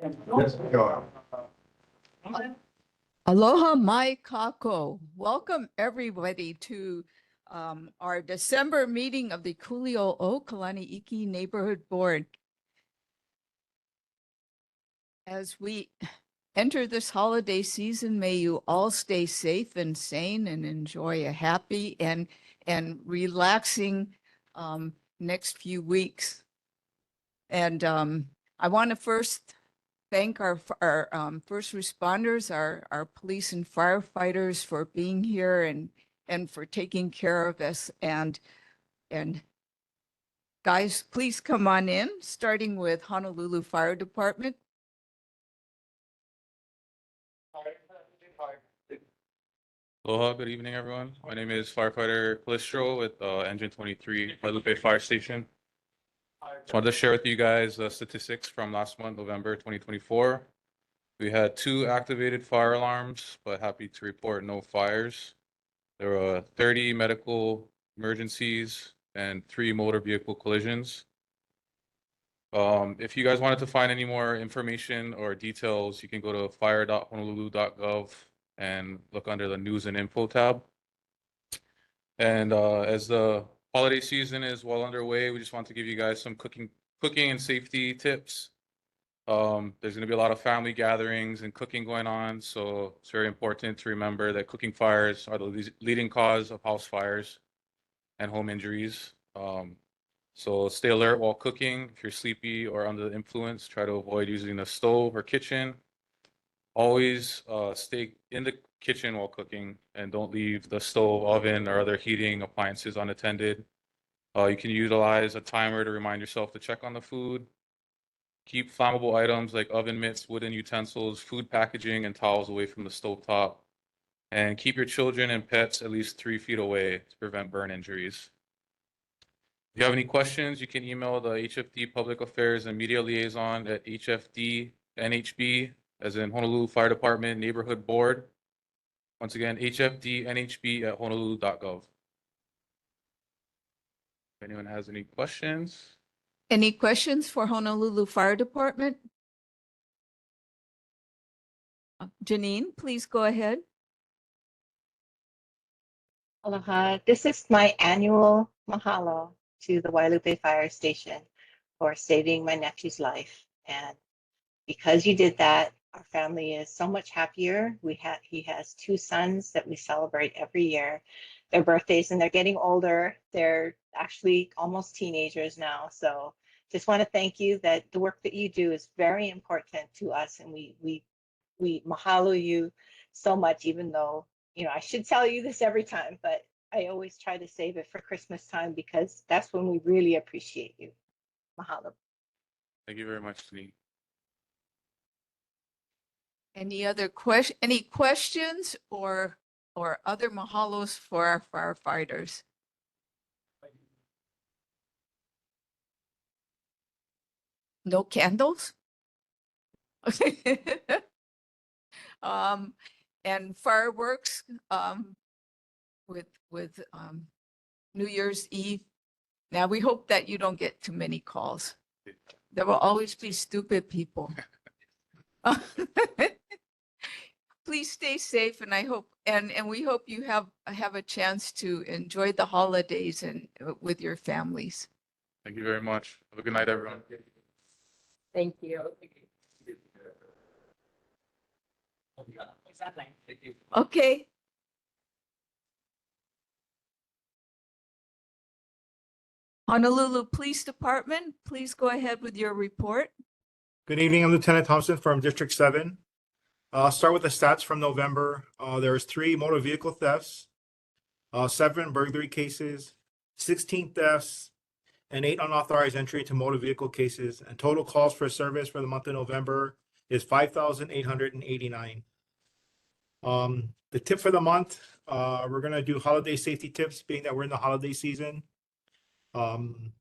Yes, we are. Aloha mai kako. Welcome everybody to our December meeting of the Kuli'ou'ou-Kalani Iki Neighborhood Board. As we enter this holiday season, may you all stay safe and sane and enjoy a happy and relaxing next few weeks. And I want to first thank our first responders, our police and firefighters for being here and for taking care of us. And guys, please come on in, starting with Honolulu Fire Department. Aloha, good evening, everyone. My name is Firefighter Calistro with Engine 23, Guadalupe Fire Station. Just wanted to share with you guys the statistics from last month, November 2024. We had 2 activated fire alarms, but happy to report no fires. There were 30 medical emergencies and 3 motor vehicle collisions. If you guys wanted to find any more information or details, you can go to fire.honolulu.gov and look under the news and info tab. And as the holiday season is well underway, we just want to give you guys some cooking and safety tips. There's going to be a lot of family gatherings and cooking going on, so it's very important to remember that cooking fires are the leading cause of house fires and home injuries. So stay alert while cooking. If you're sleepy or under the influence, try to avoid using the stove or kitchen. Always stay in the kitchen while cooking and don't leave the stove, oven, or other heating appliances unattended. You can utilize a timer to remind yourself to check on the food. Keep flammable items like oven mitts, wooden utensils, food packaging, and towels away from the stovetop. And keep your children and pets at least 3 feet away to prevent burn injuries. If you have any questions, you can email the HFD Public Affairs and Media Liaison at HFDNHB, as in Honolulu Fire Department Neighborhood Board. Once again, HFDNHB@honolulu.gov. If anyone has any questions. Any questions for Honolulu Fire Department? Janine, please go ahead. Aloha. This is my annual mahalo to the Guadalupe Fire Station for saving my nephew's life. And because you did that, our family is so much happier. He has 2 sons that we celebrate every year. Their birthdays, and they're getting older. They're actually almost teenagers now. So just want to thank you that the work that you do is very important to us, and we mahalo you so much, even though, you know, I should tell you this every time, but I always try to save it for Christmas time because that's when we really appreciate you. Mahalo. Thank you very much, Janine. Any questions or other mahalos for our firefighters? No candles? And fireworks with New Year's Eve. Now we hope that you don't get too many calls. There will always be stupid people. Please stay safe, and I hope and we hope you have a chance to enjoy the holidays and with your families. Thank you very much. Have a good night, everyone. Thank you. Okay. Honolulu Police Department, please go ahead with your report. Good evening, I'm Lieutenant Thompson from District 7. I'll start with the stats from November. There was 3 motor vehicle thefts, 7 burglary cases, 16 thefts, and 8 unauthorized entry into motor vehicle cases. And total calls for service for the month of November is 5,889. The tip for the month, we're going to do holiday safety tips, being that we're in the holiday season. The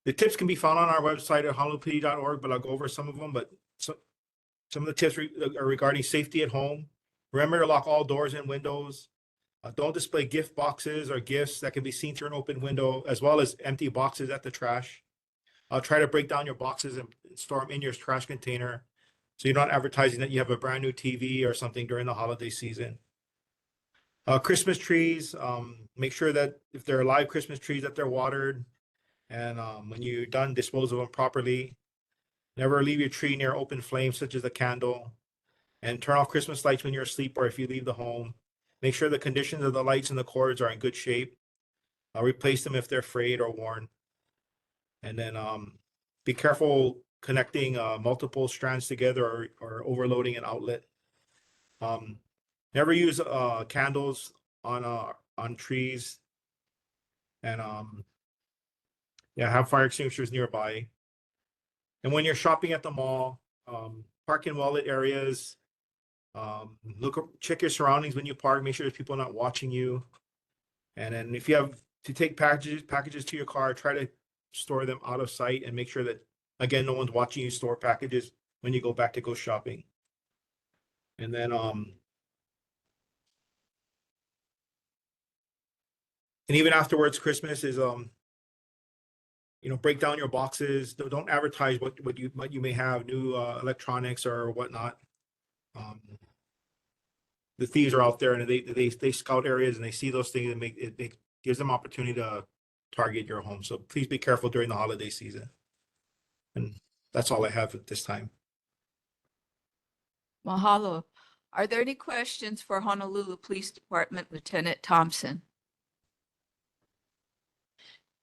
tips can be found on our website at honolulupd.org, but I'll go over some of them. But some of the tips are regarding safety at home. Remember to lock all doors and windows. Don't display gift boxes or gifts that can be seen through an open window, as well as empty boxes at the trash. Try to break down your boxes and store them in your trash container. So you're not advertising that you have a brand new TV or something during the holiday season. Christmas trees, make sure that if they're live Christmas trees that they're watered. And when you're done, dispose of them properly. Never leave your tree near open flames such as a candle. And turn off Christmas lights when you're asleep or if you leave the home. Make sure the conditions of the lights and the cords are in good shape. Replace them if they're frayed or worn. And then be careful connecting multiple strands together or overloading an outlet. Never use candles on trees. And yeah, have fire extinguishers nearby. And when you're shopping at the mall, park in well-lit areas. Check your surroundings when you park. Make sure there's people not watching you. And then if you have to take packages to your car, try to store them out of sight and make sure that, again, no one's watching you store packages when you go back to go shopping. And then and even afterwards, Christmas is break down your boxes. Don't advertise what you may have, new electronics or whatnot. The thieves are out there and they scout areas and they see those things and it gives them opportunity to target your home. So please be careful during the holiday season. And that's all I have at this time. Mahalo. Are there any questions for Honolulu Police Department Lieutenant Thompson?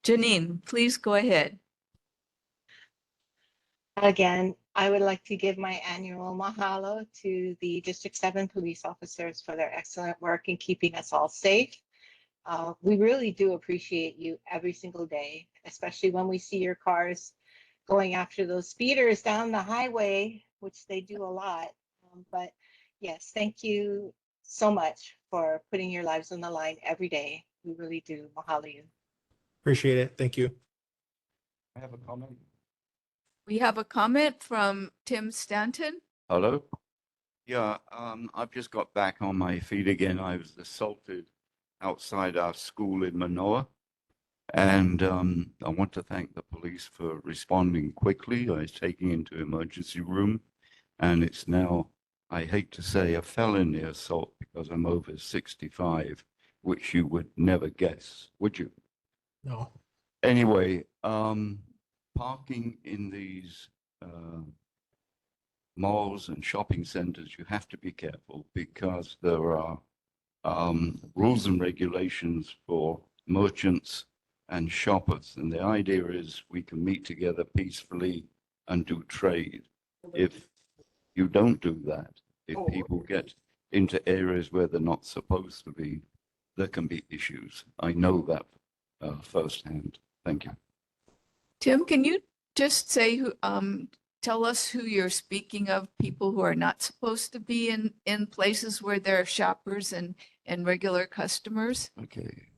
Janine, please go ahead. Again, I would like to give my annual mahalo to the District 7 police officers for their excellent work in keeping us all safe. We really do appreciate you every single day, especially when we see your cars going after those speeders down the highway, which they do a lot. But yes, thank you so much for putting your lives on the line every day. We really do. Mahalo you. Appreciate it. Thank you. I have a comment. We have a comment from Tim Stanton. Hello? Yeah, I've just got back on my feet again. I was assaulted outside our school in Manoa. And I want to thank the police for responding quickly. I was taken into emergency room, and it's now, I hate to say, a felony assault because I'm over 65, which you would never guess, would you? No. Anyway, parking in these malls and shopping centers, you have to be careful because there are rules and regulations for merchants and shoppers. And the idea is we can meet together peacefully and do trade. If you don't do that, if people get into areas where they're not supposed to be, there can be issues. I know that firsthand. Thank you. Tim, can you just say who, tell us who you're speaking of, people who are not supposed to be in places where there are shoppers and regular customers? Okay.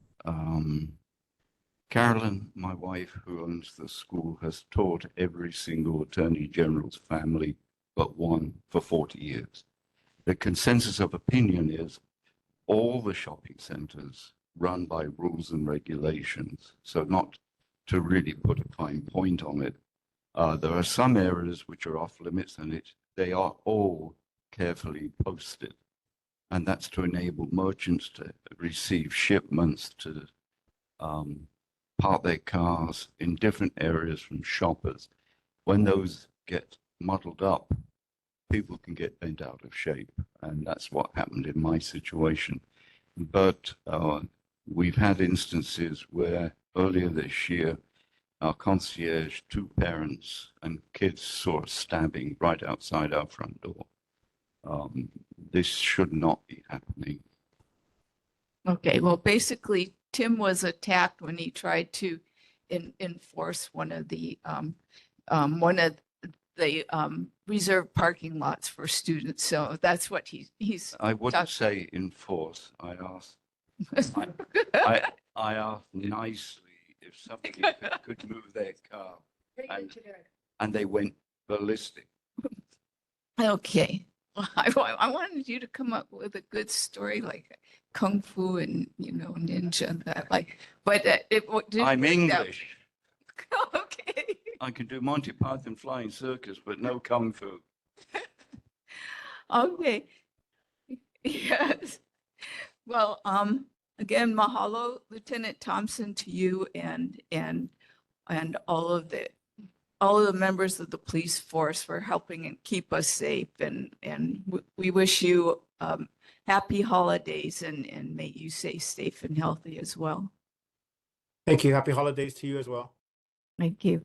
Carolyn, my wife, who owns the school, has taught every single Attorney General's family but one for 40 years. The consensus of opinion is all the shopping centers run by rules and regulations. So not to really put a fine point on it. There are some areas which are off limits and they are all carefully posted. And that's to enable merchants to receive shipments to park their cars in different areas from shoppers. When those get muddled up, people can get bent out of shape. And that's what happened in my situation. But we've had instances where earlier this year, our concierge, 2 parents and kids saw a stabbing right outside our front door. This should not be happening. Okay, well, basically, Tim was attacked when he tried to enforce one of the reserved parking lots for students. So that's what he's. I wouldn't say enforce. I asked nicely if somebody could move their car, and they went ballistic. Okay. Well, I wanted you to come up with a good story like Kung Fu and, ninja and that but I'm English. Okay. I can do Monty Python flying circus, but no kung fu. Okay. Yes. Well, again, mahalo, Lieutenant Thompson, to you and all of the members of the police force for helping and keep us safe. And we wish you happy holidays and may you stay safe and healthy as well. Thank you. Happy holidays to you as well. Thank you.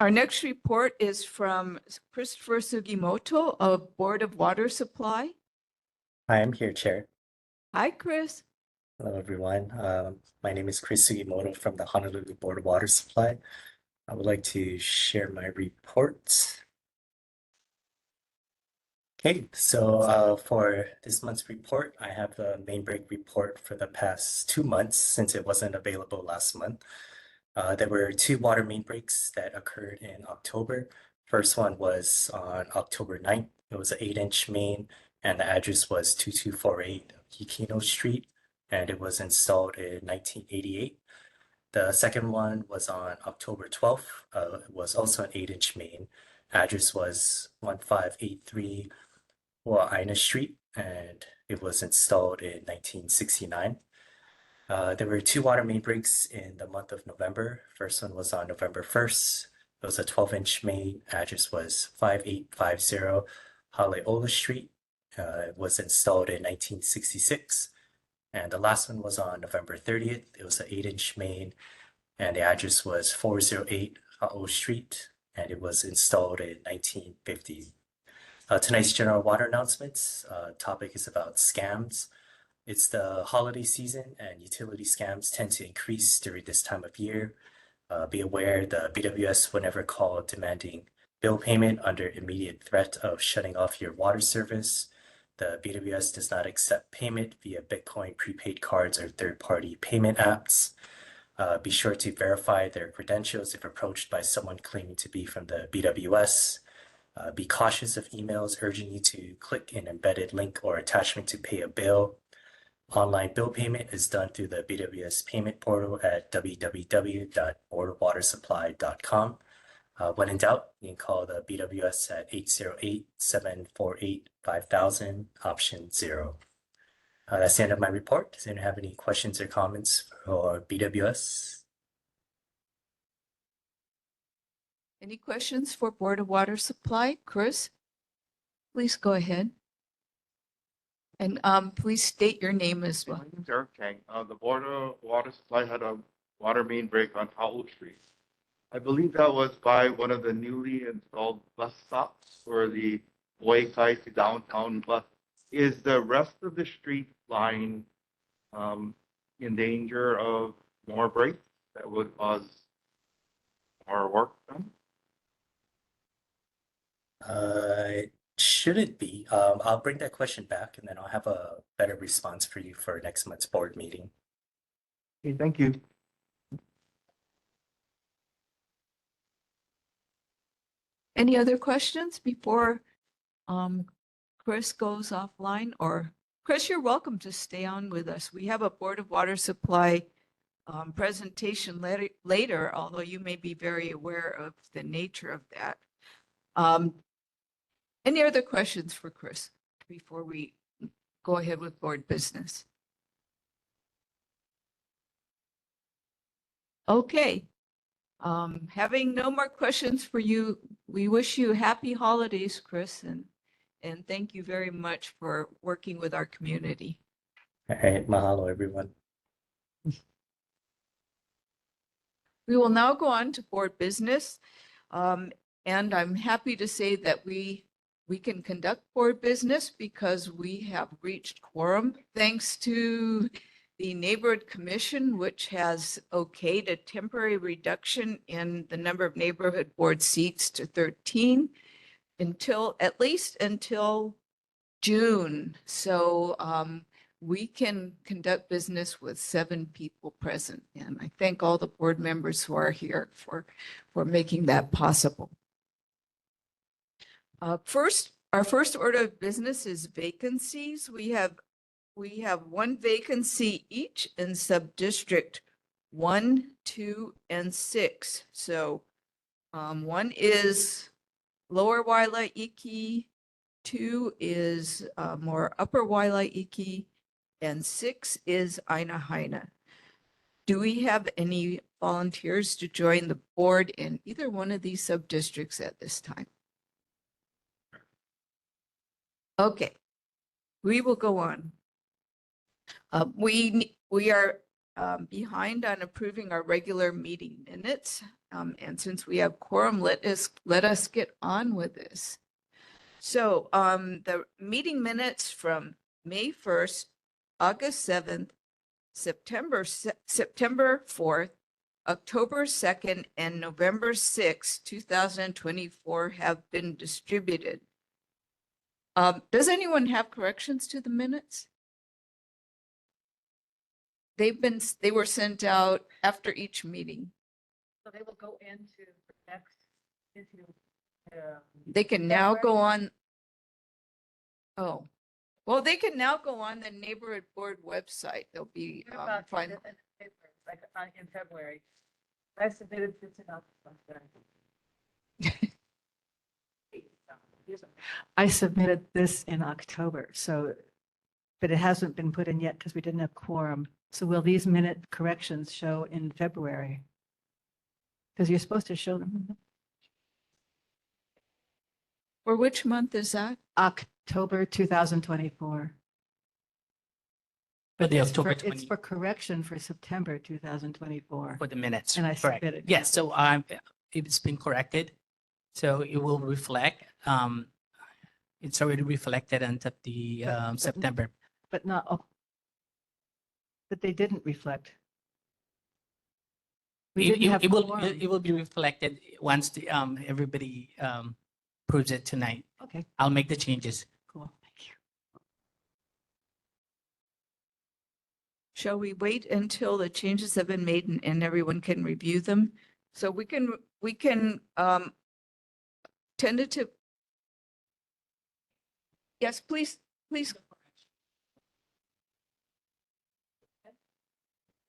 Our next report is from Christopher Sugimoto of Board of Water Supply. I am here, Chair. Hi, Chris. Hello, everyone. My name is Chris Sugimoto from the Honolulu Board of Water Supply. I would like to share my report. Okay, so for this month's report, I have the main break report for the past 2 months since it wasn't available last month. There were 2 water main breaks that occurred in October. First one was on October 9th. It was an 8-inch main, and the address was 2248 Hikino Street, and it was installed in 1988. The second one was on October 12th. It was also an 8-inch main. Address was 1583 Hua'aina Street, and it was installed in 1969. There were 2 water main breaks in the month of November. First one was on November 1st. It was a 12-inch main. Address was 5850 Haleola Street. It was installed in 1966. And the last one was on November 30th. It was an 8-inch main, and the address was 408 Ha'o Street, and it was installed in 1950. Tonight's general water announcements. Topic is about scams. It's the holiday season, and utility scams tend to increase during this time of year. Be aware the BWS will never call demanding bill payment under immediate threat of shutting off your water service. The BWS does not accept payment via Bitcoin prepaid cards or third-party payment apps. Be sure to verify their credentials if approached by someone claiming to be from the BWS. Be cautious of emails urging you to click an embedded link or attachment to pay a bill. Online bill payment is done through the BWS payment portal at www.boardofwatersupply.com. When in doubt, you can call the BWS at 808-748-5000, option 0. That's the end of my report. Does anyone have any questions or comments for BWS? Any questions for Board of Water Supply? Chris, please go ahead. And please state your name as well. My name's Eric Chang. The Board of Water Supply had a water main break on Howell Street. I believe that was by one of the newly installed bus stops for the Waikiki to downtown bus. Is the rest of the street line in danger of more breaks that would cause more work done? It shouldn't be. I'll bring that question back, and then I'll have a better response for you for next month's board meeting. Okay, thank you. Any other questions before Chris goes offline? Or Chris, you're welcome to stay on with us. We have a Board of Water Supply presentation later, although you may be very aware of the nature of that. Any other questions for Chris before we go ahead with board business? Okay. Having no more questions for you, we wish you happy holidays, Chris, and thank you very much for working with our community. All right, mahalo, everyone. We will now go on to board business. And I'm happy to say that we can conduct board business because we have reached quorum thanks to the Neighborhood Commission, which has okayed a temporary reduction in the number of neighborhood board seats to 13 at least until June. So we can conduct business with 7 people present. And I thank all the board members who are here for making that possible. Our first order of business is vacancies. We have 1 vacancy each in sub-district 1, 2, and 6. So 1 is Lower Wailaiki, 2 is more Upper Wailaiki, and 6 is Aina Haina. Do we have any volunteers to join the board in either one of these sub-districts at this time? Okay, we will go on. We are behind on approving our regular meeting minutes. And since we have quorum, let us get on with this. So the meeting minutes from May 1st, August 7th, September 4th, October 2nd, and November 6th, 2024 have been distributed. Does anyone have corrections to the minutes? They were sent out after each meeting. So they will go into the next, into, They can now go on. Oh, well, they can now go on the neighborhood board website. They'll be what about fine. like in February? I submitted this in October. I submitted this in October, so, but it hasn't been put in yet because we didn't have quorum. So will these minute corrections show in February? Because you're supposed to show them. For which month is that? October 2024. For the It's October It's 20, for correction for September 2024. for the minutes. And I correct. submitted. Yes, so it's been corrected. So it will reflect, it's already reflected until the But- September. But not, but they didn't reflect. We It, didn't have it will, quorum. it will be reflected once the, everybody proves it tonight. Okay, I'll make the changes. cool. Thank you. Shall we wait until the changes have been made and everyone can review them? So we can tentative. Yes, please.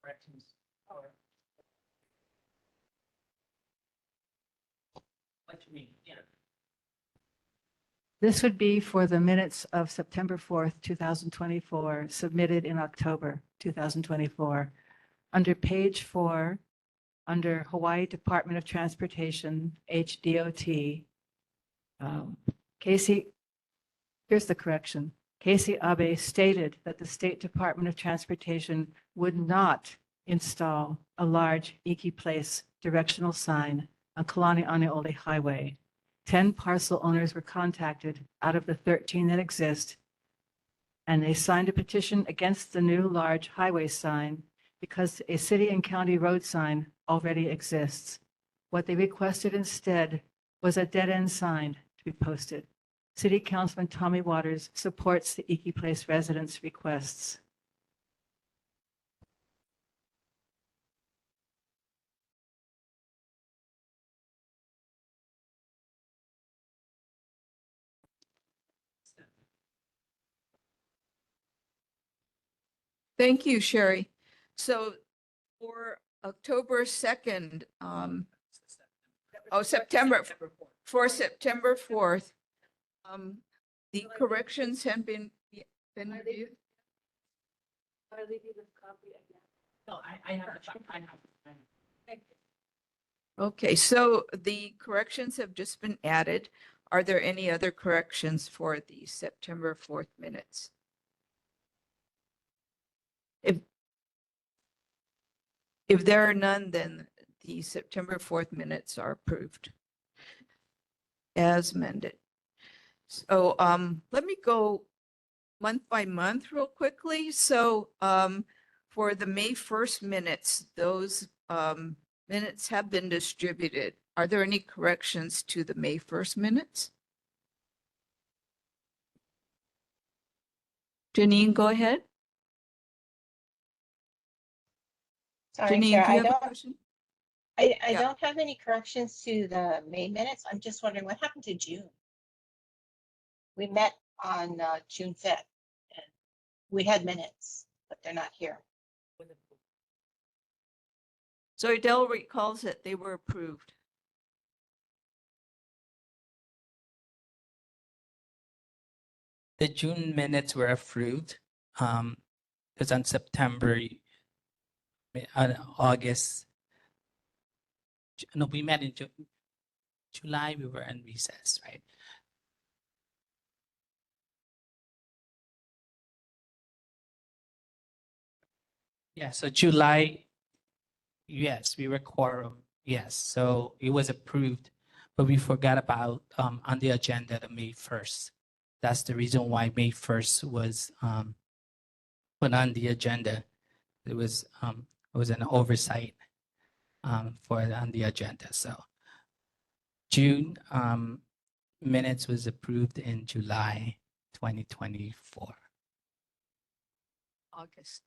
Corrections. What you mean? Yeah. This would be for the minutes of September 4th, 2024, submitted in October 2024. Under page 4, under Hawaii Department of Transportation, HDOT, Casey, here's the correction. Casey Abe stated that the State Department of Transportation would not install a large Iki Place directional sign on Kalani Aneole Highway. 10 parcel owners were contacted out of the 13 that exist, and they signed a petition against the new large highway sign because a city and county road sign already exists. What they requested instead was a dead-end sign to be posted. City Councilman Tommy Waters supports the Iki Place residents' requests. Thank you, Sherry. So for October 2nd, September 4th, the corrections have been reviewed. No, I have I have. Okay, so the corrections have just been added. Are there any other corrections for the September 4th minutes? If there are none, then the September 4th minutes are approved as amended. So let me go month by month real quickly. So for the May 1st minutes, those minutes have been distributed. Are there any corrections to the May 1st minutes? Janine, go ahead. Sorry, Janine, Chair, do you I have a don't, question? I Yeah. don't have any corrections to the May minutes. I'm just wondering what happened to June? We met on June 5th and we had minutes, but they're not here. So Adele recalls that they were approved. The June minutes were approved. Because on September, on August, no, we met in July, we were in recess, right? Yeah, so July, yes, we were quorum, yes, so it was approved, but we forgot about on the agenda the May 1st. That's the reason why May 1st was put on the agenda. It was an oversight for on the agenda. So June minutes was approved in July 2024. August.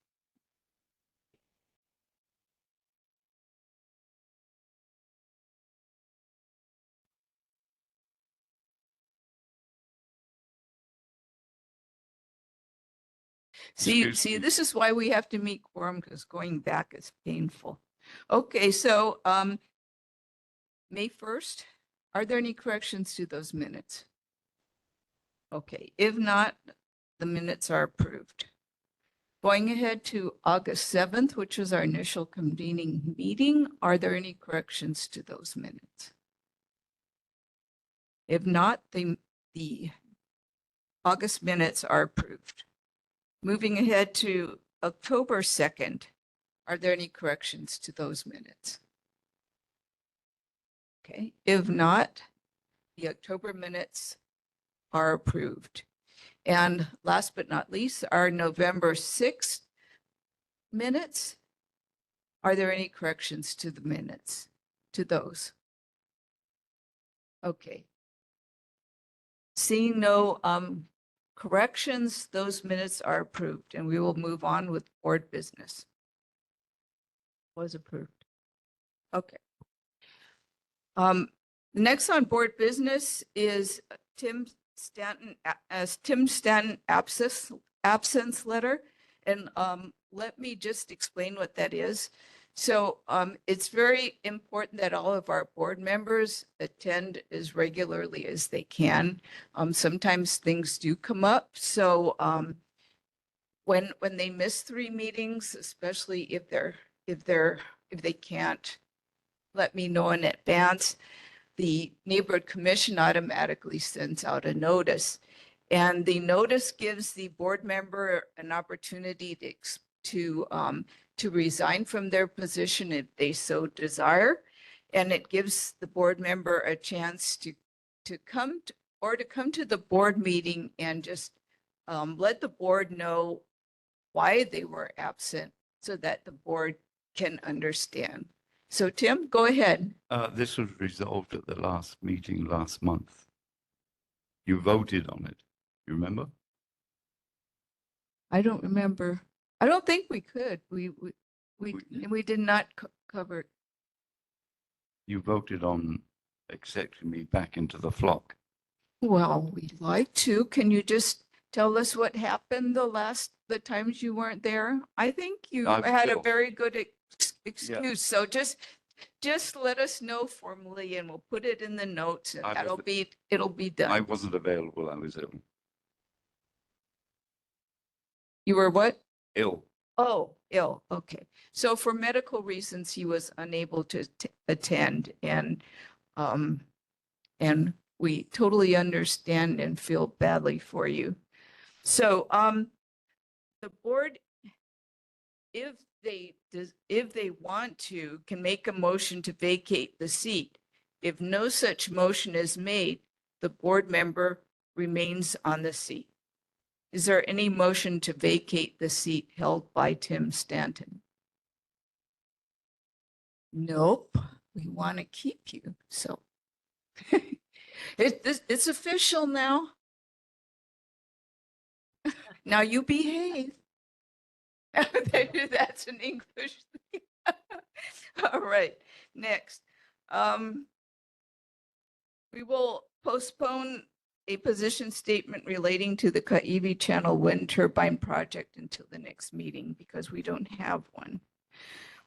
Excuse See, me. this is why we have to meet quorum, because going back is painful. Okay, so May 1st, are there any corrections to those minutes? Okay, if not, the minutes are approved. Going ahead to August 7th, which was our initial convening meeting, are there any corrections to those minutes? If not, the August minutes are approved. Moving ahead to October 2nd, are there any corrections to those minutes? Okay, if not, the October minutes are approved. And last but not least, our November 6th minutes. Are there any corrections to the minutes, to those? Okay. Seeing no corrections, those minutes are approved, and we will move on with board business. Was approved. Okay. Next on board business is Tim Stanton absence letter. And let me just explain what that is. So it's very important that all of our board members attend as regularly as they can. Sometimes things do come up. So when they miss 3 meetings, especially if they can't let me know in advance, the neighborhood commission automatically sends out a notice. And the notice gives the board member an opportunity to resign from their position if they so desire. And it gives the board member a chance to come to the board meeting and just let the board know why they were absent so that the board can understand. So Tim, go ahead. This was resolved at the last meeting last month. You voted on it. You remember? I don't remember. I don't think we could. We did not cover. You voted on accepting me back into the flock. Well, we'd like to. Can you just tell us what happened the times you weren't there? I think you I had a will. very good excuse. So just let us know formally and we'll put it in the notes and it'll be done. I wasn't available. I was ill. You were what? Ill. Oh, ill. Okay. So for medical reasons, he was unable to attend, and we totally understand and feel badly for you. So the board, if they want to, can make a motion to vacate the seat. If no such motion is made, the board member remains on the seat. Is there any motion to vacate the seat held by Tim Stanton? Nope, we want to keep you. So it's official now. Now you behave. That's an English thing. All right, next. We will postpone a position statement relating to the Kaiwi Channel wind turbine project until the next meeting because we don't have one.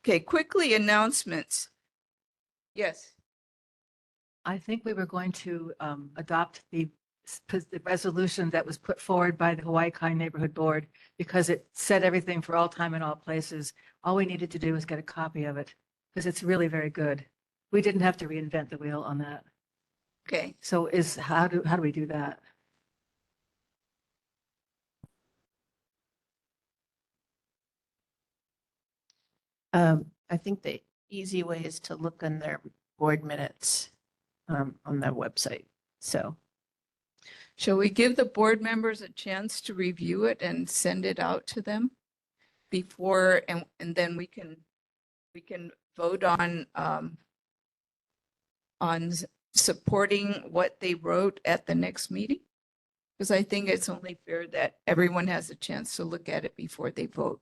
Okay, quickly announcements. Yes. I think we were going to adopt the the resolution that was put forward by the Hawaii Kai Neighborhood Board because it said everything for all time and all places. All we needed to do was get a copy of it because it's really very good. We didn't have to reinvent the wheel on that. Okay. So how do we do that? I think the easy way is to look on their board minutes on their website. So Shall we give the board members a chance to review it and send it out to them before, and then we can vote on supporting what they wrote at the next meeting? Because I think it's only fair that everyone has a chance to look at it before they vote.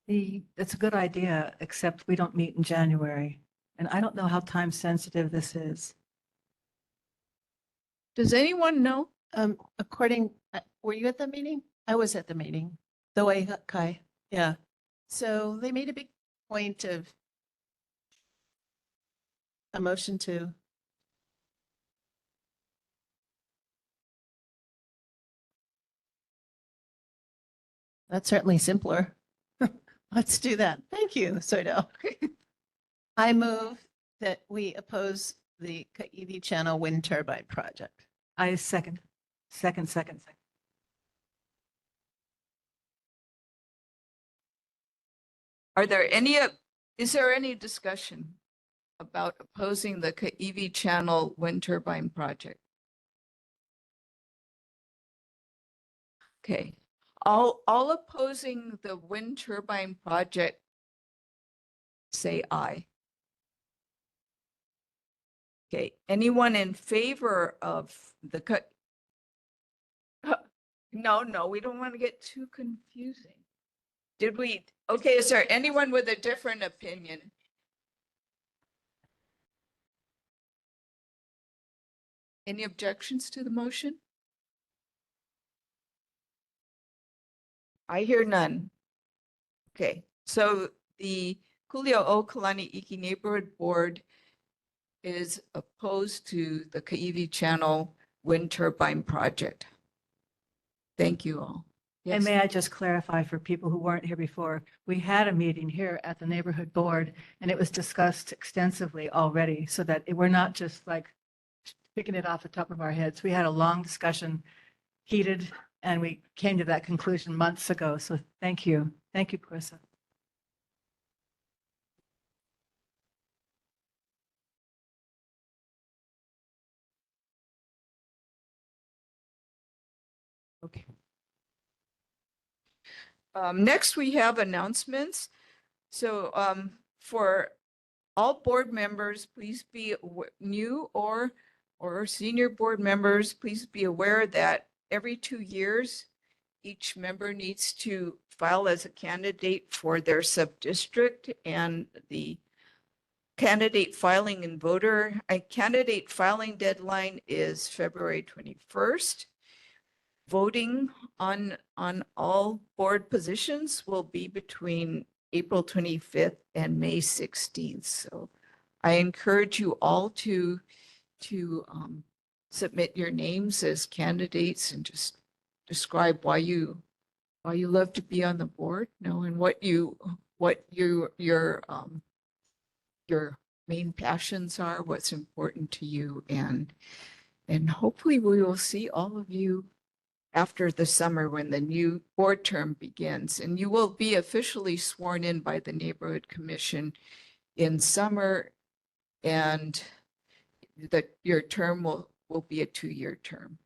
It's a good idea, except we don't meet in January. And I don't know how time sensitive this is. Does anyone know? were you at the meeting? I was at the meeting. The way Kai, yeah. So they made a big point of a motion to. That's certainly simpler. Let's do that. Thank you, Soidel. I move that we oppose the Ka'ivi Channel wind turbine project. I second. Are there is there any discussion about opposing the Ka'ivi Channel wind turbine project? Okay, all opposing the wind turbine project, say aye. Okay, anyone in favor of the No, we don't want to get too confusing. Did we, okay, is there anyone with a different opinion? Any objections to the motion? I hear none. Okay, so the Kuli'ou'ou-Kalani Iki Neighborhood Board is opposed to the Ka'ivi Channel wind turbine project. Thank you all. And Yes. may I just clarify for people who weren't here before, we had a meeting here at the neighborhood board and it was discussed extensively already so that we're not just like picking it off the top of our heads. We had a long discussion, heated, and we came to that conclusion months ago. So thank you. Thank you, Carissa. Okay. Next, we have announcements. So for all board members, please be new or senior board members, please be aware that every 2 years, each member needs to file as a candidate for their sub-district, and the candidate filing deadline is February 21st. Voting on all board positions will be between April 25th and May 16th. So I encourage you all to submit your names as candidates and just describe why you love to be on the board, and what your main passions are, what's important to you, and hopefully we will see all of you after the summer when the new board term begins, and you will be officially sworn in by the Neighborhood Commission in summer, and your term will be a 2-year term.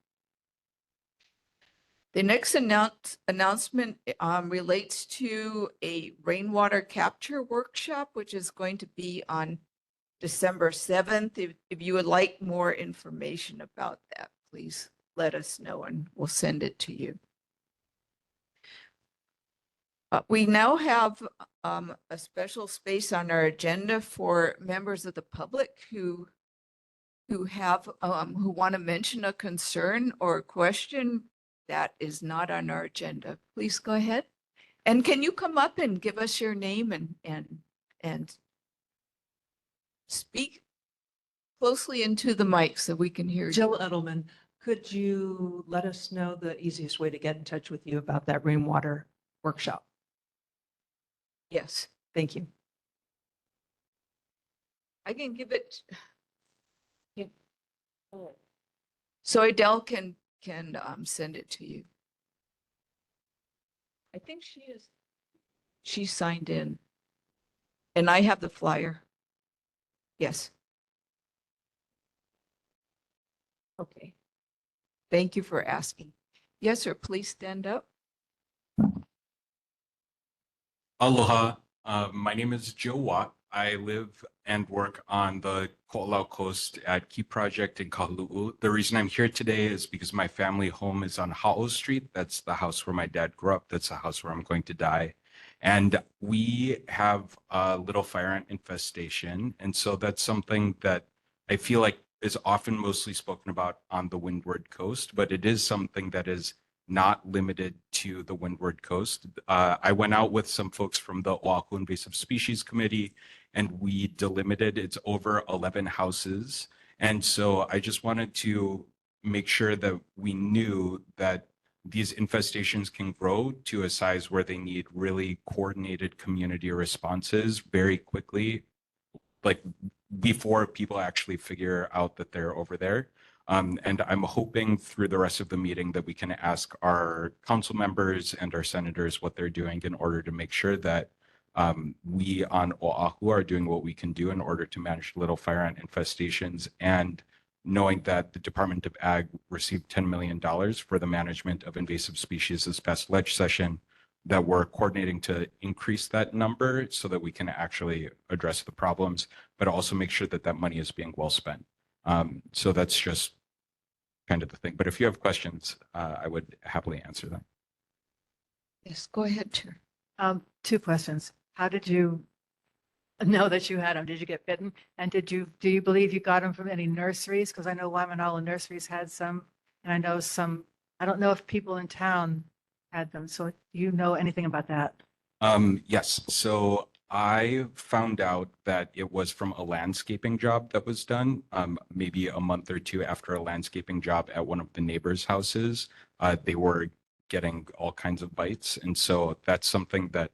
The next announcement relates to a rainwater capture workshop, which is going to be on December 7th. If you would like more information about that, please let us know and we'll send it to you. We now have a special space on our agenda for members of the public who want to mention a concern or a question that is not on our agenda. Please go ahead. And can you come up and give us your name and and speak closely into the mic so we can hear you. Jill Edelman, could you let us know the easiest way to get in touch with you about that rainwater workshop? Yes, Thank you. I can give it. Yeah. So Adele can send it to you. I think she signed in. And I have the flyer. Yes. Okay. Thank you for asking. Yes, sir, please stand up. Aloha. My name is Joe Watt. I live and work on the Kuli'ou'ou Coast at Key Project in Kuli'ou'ou. The reason I'm here today is because my family home is on Ha'o Street. That's the house where my dad grew up. That's the house where I'm going to die. And we have a little fire ant infestation. And so that's something that I feel like is often mostly spoken about on the Windward Coast, but it is something that is not limited to the Windward Coast. I went out with some folks from the Oahu Invasive Species Committee, and we delimited. It's over 11 houses. And so I just wanted to make sure that we knew that these infestations can grow to a size where they need really coordinated community responses very quickly, like before people actually figure out that they're over there. And I'm hoping through the rest of the meeting that we can ask our council members and our senators what they're doing in order to make sure that we on Oahu are doing what we can do in order to manage little fire ant infestations, and knowing that the Department of Ag received $10 million for the management of invasive species this past ledge session, that we're coordinating to increase that number so that we can actually address the problems, but also make sure that that money is being well spent. So that's just kind of the thing. But if you have questions, I would happily answer them. Yes, go ahead, Chair. 2 questions. How did you know that you had them? Did you get bitten? And do you believe you got them from any nurseries? Because I know Waimanalo nurseries had some, and I know some, I don't know if people in town had them. So do you know anything about that? Yes. So I found out that it was from a landscaping job that was done, maybe a month or 2 after a landscaping job at one of the neighbors' houses. They were getting all kinds of bites. And so that's something that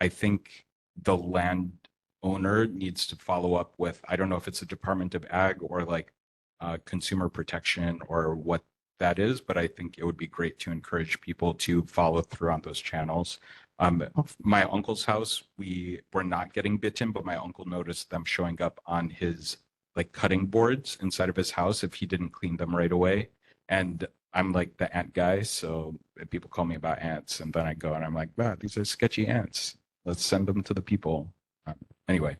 I think the landowner needs to follow up with. I don't know if it's the Department of Ag or like consumer protection or what that is, but I think it would be great to encourage people to follow through on those channels. My uncle's house, we were not getting bitten, but my uncle noticed them showing up on his like cutting boards inside of his house if he didn't clean them right away. And I'm like the ant guy, so people call me about ants, and then I go and I'm like, wow, these are sketchy ants. Let's send them to the people. Anyway.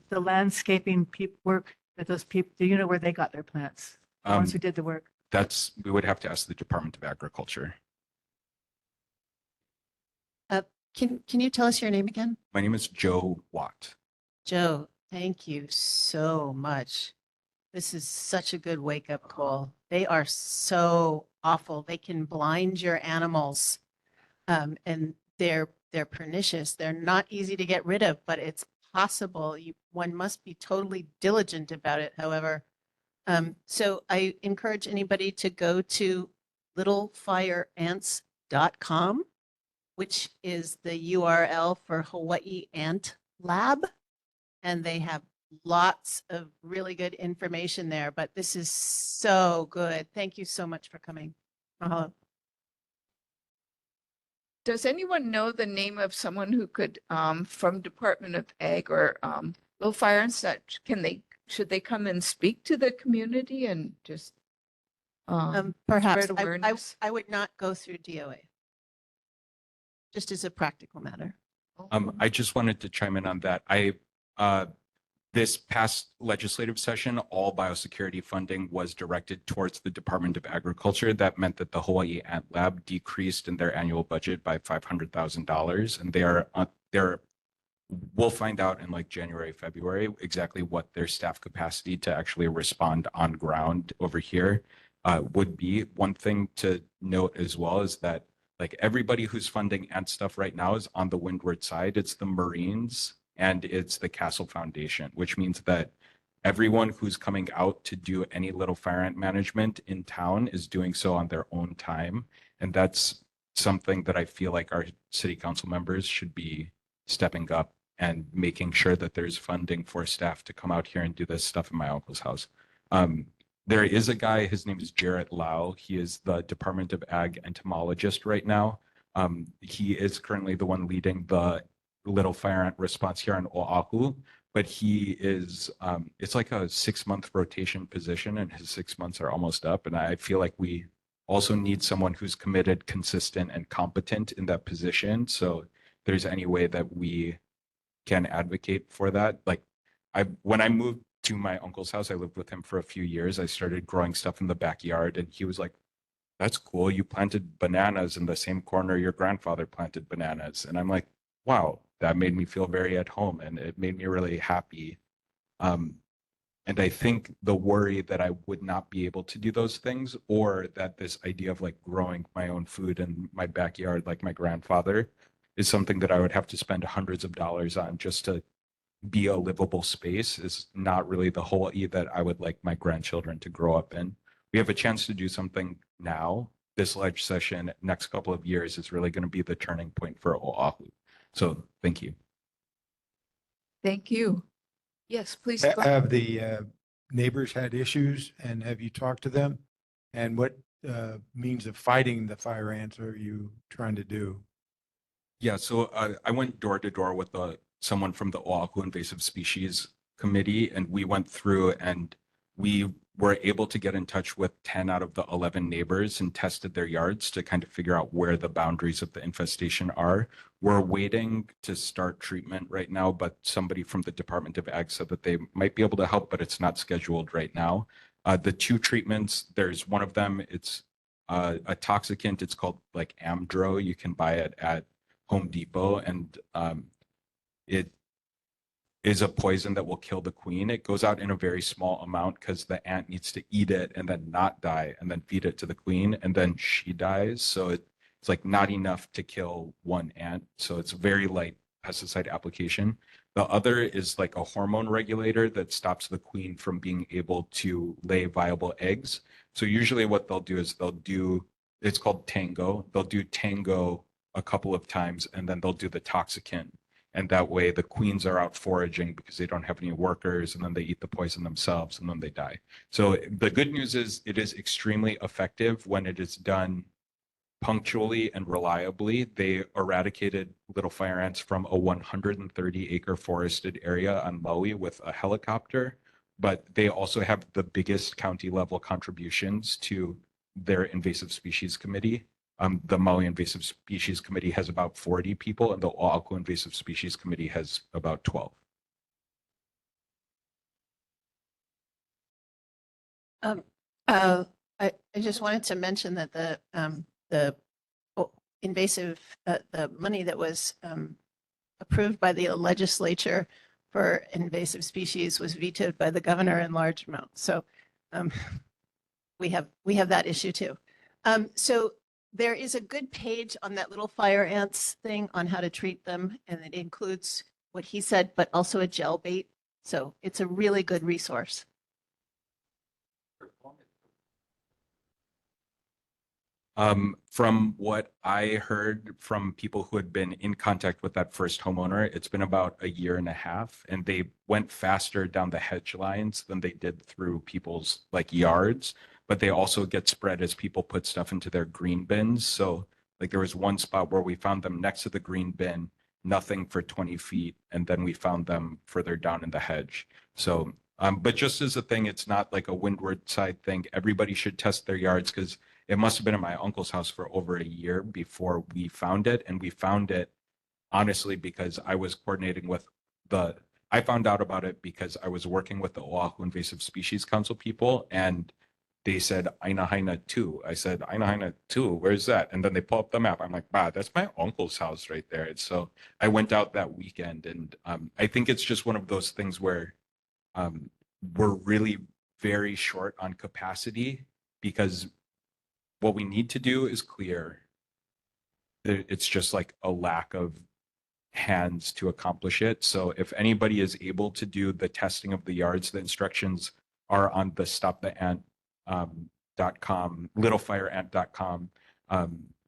The landscaping work that those people, do you know where they got their plants? The ones who did the work? We would have to ask the Department of Agriculture. Can you tell us your name again? My name is Joe Watt. Joe, thank you so much. This is such a good wake-up call. They are so awful. They can blind your animals, and they're pernicious. They're not easy to get rid of, but it's possible. One must be totally diligent about it, however. So I encourage anybody to go to littlefireants.com, which is the URL for Hawaii Ant Lab. And they have lots of really good information there, but this is so good. Thank you so much for coming. Mahalo. Does anyone know the name of someone who could, from Department of Ag or Little Fire and such, should they come and speak to the community and just Perhaps spread awareness? I would not go through DOA, just as a practical matter. I just wanted to chime in on that. This past legislative session, all biosecurity funding was directed towards the Department of Agriculture. That meant that the Hawaii Ant Lab decreased in their annual budget by $500,000, and we'll find out in like January, February, exactly what their staff capacity to actually respond on ground over here would be. One thing to note as well is that like everybody who's funding ant stuff right now is on the windward side. It's the Marines and it's the Castle Foundation, which means that everyone who's coming out to do any little fire ant management in town is doing so on their own time. And that's something that I feel like our city council members should be stepping up and making sure that there's funding for staff to come out here and do this stuff in my uncle's house. There is a guy, his name is Jarrett Lau. He is the Department of Ag entomologist right now. He is currently the one leading the little fire ant response here in Oahu, but he is, it's like a 6-month rotation position and his 6 months are almost up. And I feel like we also need someone who's committed, consistent, and competent in that position. So if there's any way that we can advocate for that. Like when I moved to my uncle's house, I lived with him for a few years. I started growing stuff in the backyard and he was like, that's cool. You planted bananas in the same corner your grandfather planted bananas. And I'm like, wow, that made me feel very at home and it made me really happy. And I think the worry that I would not be able to do those things, or that this idea of like growing my own food in my backyard like my grandfather is something that I would have to spend hundreds of dollars on just to be a livable space, is not really the Hawaii that I would like my grandchildren to grow up in. We have a chance to do something now. This ledge session, next couple of years, is really going to be the turning point for Oahu. So thank you. Thank you. Yes, please. Go ahead. Have the neighbors had issues and have you talked to them? And what means of fighting the fire ants are you trying to do? Yeah, so I went door to door with someone from the Oahu Invasive Species Committee, and we went through and we were able to get in touch with 10 out of the 11 neighbors and tested their yards to kind of figure out where the boundaries of the infestation are. We're waiting to start treatment right now, but somebody from the Department of Ag said that they might be able to help, but it's not scheduled right now. The 2 treatments, there's one of them, it's a toxicant, it's called like Amdro. You can buy it at Home Depot, and it is a poison that will kill the queen. It goes out in a very small amount because the ant needs to eat it and then not die and then feed it to the queen and then she dies. So it's like not enough to kill one ant. So it's very light pesticide application. The other is like a hormone regulator that stops the queen from being able to lay viable eggs. So usually what they'll do is it's called tango. They'll do tango a couple of times and then they'll do the toxicant. And that way the queens are out foraging because they don't have any workers, and then they eat the poison themselves and then they die. So the good news is it is extremely effective when it is done punctually and reliably. They eradicated little fire ants from a 130-acre forested area on Maui with a helicopter, but they also have the biggest county level contributions to their invasive species committee. The Maui Invasive Species Committee has about 40 people, and the Oahu Invasive Species Committee has about 12. I just wanted to mention that the money that was approved by the legislature for invasive species was vetoed by the governor in large amounts. So we have that issue too. So there is a good page on that little fire ants thing on how to treat them, and it includes what he said, but also a gel bait. So it's a really good resource. From what I heard from people who had been in contact with that first homeowner, it's been about a year and a half, and they went faster down the hedge lines than they did through people's like yards. But they also get spread as people put stuff into their green bins. So like there was one spot where we found them next to the green bin, nothing for 20 feet. And then we found them further down in the hedge. So, but just as a thing, it's not like a windward side thing. Everybody should test their yards because it must have been at my uncle's house for over a year before we found it. And we found it honestly because I was coordinating with I found out about it because I was working with the Oahu Invasive Species Council people, and they said Ainahaina 2. I said, Ainahaina 2, where's that? And then they pull up the map. I'm like, wow, that's my uncle's house right there. And so I went out that weekend, and I think it's just one of those things where we're really very short on capacity because what we need to do is clear. It's just like a lack of hands to accomplish it. So if anybody is able to do the testing of the yards, the instructions are on the stoptheant.com, littlefireant.com,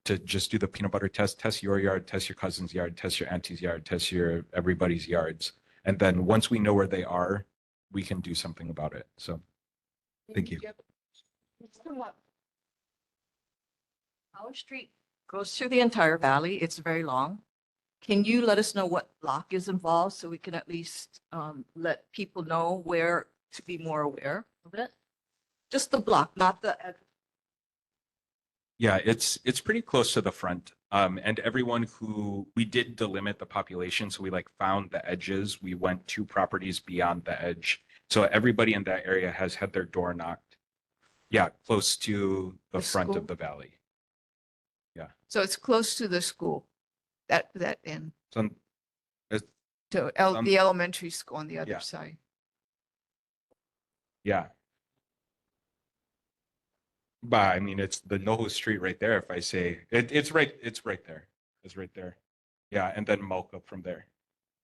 to just do the peanut butter test, test your yard, test your cousin's yard, test your auntie's yard, test your everybody's yards. And then once we know where they are, we can do something about it. So thank you. Our street goes through the entire valley. It's very long. Can you let us know what block is involved so we can at least let people know where to be more aware of it? Just the block, not the. Yeah, it's pretty close to the front. And everyone who we did delimit the population, so we like found the edges. We went 2 properties beyond the edge. So everybody in that area has had their door knocked. Yeah, close to the front school? of the valley. Yeah. So it's close to the school, that end, So to Um, the elementary school on the other yeah. side. yeah. But I mean, it's the NoHo Street right there. If I say it's right there. It's right there. Yeah, and then Mocha from there.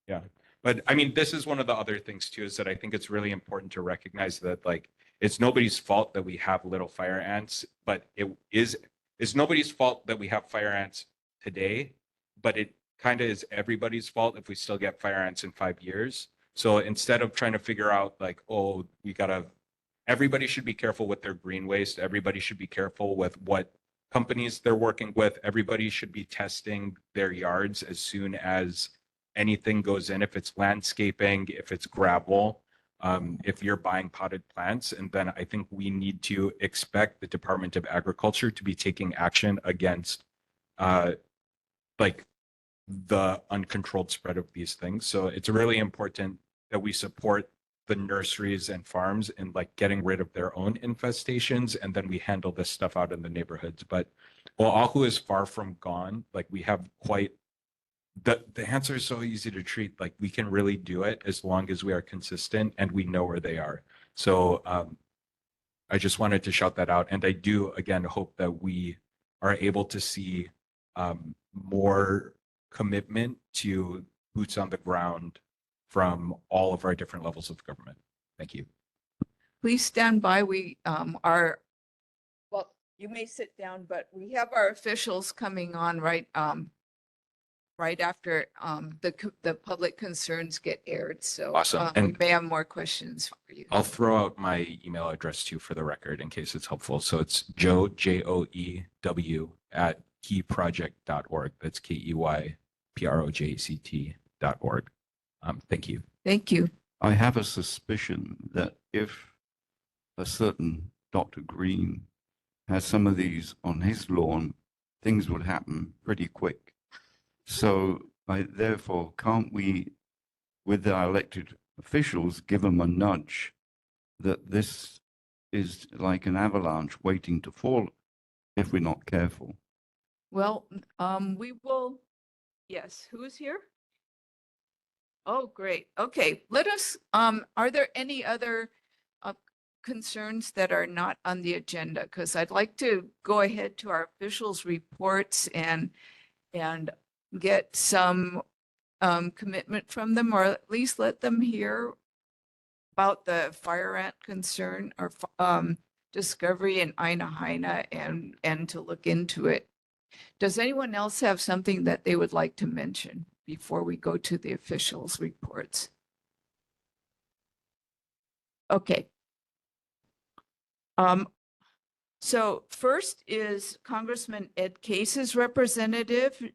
Yeah. But I mean, this is one of the other things too, is that I think it's really important to recognize that like it's nobody's fault that we have little fire ants, but it's nobody's fault that we have fire ants today, but it kind of is everybody's fault if we still get fire ants in 5 years. So instead of trying to figure out like, oh, everybody should be careful with their green waste. Everybody should be careful with what companies they're working with. Everybody should be testing their yards as soon as anything goes in, if it's landscaping, if it's gravel, if you're buying potted plants. And then I think we need to expect the Department of Agriculture to be taking action against like the uncontrolled spread of these things. So it's really important that we support the nurseries and farms in like getting rid of their own infestations, and then we handle this stuff out in the neighborhoods. But Oahu is far from gone. Like we have quite the ants are so easy to treat. Like we can really do it as long as we are consistent and we know where they are. So I just wanted to shout that out. And I do again hope that we are able to see more commitment to boots on the ground from all of our different levels of government. Thank you. Please stand by. We well, you may sit down, but we have our officials coming on right after the public concerns get aired. So Awesome. we And may have more questions for you. I'll throw out my email address too for the record in case it's helpful. So it's Joe, JOEW at keyproject.org. That's KEYPROJECT.org. Thank you. Thank you. I have a suspicion that if a certain Dr. Green had some of these on his lawn, things would happen pretty quick. So therefore, can't we, with our elected officials, give them a nudge that this is like an avalanche waiting to fall if we're not careful? Well, we will, yes, who is here? Oh, great. Okay, let us, are there any other concerns that are not on the agenda? Because I'd like to go ahead to our officials' reports and get some commitment from them, or at least let them hear about the fire ant concern or discovery in Aina and to look into it. Does anyone else have something that they would like to mention before we go to the officials' reports? Okay. So first is Congressman Ed Case's representative,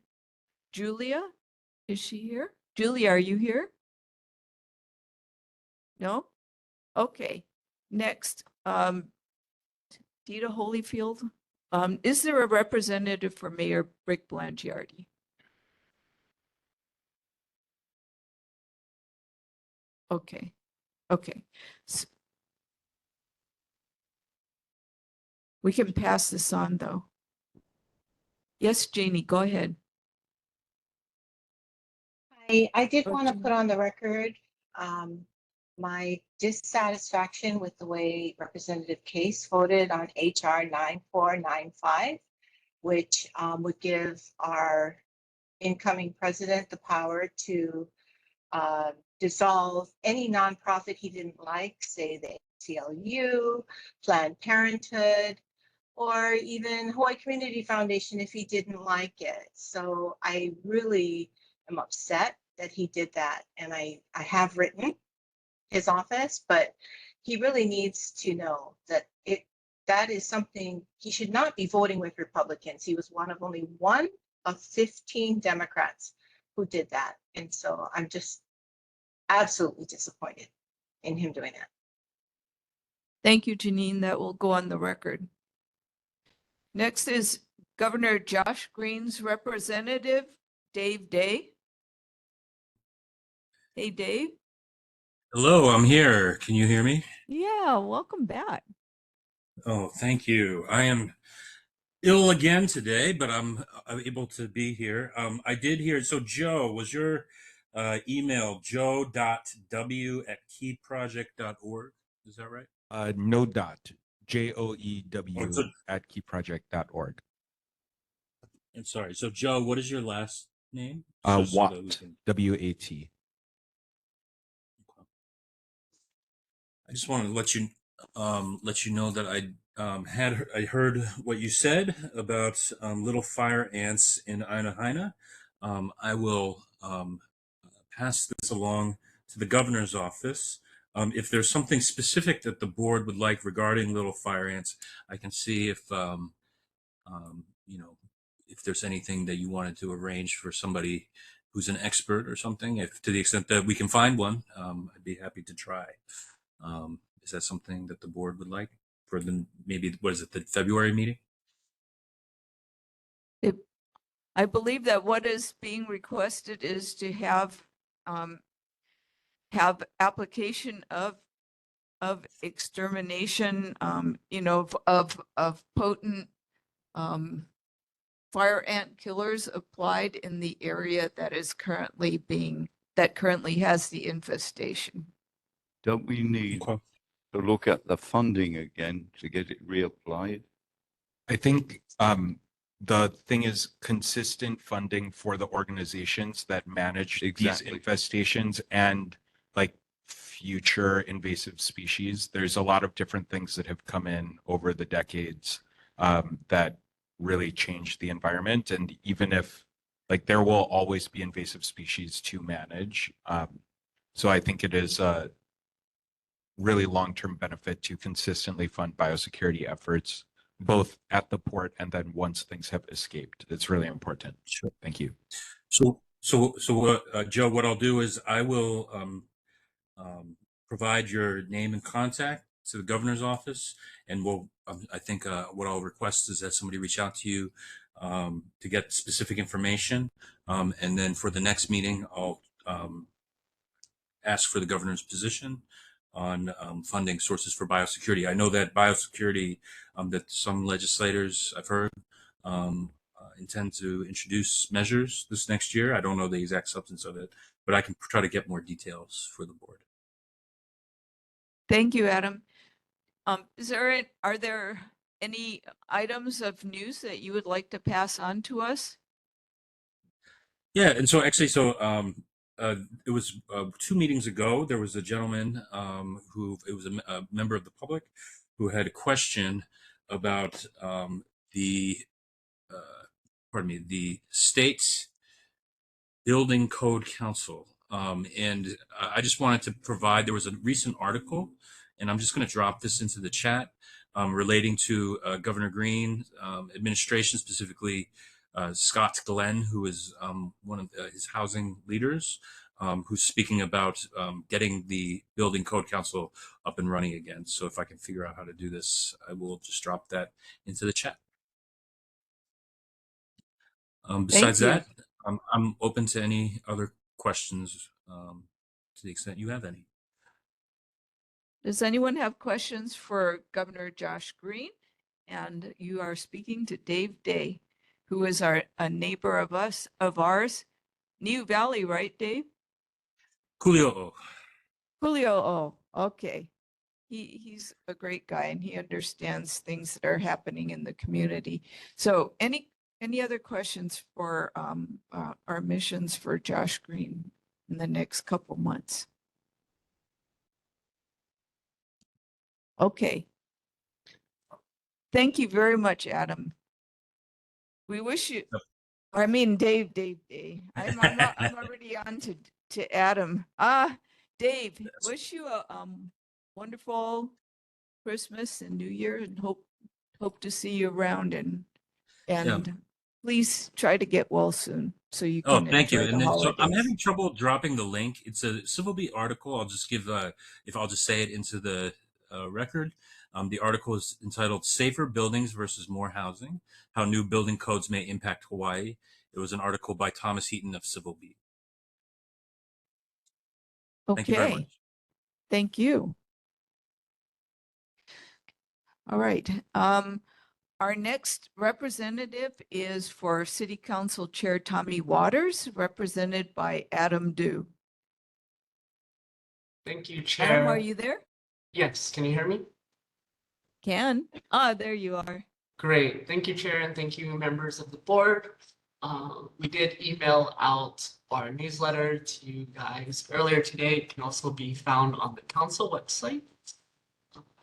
Julia. Is she here? Julia, are you here? No? Okay. Next, Dita Holyfield. Is there a representative for Mayor Rick Blangiardi? Okay. Okay. We can pass this on though. Yes, Janie, go ahead. I did Oh, want to Jean. put on the record my dissatisfaction with the way Representative Case voted on HR 9495, which would give our incoming president the power to dissolve any nonprofit he didn't like, say the ACLU, Planned Parenthood, or even Hawaii Community Foundation if he didn't like it. So I really am upset that he did that. And I have written his office, but he really needs to know that that is something he should not be voting with Republicans. He was one of 15 Democrats who did that. And so I'm just absolutely disappointed in him doing that. Thank you, Janine. That will go on the record. Next is Governor Josh Green's representative, Dave Day. Hey, Dave. Hello, I'm here. Can you hear me? Yeah, welcome back. Oh, thank you. I am ill again today, but I'm able to be here. I did hear, so Joe, was your email joe.w@keyproject.org? Is that right? No dot, JOEW so- at keyproject.org. I'm sorry. So Joe, what is your last name? Watt, that we can- WAT. I just want to let you know that I heard what you said about little fire ants in Aina. I will pass this along to the governor's office. If there's something specific that the board would like regarding little fire ants, I can see if if there's anything that you wanted to arrange for somebody who's an expert or something. If to the extent that we can find one, I'd be happy to try. Is that something that the board would like for maybe, what is it, the February meeting? I believe that what is being requested is to have application of extermination, of potent fire ant killers applied in the area that currently has the infestation. Don't we need to look at the funding again to get it reapplied? I think the thing is consistent funding for the organizations that manage Exactly. these infestations and like future invasive species. There's a lot of different things that have come in over the decades that really change the environment. And even if like there will always be invasive species to manage. So I think it is a really long-term benefit to consistently fund biosecurity efforts, both at the port and then once things have escaped. It's really important. Sure. Thank you. So Joe, what I'll do is I will provide your name and contact to the governor's office, and we'll. I think what I'll request is that somebody reach out to you to get specific information, and then for the next meeting, I'll ask for the governor's position on funding sources for biosecurity. I know that biosecurity, that some legislators I've heard intend to introduce measures this next year. I don't know the exact substance of it, but I can try to get more details for the board. Thank you, Adam. Are there any items of news that you would like to pass on to us? Yeah, and so actually, it was 2 meetings ago. There was a gentleman who it was a member of the public who had a question about the state building code council, and I just wanted to provide. There was a recent article, and I'm just going to drop this into the chat relating to Governor Green administration, specifically Scott Glenn, who is one of his housing leaders, who's speaking about getting the building code council up and running again. So if I can figure out how to do this, I will just drop that into the chat. Besides that, I'm open to any other questions to the extent you have any. Does anyone have questions for Governor Josh Green? And you are speaking to Dave Day, who is a neighbor of ours, New Valley, right, Dave? Kuli'ou'ou. Kuli'ou'ou, okay. He's a great guy and he understands things that are happening in the community. So any Any other questions for our missions for Josh Green in the next couple months? Okay. Thank you very much, Adam. We wish you, I mean, Dave. I'm already on to Adam. Dave, wish you a wonderful Christmas and New Year, and hope to see you around, and please try to get well soon so you Oh, can thank you. enjoy the And then, so I'm holidays. having trouble dropping the link. It's a Civil Beat article. I'll just give, if I'll just say it into the record. The article is entitled "Safer Buildings versus More Housing: How New Building Codes May Impact Hawaii." It was an article by Thomas Heaton of Civil Beat. Thank you very Okay. much. Thank you. All right. Our next representative is for City Council Chair Tommy Waters, represented by Adam Dew. Thank you, Chair. Adam, are you there? Yes, can you hear me? Can. There you are. Great. Thank you, Chair, and thank you, members of the board. We did email out our newsletter to you guys earlier today. It can also be found on the council website.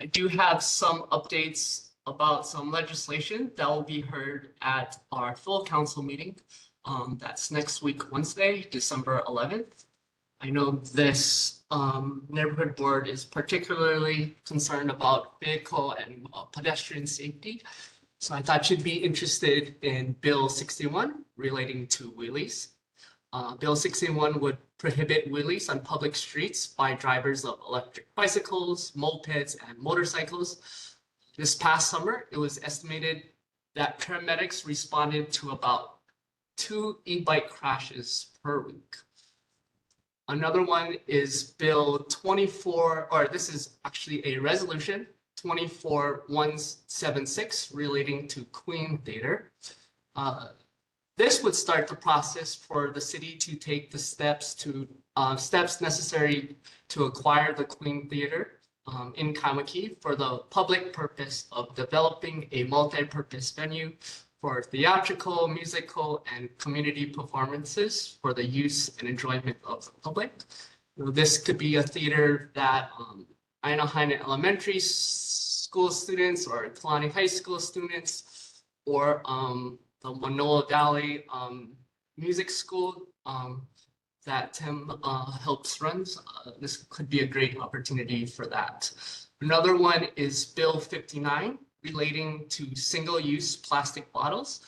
I do have some updates about some legislation that will be heard at our full council meeting. That's next week, Wednesday, December 11th. I know this neighborhood board is particularly concerned about vehicle and pedestrian safety. So I thought you'd be interested in Bill 61 relating to wheelies. Bill 61 would prohibit wheelies on public streets by drivers of electric bicycles, mopeds, and motorcycles. This past summer, it was estimated that paramedics responded to about 2 e-bike crashes per week. Another one is Bill 24, or this is actually a resolution, 24176 relating to Queen Theater. This would start the process for the city to take the steps necessary to acquire the Queen Theater in Kamaki for the public purpose of developing a multi-purpose venue for theatrical, musical, and community performances for the use and enjoyment of the public. This could be a theater that Ainahaina Elementary School students or Kalani High School students or the Manoa Valley Music School that Tim helps runs. This could be a great opportunity for that. Another one is Bill 59 relating to single-use plastic bottles.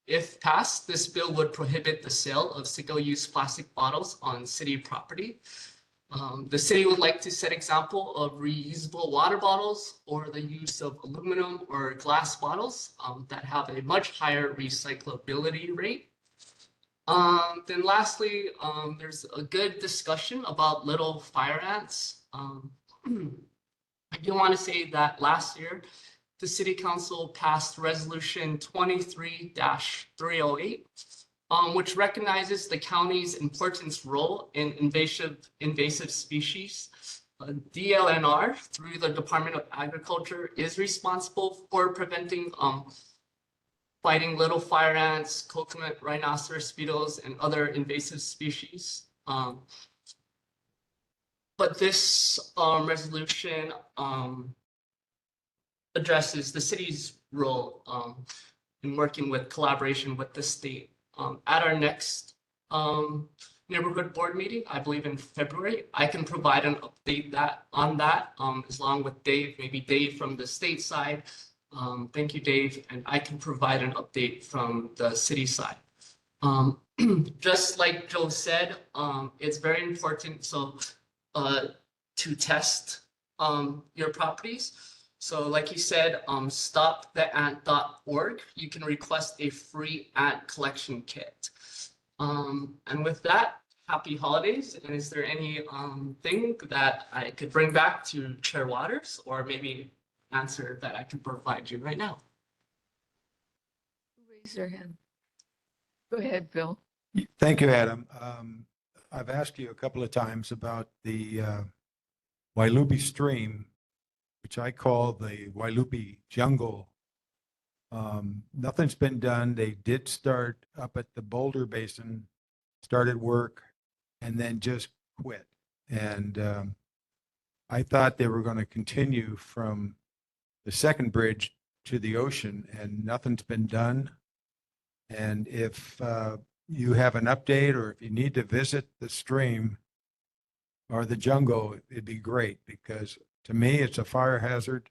If passed, this bill would prohibit the sale of single-use plastic bottles on city property. The city would like to set example of reusable water bottles or the use of aluminum or glass bottles that have a much higher recyclability rate. Then lastly, there's a good discussion about little fire ants. I do want to say that last year, the City Council passed Resolution 23-308, which recognizes the county's importance role in invasive species. DLNR, through the Department of Agriculture, is responsible for preventing fighting little fire ants, coconut rhinoceros beetles, and other invasive species. But this resolution addresses the city's role in working with collaboration with the state. At our next neighborhood board meeting, I believe in February, I can provide an update on that, along with Dave, maybe Dave from the state side. Thank you, Dave, and I can provide an update from the city side. Just like Joe said, it's very important to test your properties. So like he said, stoptheant.org, you can request a free ant collection kit. And with that, happy holidays. And is there any thing that I could bring back to Chair Waters, or maybe answer that I can provide you right now? Raise their hand. Go ahead, Bill. Thank you, Adam. I've asked you a couple of times about the Wailupi stream, which I call the Wailupi jungle Nothing's been done. They did start up at the Boulder Basin, started work, and then just quit. And I thought they were going to continue from the second bridge to the ocean, and nothing's been done. And if you have an update, or if you need to visit the stream or the jungle, it'd be great, because to me, it's a fire hazard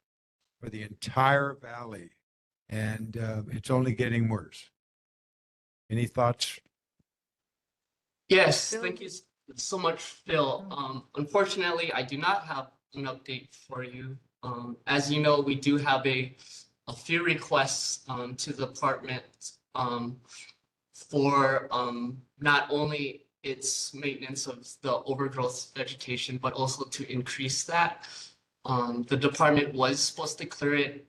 for the entire valley, and it's only getting worse. Any thoughts? Yes, Phil? thank you so much, Phil. Unfortunately, I do not have an update for you. As you know, we do have a few requests to the department for not only its maintenance of the overgrowth vegetation, but also to increase that. The department was supposed to clear it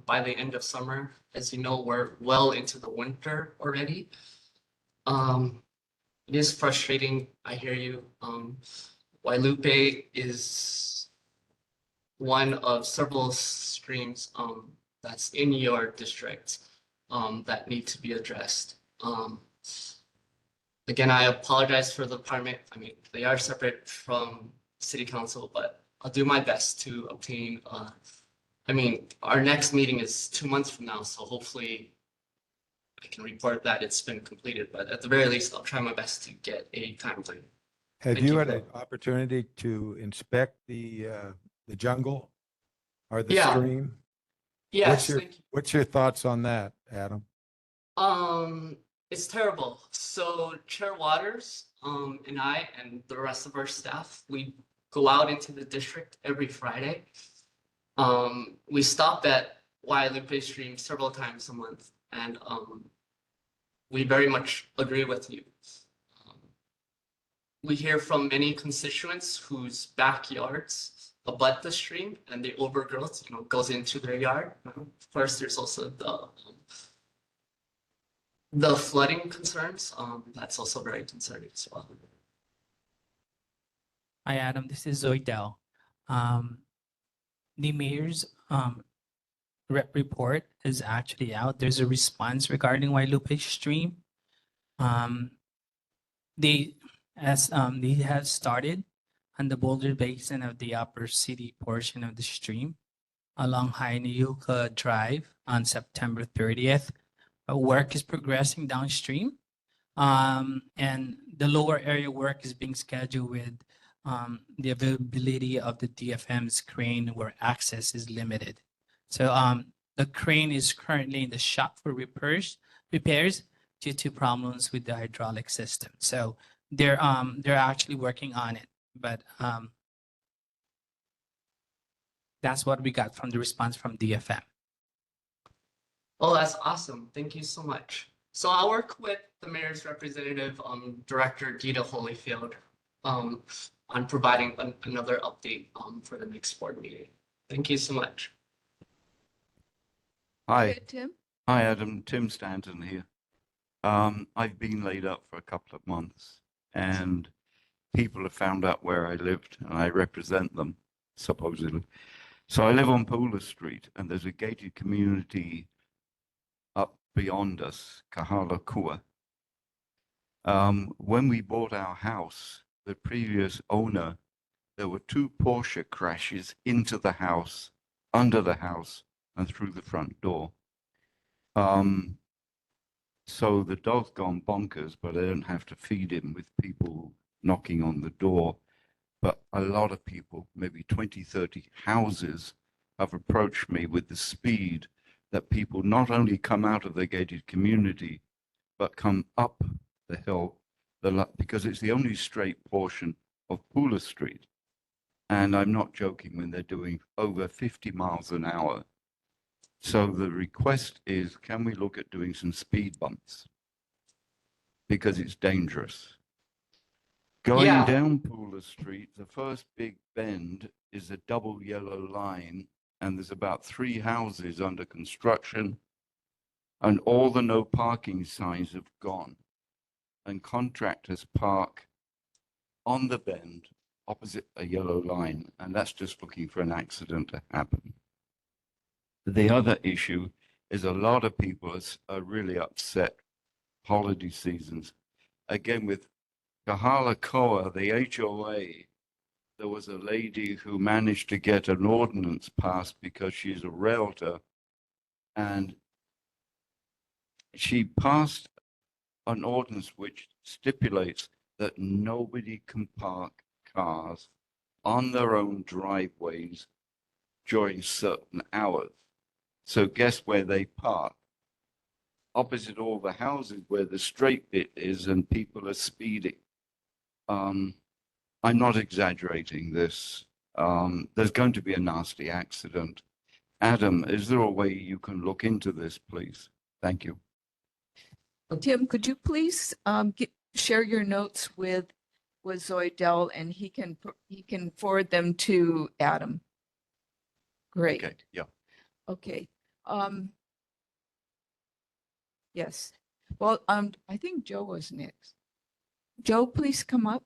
by the end of summer. As you know, we're well into the winter already. It is frustrating. I hear you. Wailupe is one of several streams that's in your district that need to be addressed. Again, I apologize for the department. I mean, they are separate from city council, but I'll do my best to obtain. I mean, our next meeting is 2 months from now, so hopefully I can report that it's been completed. But at the very least, I'll try my best to get a timeline. Have Thank you you, had Phil. an opportunity to inspect the jungle or the Yeah. stream? Yes, thank you. What's your thoughts on that, Adam? It's terrible. So Chair Waters, and I and the rest of our staff, we go out into the district every Friday. We stop at Wailupe Stream several times a month, and we very much agree with you. We hear from many constituents whose backyards abut the stream, and the overgrowth, goes into their yard. Of course, there's also the flooding concerns. That's also very concerning as well. Hi, Adam. This is Zoidel. The mayor's report is actually out. There's a response regarding Wailupe Stream. They have started on the Boulder Basin of the upper city portion of the stream along Hainayuka Drive on September 30th. Work is progressing downstream, and the lower area work is being scheduled with the availability of the DFM's crane where access is limited. So the crane is currently in the shop for repairs due to problems with the hydraulic system. So they're actually working on it, but that's what we got from the response from DFM. Oh, that's awesome. Thank you so much. So I'll work with the mayor's representative, Director Gita Holyfield, on providing another update for the next board meeting. Thank you so much. Hi. Okay, Tim? Hi, Adam. Tim Stanton here. I've been laid up for a couple of months, and people have found out where I lived, and I represent them, supposedly. So I live on Pooler Street, and there's a gated community up beyond us, Kahalakua. When we bought our house, the previous owner, there were 2 Porsche crashes into the house, under the house, and through the front door. So the dog's gone bonkers, but I don't have to feed him with people knocking on the door. But a lot of people, maybe 20, 30 houses, have approached me with the speed that people not only come out of the gated community, but come up the hill, because it's the only straight portion of Pooler Street. And I'm not joking when they're doing over 50 miles an hour. So the request is, can we look at doing some speed bumps? Because it's dangerous. Going down Pooler Street, the first big bend is a double yellow line, and there's about 3 houses under construction, and all the no parking signs have gone. And contractors park on the bend opposite a yellow line, and that's just looking for an accident to happen. The other issue is a lot of people are really upset holiday seasons. Again, with Kahala the HOA, there was a lady who managed to get an ordinance passed because she's a realtor, and she passed an ordinance which stipulates that nobody can park cars on their own driveways during certain hours. So guess where they park? Opposite all the houses where the straight bit is and people are speeding. I'm not exaggerating this. There's going to be a nasty accident. Adam, is there a way you can look into this, please? Thank you. Tim, could you please share your notes with Zoidel, and he can forward them to Adam. Great. Okay, yeah. Okay. Yes. Well, I think Joe was next. Joe, please come up.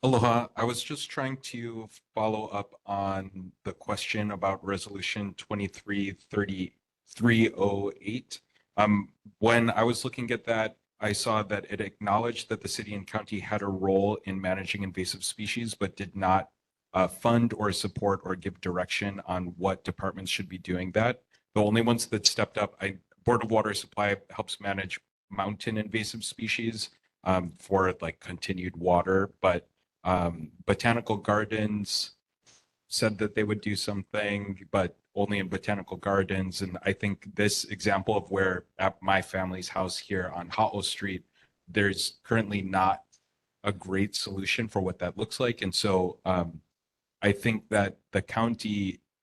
Aloha. I was just trying to follow up on the question about Resolution 233308. When I was looking at that, I saw that it acknowledged that the city and county had a role in managing invasive species, but did not fund or support or give direction on what departments should be doing that. The only ones that stepped up, Board of Water Supply helps manage mountain invasive species for like continued water, but Botanical Gardens said that they would do something, but only in botanical gardens. And I think this example of where at my family's house here on Ha'o Street, there's currently not a great solution for what that looks like. And so I think that I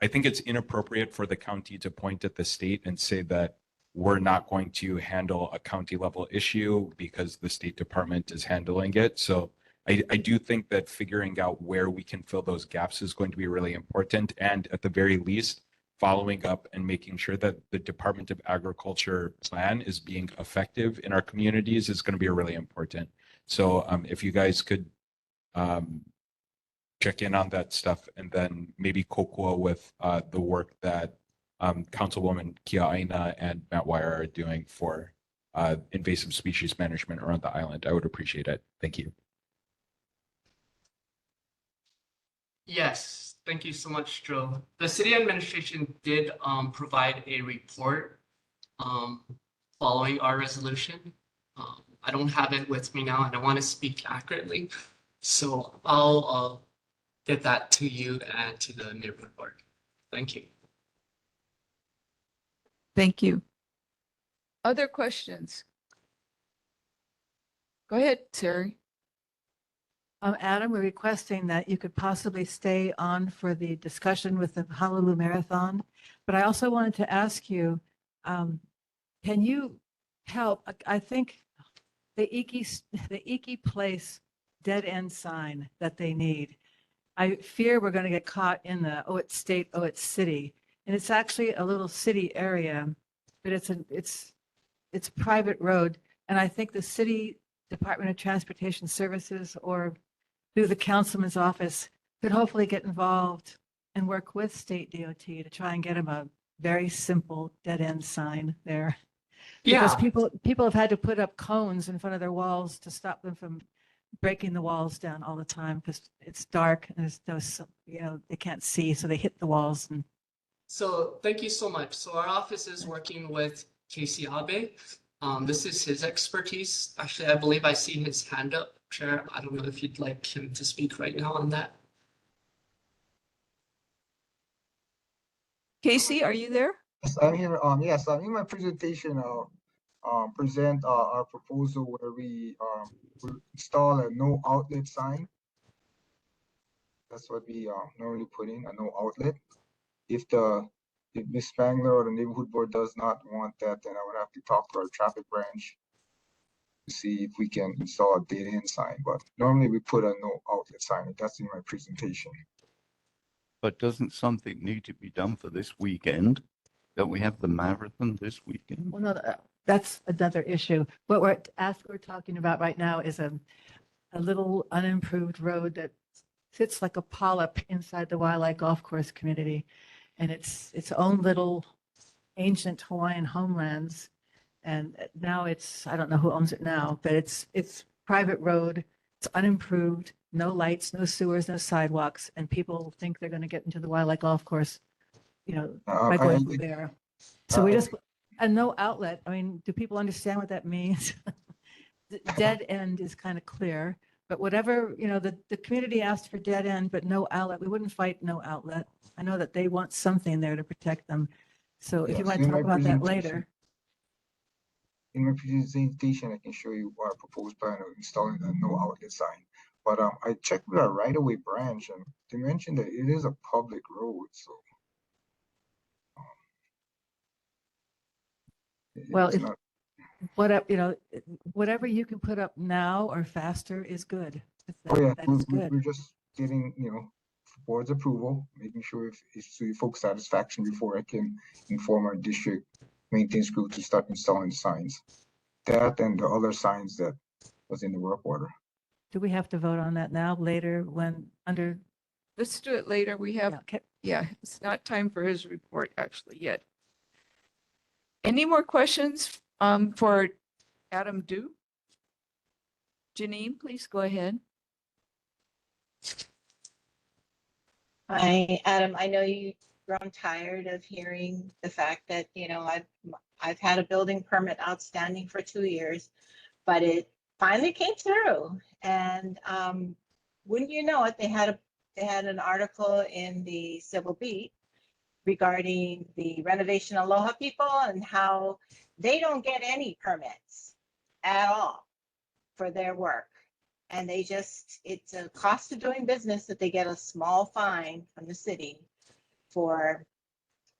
think it's inappropriate for the county to point at the state and say that we're not going to handle a county level issue because the State Department is handling it. So I do think that figuring out where we can fill those gaps is going to be really important. And at the very least, following up and making sure that the Department of Agriculture plan is being effective in our communities is going to be really important. So if you guys could check in on that stuff, and then maybe kokua with the work that Councilwoman Kia'aina and Matt Wire are doing for invasive species management around the island. I would appreciate it. Thank you. Yes, thank you so much, Joe. The city administration did provide a report following our resolution. I don't have it with me now, and I want to speak accurately. So I'll get that to you and to the neighborhood board. Thank you. Thank you. Other questions? Go ahead, Terry. Adam, we're requesting that you could possibly stay on for the discussion with the Honolulu Marathon. But I also wanted to ask you, can you help? I think the Iki Place dead end sign that they need. I fear we're going to get caught in the, oh, it's state, oh, it's city. And it's actually a little city area, but it's private road. And I think the city Department of Transportation Services or through the councilman's office could hopefully get involved and work with state DOT to try and get them a very simple dead end sign there. Because people have had to put up cones in front of their walls to stop them from breaking the walls down all the time because it's dark and there's no, they can't see, so they hit the walls. And So thank you so much. So our office is working with Casey Abe. This is his expertise. Actually, I believe I see his hand up, Chair. I don't know if you'd like him to speak right now on that. Casey, are you there? Yes, I'm here. Yes, in my presentation, present our proposal where we will install a no outlet sign. That's what we normally put in, a no outlet. If Ms. Spangler or the neighborhood board does not want that, then I would have to talk to our traffic branch to see if we can install a dead end sign. But normally we put a no outlet sign. That's in my presentation. But doesn't something need to be done for this weekend? Don't we have the marathon this weekend? well, no, that's another issue. What we're talking about right now is a little unimproved road that sits like a polyp inside the Wildlife Golf Course community. and it's its own little ancient Hawaiian homelands. And now it's, I don't know who owns it now, but it's private road. It's unimproved, no lights, no sewers, no sidewalks, and people think they're going to get into the Wildlife Golf Course, by going through there. So we just, and no outlet. I mean, do people understand what that means? The dead end is kind of clear, but whatever, the community asked for dead end, but no outlet. We wouldn't fight no outlet. I know that they want something there to protect them. So if you Yes, want to in talk my about that presentation- later. In my presentation, I can show you our proposed plan of installing a no outlet sign. But I checked with our right-of-way branch, and they mentioned that it is a public road, so. Well, it's if, not. whatever you can put up now or faster is good. Oh yeah, That is good. we're just getting, board's approval, making sure it's to folks' satisfaction before I can inform our district maintenance group to start installing the signs. That and the other signs that was in the work order. Do we have to vote on that now, later, when under? Let's do it later. We have, yeah, it's not time for his report actually yet. Any more questions for Adam Du? Janine, please go ahead. Hi, Adam. I know you've grown tired of hearing the fact that, I've had a building permit outstanding for 2 years, but it finally came through. And wouldn't you know it, they had an article in the Civil Beat regarding the Renovation Aloha people and how they don't get any permits at all for their work. And it's a cost of doing business that they get a small fine from the city for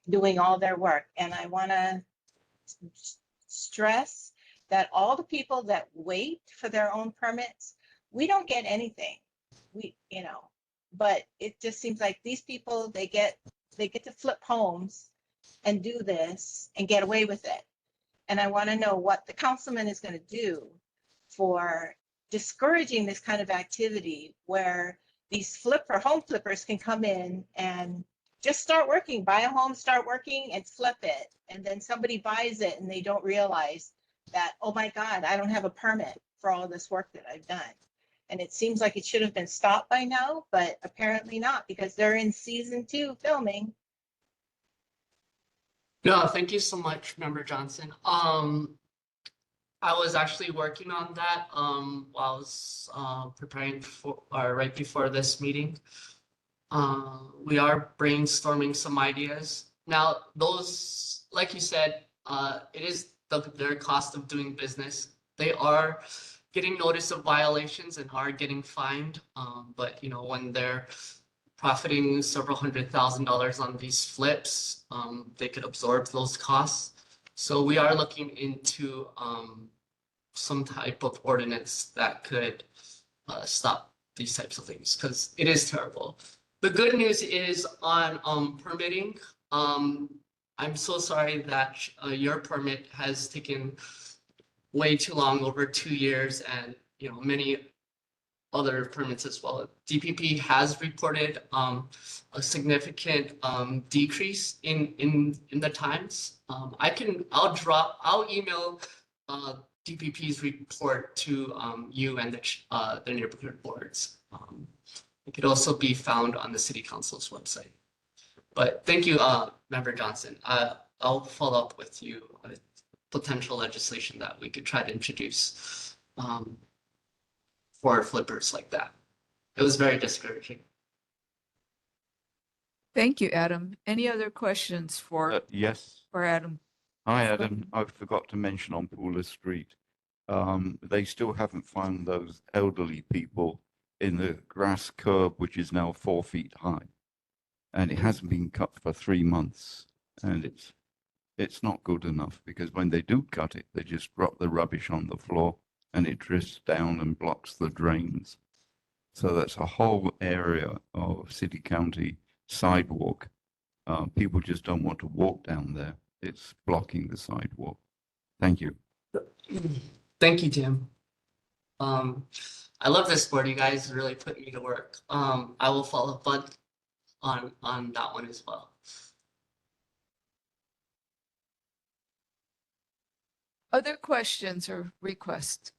doing all their work. And I want to stress that all the people that wait for their own permits, we don't get anything. But it just seems like these people, they get to flip homes and do this and get away with it. And I want to know what the councilman is going to do for discouraging this kind of activity where these home flippers can come in and just start working, buy a home, start working and flip it. And then somebody buys it and they don't realize that, oh my God, I don't have a permit for all this work that I've done. And it seems like it should have been stopped by now, but apparently not, because they're in season 2 filming. No, thank you so much, Member Johnson. I was actually working on that while I was preparing for right before this meeting. We are brainstorming some ideas. Now, those, like you said, it is their cost of doing business. They are getting notice of violations and are getting fined. But when they're profiting several $100,000 on these flips, they could absorb those costs. So we are looking into some type of ordinance that could stop these types of things, because it is terrible. The good news is on permitting. I'm so sorry that your permit has taken way too long, over 2 years, and many other permits as well. DPP has reported a significant decrease in the times. I'll email DPP's report to you and the neighborhood boards. It could also be found on the city council's website. But thank you, Member Johnson. I'll follow up with you on potential legislation that we could try to introduce for flippers like that. It was very discouraging. Thank you, Adam. Any other questions for Yes. for Adam? Hi, Adam. I forgot to mention on Pooler Street, they still haven't found those elderly people in the grass curb, which is now 4 feet high. And it hasn't been cut for 3 months. And it's not good enough, because when they do cut it, they just drop the rubbish on the floor and it drifts down and blocks the drains. So that's a whole area of city-county sidewalk. People just don't want to walk down there. It's blocking the sidewalk. Thank you. Thank you, Jim. I love this board. You guys really put me to work. I will follow up on that one as well. Other questions or requests?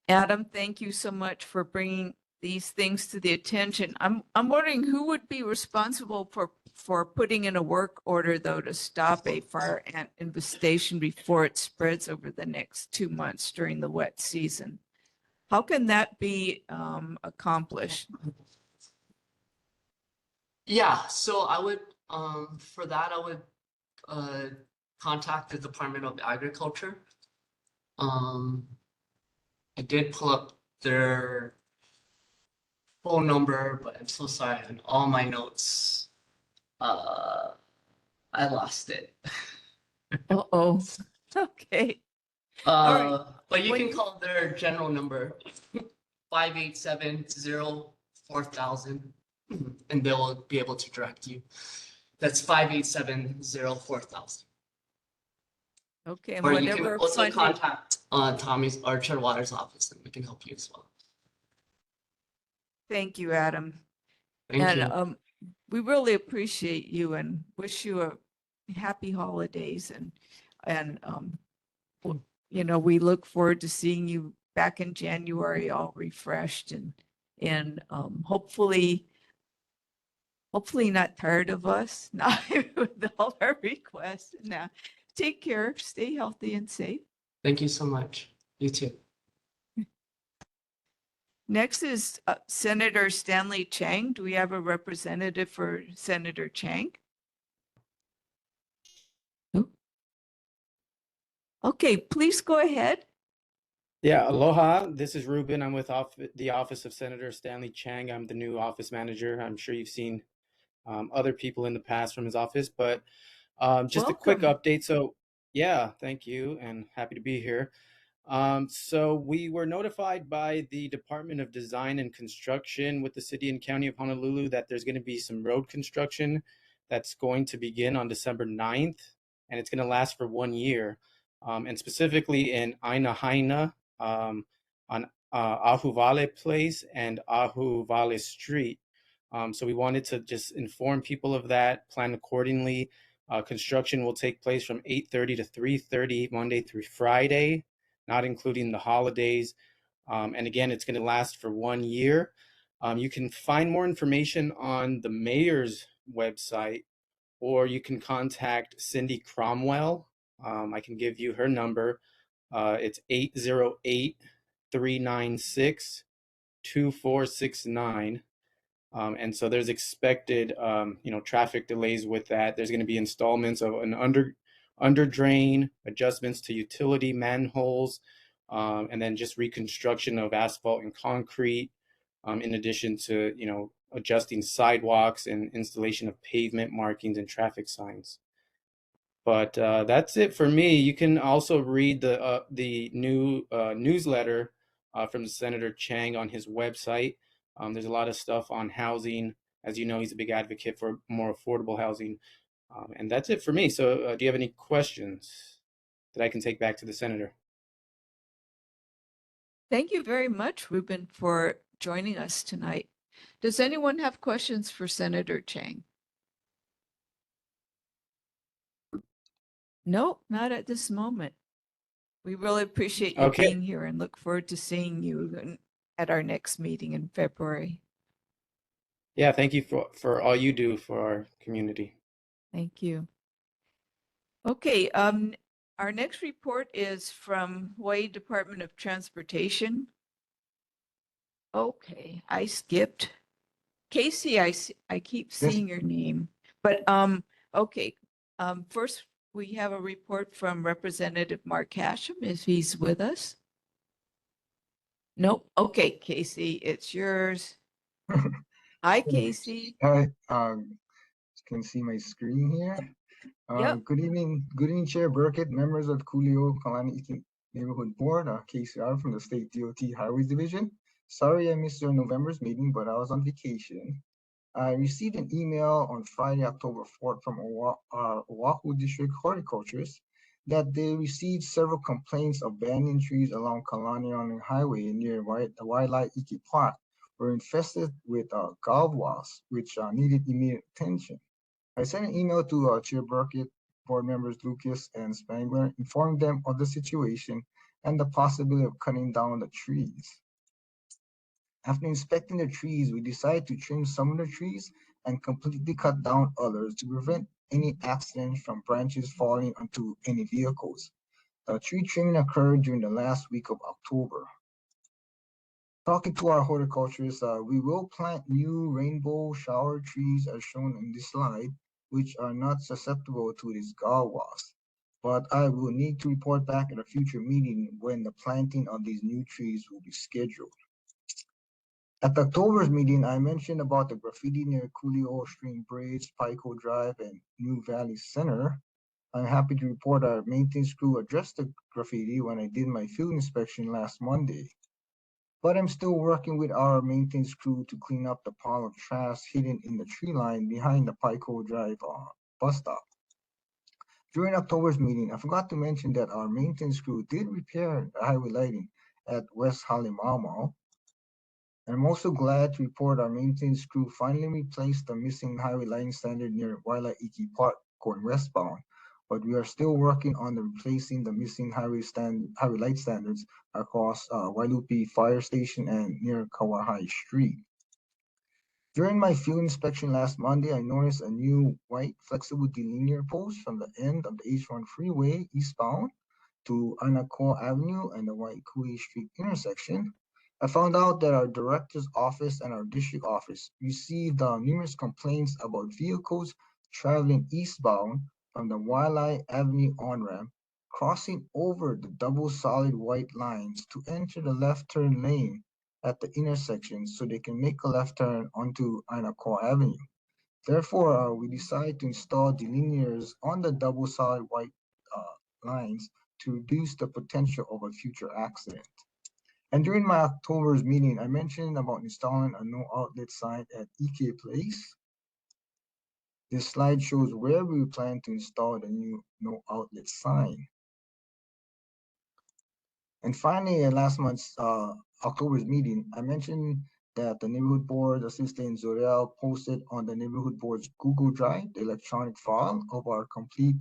Adam, thank you so much for bringing these things to the attention. I'm wondering who would be responsible for putting in a work order, though, to stop a fire ant infestation before it spreads over the next 2 months during the wet season. How can that be accomplished? Yeah, so I would, for that, I would contact the Department of Agriculture. I did pull up their phone number, but I'm so sorry, on all my notes, I lost it. Uh-oh. Okay. All right. But you When can you- call their general number, 587-04000, and they will be able to direct you. That's 587-04000. Okay, and Or you can whatever also funding, contact Tommy's Archer Waters office, and we can help you as well. thank you, Adam. Thank And you. we really appreciate you and wish you a happy holidays and you know, we look forward to seeing you back in January all refreshed and hopefully not tired of us, not with all our requests. Now, take care, stay healthy and safe. Thank you so much. You too. Next is Senator Stanley Chang. Do we have a representative for Senator Chang? No? Okay, please go ahead. Yeah, aloha. This is Ruben. I'm with the Office of Senator Stanley Chang. I'm the new office manager. I'm sure you've seen other people in the past from his office, but just a quick Welcome. update. So, yeah, thank you, and happy to be here. So we were notified by the Department of Design and Construction with the City and County of Honolulu that there's going to be some road construction that's going to begin on December 9th, and it's going to last for 1 year. And specifically in Aina Haina, on Ahu Vale Place and Ahu Vale Street. So we wanted to just inform people of that, plan accordingly. Construction will take place from 8:30 to 3:30 Monday through Friday, not including the holidays. And again, it's going to last for 1 year. You can find more information on the mayor's website, or you can contact Cindy Cromwell. I can give you her number. It's 808-396-2469. And so there's expected, traffic delays with that. There's going to be installments of an under drain, adjustments to utility manholes, and then just reconstruction of asphalt and concrete, in addition to, adjusting sidewalks and installation of pavement markings and traffic signs. But that's it for me. You can also read the new newsletter from Senator Chang on his website. There's a lot of stuff on housing. As you know, he's a big advocate for more affordable housing. And that's it for me. So do you have any questions that I can take back to the senator? Thank you very much, Ruben, for joining us tonight. Does anyone have questions for Senator Chang? No, not at this moment. We really appreciate you Okay. being here and look forward to seeing you at our next meeting in February. Yeah, thank you for all you do for our community. Thank you. Okay, our next report is from Hawaii Department of Transportation. Okay, I skipped. Casey, I keep seeing your name, but okay. First we have a report from Representative Mark Hashem, if he's with us. Nope. Okay, Casey, it's yours. Hi, Casey. Hi, you can see my screen here. Yep. Good evening, Chair Burkett, members of Kuli'ou'ou-Kalani Neighborhood Board, KCR from the State DOT Highways Division. Sorry I missed your November's meeting, but I was on vacation. I received an email on Friday, October 4th from Oahu District Horticulturist that they received several complaints of banyan trees along Kalani Highway near the Waialae Iki Park were infested with gulf wasps, which needed immediate attention. I sent an email to Chair Burkett board members Lucas and Spangler, informed them of the situation and the possibility of cutting down the trees. After inspecting the trees, we decided to trim some of the trees and completely cut down others to prevent any accidents from branches falling onto any vehicles. The tree trimming occurred during the last week of October. Talking to our horticulturists, we will plant new rainbow shower trees as shown in this slide, which are not susceptible to this gall wasp. But I will need to report back at a future meeting when the planting of these new trees will be scheduled. At the October's meeting, I mentioned about the graffiti near Kuli'ou'ou Stream Bridge, Pico Drive, and New Valley Center. I'm happy to report our maintenance crew addressed the graffiti when I did my field inspection last Monday. But I'm still working with our maintenance crew to clean up the pile of trash hidden in the tree line behind the Pico Drive bus stop. During October's meeting, I forgot to mention that our maintenance crew did repair the highway lighting at West Halimau. And I'm also glad to report our maintenance crew finally replaced the missing highway lighting standard near Wailaiki Park going westbound. But we are still working on replacing the missing highway light standards across Wailupe Fire Station and near Kawahai Street. During my field inspection last Monday, I noticed a new white flexible delinear post from the end of the H1 freeway eastbound to Anakoa Avenue and the Waikui Street intersection. I found out that our director's office and our district office received numerous complaints about vehicles traveling eastbound from the Wailai Avenue on-ramp, crossing over the double solid white lines to enter the left turn lane at the intersection so they can make a left turn onto Anakoa Avenue. Therefore, we decided to install delineators on the double solid white lines to reduce the potential of a future accident. And during my October's meeting, I mentioned about installing a no outlet sign at EK Place. This slide shows where we plan to install the new no outlet sign. And finally, at last month's October's meeting, I mentioned that the neighborhood board assistant Zoriel posted on the neighborhood board's Google Drive the electronic file of our complete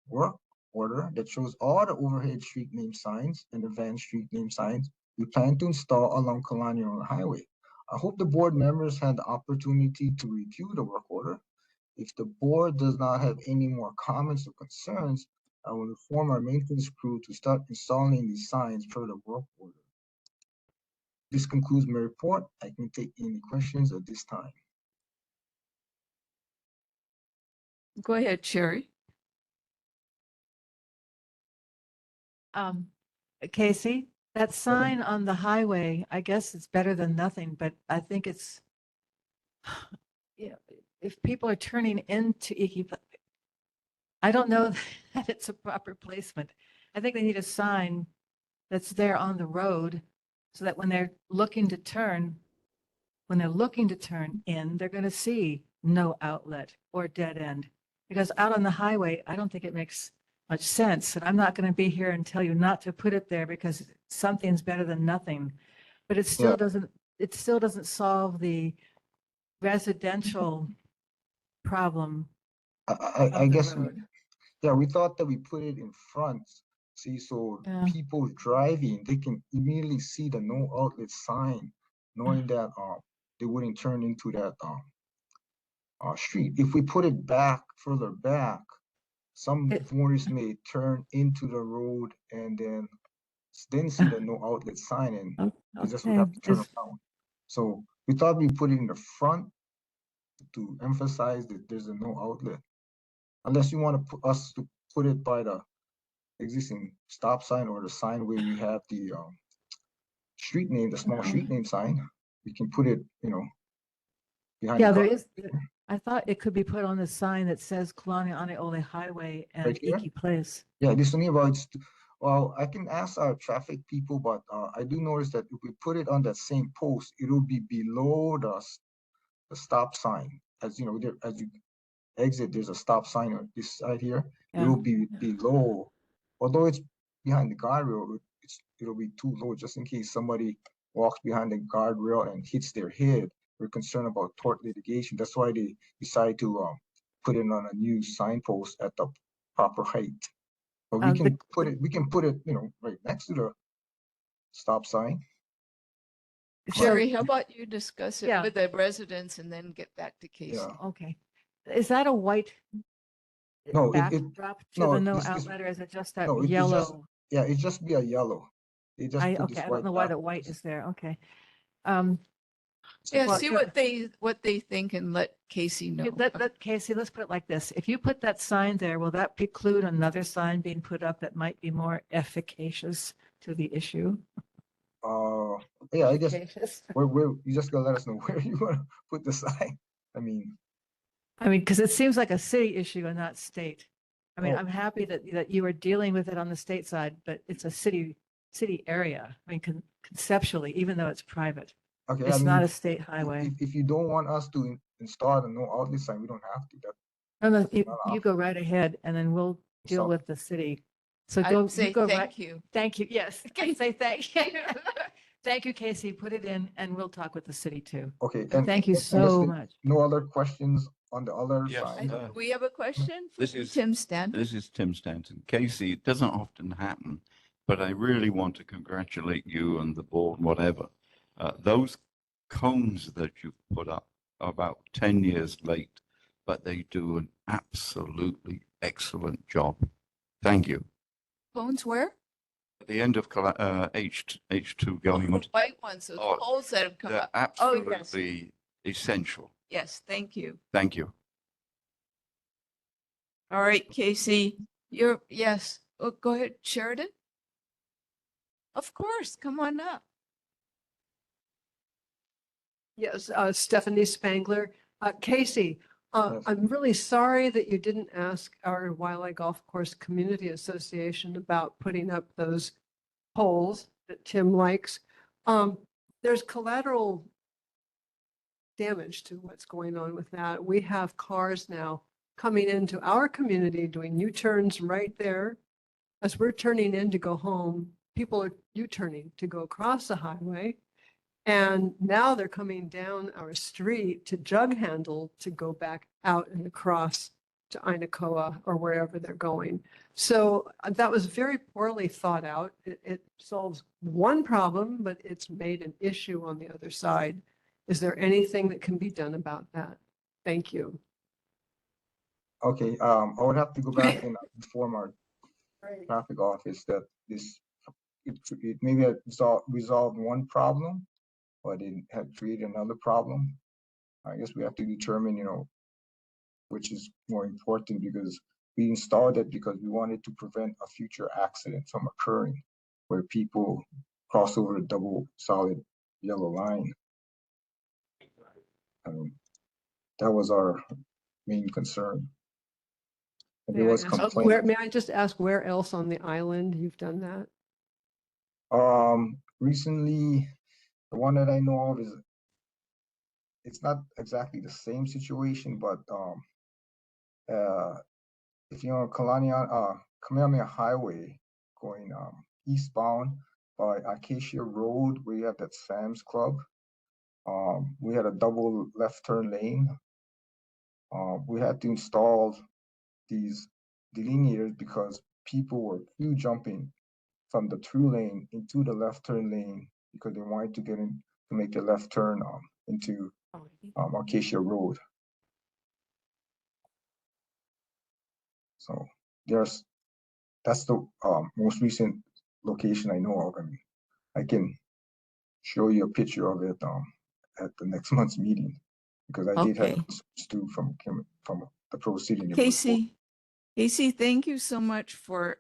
work order that shows all the overhead street name signs and the van street name signs we plan to install along Kalani Highway. I hope the board members had the opportunity to review the work order. If the board does not have any more comments or concerns, I will inform our maintenance crew to start installing these signs per the work order. This concludes my report. I can take any questions at this time. Go ahead, Sherry. Casey, that sign on the highway, I guess it's better than nothing, but I think it's, you know, if people are turning into Iki, I don't know that it's a proper placement. I think they need a sign that's there on the road so that when they're looking to turn in, they're going to see no outlet or dead end. Because out on the highway, I don't think it makes much sense. And I'm not going to be here and tell you not to put it there because something's better than nothing. But it still doesn't solve the residential problem. I guess, yeah, we thought that we put it in front. See, so people driving, they can immediately see the no outlet sign, knowing that they wouldn't turn into that street. If we put it back, further back, some motorists may turn into the road and then see the no outlet sign, and they just would have to turn around. So we thought we put it in the front to emphasize that there's a no outlet. Unless you want to us to put it by the existing stop sign or the sign where we have the street name, the small street name sign, we can put it, behind. Yeah, there is. I thought it could be put on the sign that says Kalani Aniole Highway and Right here? Iki Place. Yeah, this one about. Well, I can ask our traffic people, but I do notice that if we put it on that same post, it will be below the stop sign. As you know, as you exit, there's a stop sign on this side here. It will be below, although it's behind the guardrail. It'll be too low just in case somebody walks behind the guardrail and hits their head. We're concerned about tort litigation. That's why they decided to put it on a new signpost at the proper height. But we can put it, you know, right next to the stop sign. Sherry, how about you discuss it Yeah. with the residents and then get back to Casey? Yeah. Okay. Is that a white No, backdrop to no, the no it's- outlet, or is it just that no, it's just, yellow? yeah, it just be a yellow. They just put Okay, this I white don't know why the back. white is there. Okay. Yeah, Well, see you're- what they think and let Casey know. Let Casey, let's put it like this. If you put that sign there, will that preclude another sign being put up that might be more efficacious to the issue? Yeah, I guess Efficacious. where you just gotta let us know where you wanna put the sign. I mean, Because it seems like a city issue and not state. Oh. I'm happy that you are dealing with it on the state side, but it's a city area. Conceptually, even though it's private, okay, I it's mean, not a state highway. if you don't want us to install the no outlet sign, we don't have to. That No, no, not you go right ahead and then we'll deal So- with the city. So I'd go, you say go right. thank you. Thank you. Yes, I say thank you. Thank you, Casey. Put it in and we'll talk with the city too. Okay, And thank you I guess so that much. no other questions on the other Yes, sign? We have a question This from is Tim Stanton. This is Tim Stanton. Casey, it doesn't often happen, but I really want to congratulate you and the board, whatever. Those cones that you've put up are about 10 years late, but they do an absolutely excellent job. Thank you. Phones where? At the end of H2 going Oh, on, the white ones, those Oh, poles that have come they're up. Oh, yes. absolutely essential. Yes, thank you. Thank you. All right, Casey, yes. Oh, go ahead, Sheridan. Of course, come on up. Yes, Stephanie Spangler. Casey, Yes. I'm really sorry that you didn't ask our Waialae Golf Course Community Association about putting up those poles that Tim likes. There's collateral damage to what's going on with that. We have cars now coming into our community doing U-turns right there. As we're turning in to go home, people are U-turning to go across the highway. And now they're coming down our street to Jug Handle to go back out and across to Inacoa or wherever they're going. So that was very poorly thought out. It solves one problem, but it's made an issue on the other side. Is there anything that can be done about that? Thank you. Okay, I would have to go back and inform our traffic office that it maybe had resolved one problem, but it had created another problem. I guess we have to determine, you know, which is more important, because we installed it because we wanted to prevent a future accident from occurring where people cross over the double solid yellow line. That was our main concern. And there was complaint. May I just ask where else on the island you've done that? Recently, the one that I know of is, it's not exactly the same situation, but if you're on Kamehameha Highway going eastbound by Acacia Road, where you have that Sam's Club, we had a double left turn lane. We had to install these delineators because people were queue jumping from the through lane into the left turn lane because they wanted to get in to make a left turn into Acacia Road. So that's the most recent location I know of. I mean, I can show you a picture of it at the next month's meeting, because I did have Okay. concerns too from the Pro City neighborhood. Casey, thank you so much for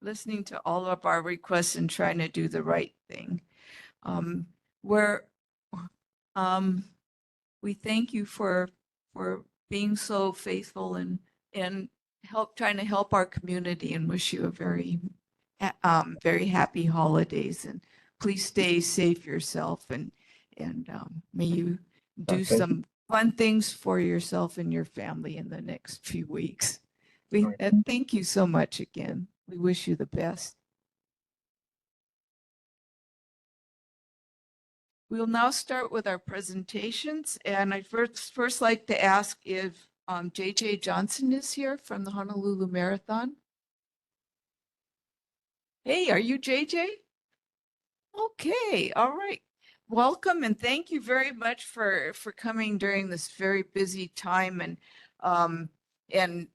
listening to all of our requests and trying to do the right thing. We thank you for being so faithful and trying to help our community, and wish you a very happy holidays, and please stay safe yourself, and may you do Thank some fun things for yourself and your family in the next few weeks. Thank you so much again. We wish you the best. We'll now start with our presentations, and I'd first like to ask if JJ Johnson is here from the Honolulu Marathon. Hey, are you JJ? Okay, all right. Welcome and thank you very much for coming during this very busy time and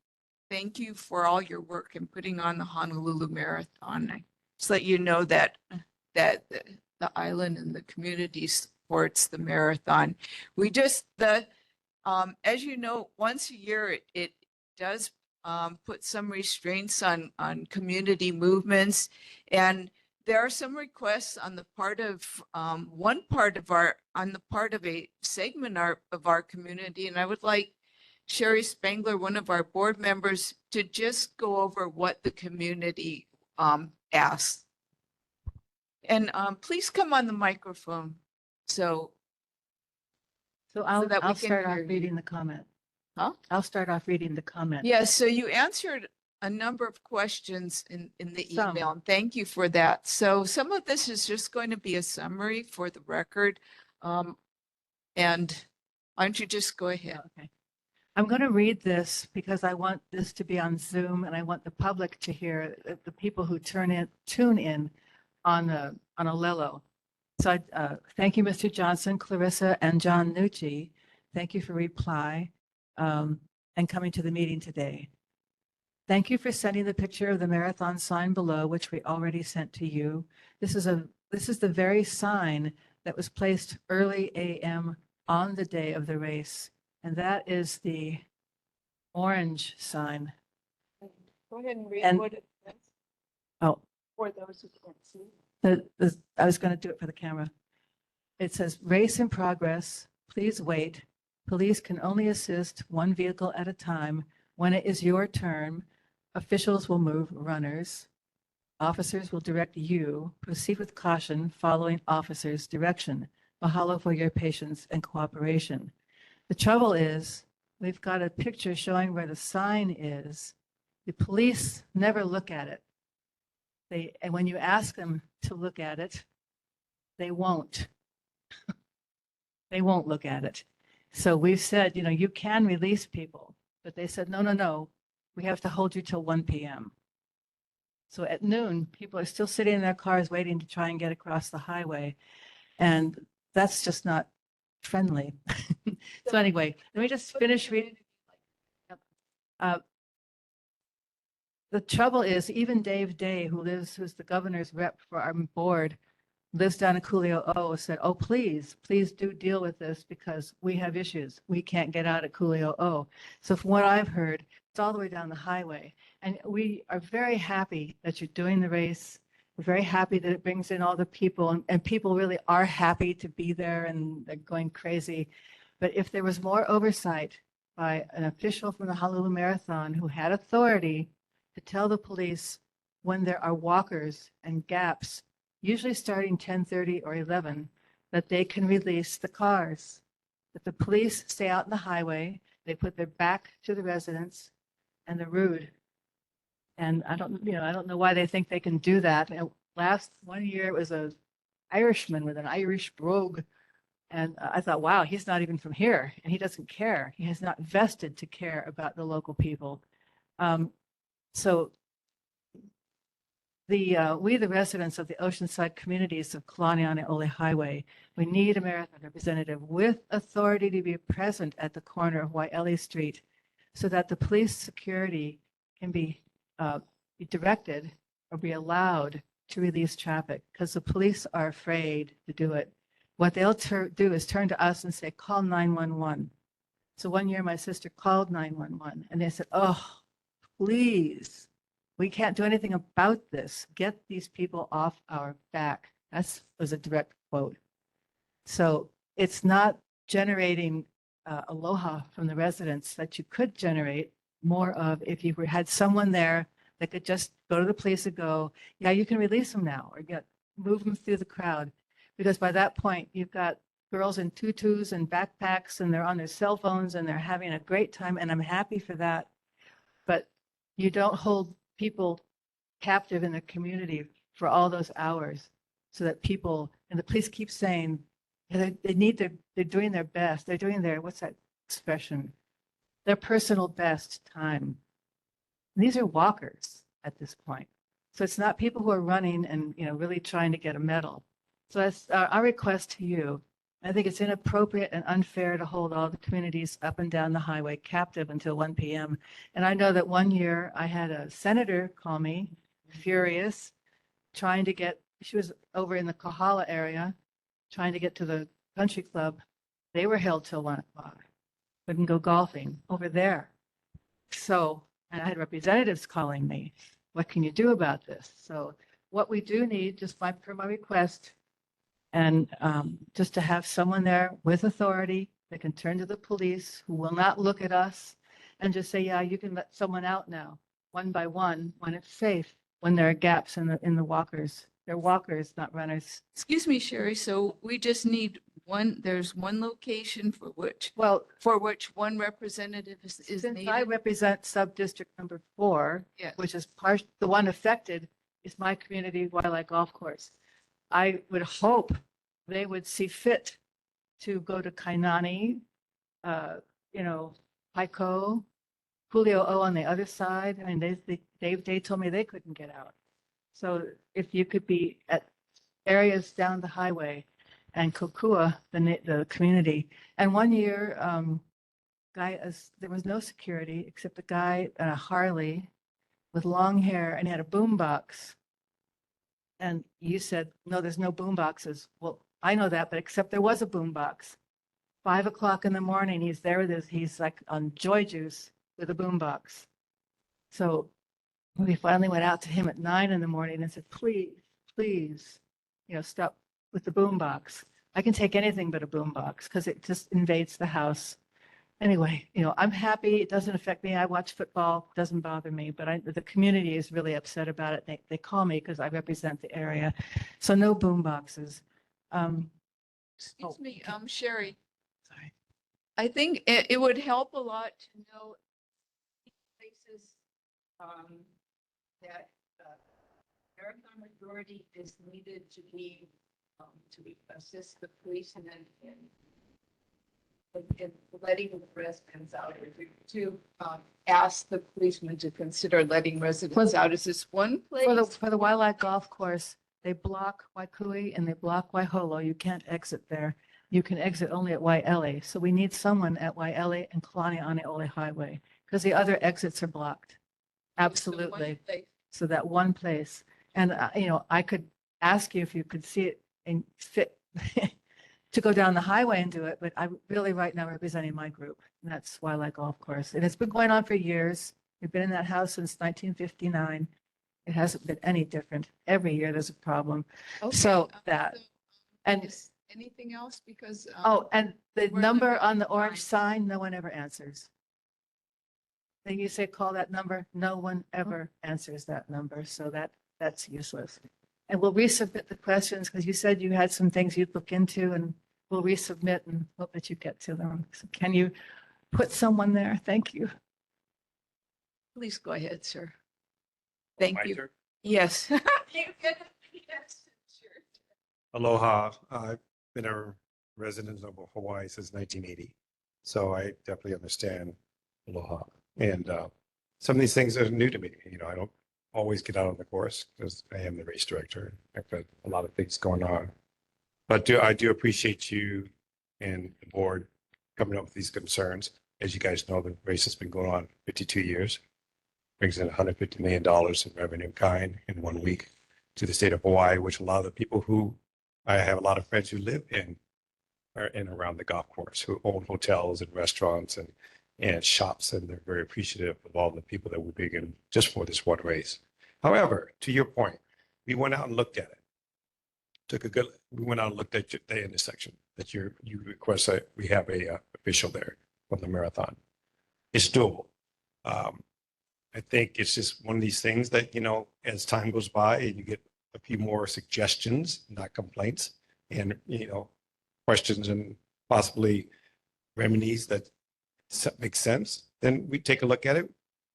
thank you for all your work in putting on the Honolulu Marathon. Just let you know that the island and the community supports the marathon. We just as you know, once a year it does put some restraints on community movements, and there are some requests on the part of on the part of a segment of our community, and I would like Sherry Spangler, one of our board members, to just go over what the community asked. And please come on the microphone. So I'll that we can start off hear you. reading the comment. Huh? I'll start off reading the comment. Yes, so you answered a number of questions in the Some. email, and thank you for that. So some of this is just going to be a summary for the record. And why don't you just go ahead? Okay. I'm going to read this because I want this to be on Zoom and I want the public to hear the people who tune in on a Lelo. So I thank you, Mr. Johnson, Clarissa, and John Nucci. Thank you for reply and coming to the meeting today. Thank you for sending the picture of the marathon sign below, which we already sent to you. This is the very sign that was placed early AM on the day of the race. And that is the orange sign. Go ahead and read And- what it says Oh, for those who can't see. I was going to do it for the camera. It says, race in progress. Please wait. Police can only assist one vehicle at a time. When it is your turn, officials will move runners. Officers will direct you. Proceed with caution, following officers' direction. Mahalo for your patience and cooperation. The trouble is, we've got a picture showing where the sign is. The police never look at it. And when you ask them to look at it, they won't. They won't look at it. So we've said, you can release people, but they said, no, we have to hold you till 1 p.m. So at noon, people are still sitting in their cars waiting to try and get across the highway. And that's just not friendly. So anyway, let me just finish reading. The trouble is, even Dave Day, who's the governor's rep for our board, lives down in Kuli'ou'ou, said, oh, please do deal with this because we have issues. We can't get out at Kuli'ou'ou. So from what I've heard, it's all the way down the highway. And we are very happy that you're doing the race. We're very happy that it brings in all the people, and people really are happy to be there and they're going crazy. But if there was more oversight by an official from the Honolulu Marathon who had authority to tell the police when there are walkers and gaps, usually starting 10:30 or 11, that they can release the cars. That the police stay out in the highway, they put their back to the residents, and they're rude. And I don't know why they think they can do that. Last one year it was an Irishman with an Irish brogue. And I thought, wow, he's not even from here and he doesn't care. He has not vested to care about the local people. So we, the residents of the oceanside communities of Kalani and Ole Highway, we need a marathon representative with authority to be present at the corner of Waiele Street so that the police security can be directed or be allowed to release traffic, because the police are afraid to do it. What they'll do is turn to us and say, call 911. So one year my sister called 911 and they said, oh, please, we can't do anything about this. Get these people off our back. That was a direct quote. So it's not generating aloha from the residents that you could generate more of if you had someone there that could just go to the police and go, yeah, you can release them now, or move them through the crowd. Because by that point, you've got girls in tutus and backpacks and they're on their cell phones and they're having a great time. And I'm happy for that. But you don't hold people captive in the community for all those hours so that people, and the police keep saying, they're doing their best. They're doing their, what's that expression? their personal best time. And these are walkers at this point. So it's not people who are running and, really trying to get a medal. So that's our request to you. I think it's inappropriate and unfair to hold all the communities up and down the highway captive until 1 p.m. And I know that one year I had a senator call me, furious, trying to get, she was over in the Kohala area, trying to get to the country club. They were held till 1 o'clock. Couldn't go golfing over there. So, and I had representatives calling me, what can you do about this? So what we do need, just per my request, and just to have someone there with authority that can turn to the police, who will not look at us and just say, yeah, you can let someone out now, one by one, when it's safe, when there are gaps in the walkers. They're walkers, not runners. Excuse me, Sherry, so we just need there's one location for which one representative is Since I needed? represent sub-district number 4, Yes. which is the one affected is my community wildlife golf course. I would hope they would see fit to go to Kainani, Paiko, Kuli'ou'ou on the other side. I mean, they told me they couldn't get out. So if you could be at areas down the highway and Kokua, the community. And one year, there was no security except a guy on a Harley with long hair, and he had a boom box. And you said, no, there's no boom boxes. Well, I know that, but except there was a boom box. 5 o'clock in the morning, he's there with he's like on joy juice with a boom box. So we finally went out to him at 9 in the morning and said, please, stop with the boom box. I can take anything but a boom box because it just invades the house. Anyway, I'm happy. It doesn't affect me. I watch football. It doesn't bother me, but the community is really upset about it. They call me because I represent the area. So no boom boxes. Excuse me, Sherry. Sorry. I think it would help a lot to know places that marathon majority is needed to assist the police in letting the residents out, or to ask the policemen to consider letting residents out. Is this one place? For the wildlife golf course, they block Waikui and they block Waiholo. You can't exit there. You can exit only at Waiele. So we need someone at Waiele and Kalani on the Ole Highway because the other exits are blocked. Absolutely. So that one place. And, I could ask you if you could see it and fit to go down the highway and do it, but I'm really right now representing my group, and that's Wildlife Golf Course. And it's been going on for years. We've been in that house since 1959. It hasn't been any different. Every year there's a problem. Okay, So and is anything else? Because and the we're number limited on the to orange time. sign, no one ever answers. Then you say, call that number, no one ever answers that number, so that's useless. And we'll resubmit the questions because you said you had some things you'd look into, and we'll resubmit and hope that you get to them. So can you put someone there? Thank you. Please go ahead, sir. Thank My you. turn? Yes. Aloha. I've been a resident of Hawaii since 1980, so I definitely understand aloha. And some of these things are new to me. I don't always get out on the course because I am the race director. I've got a lot of things going on. But I do appreciate you and the board coming up with these concerns. As you guys know, the race has been going on 52 years, brings in $150 million in revenue in kind in 1 week to the state of Hawaii, which a lot of the people who I have a lot of friends who live in are in around the golf course, who own hotels and restaurants and shops, and they're very appreciative of all the people that we bring in just for this one race. However, to your point, we went out and looked at it. We went out and looked at the intersection that you request that we have a official there from the marathon. It's doable. I think it's just one of these things that, as time goes by and you get a few more suggestions, not complaints, and, questions and possibly remedies that make sense, then we take a look at it.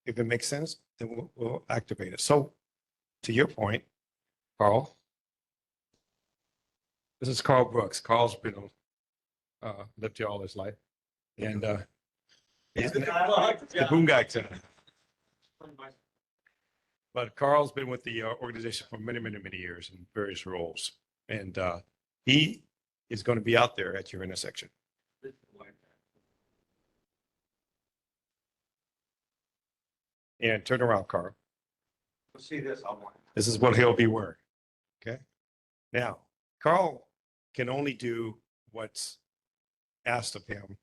If it makes sense, then we'll activate it. So to your point, Carl, this is Carl Brooks. Carl's been lived here all his life. And He's the boom guy tonight. But Carl's been with the organization for many, many, many years in various roles. And he is going to be out there at your intersection. And turn around, Carl. See this, This is what he'll be wearing. Okay. Now, Carl can only do what's asked of him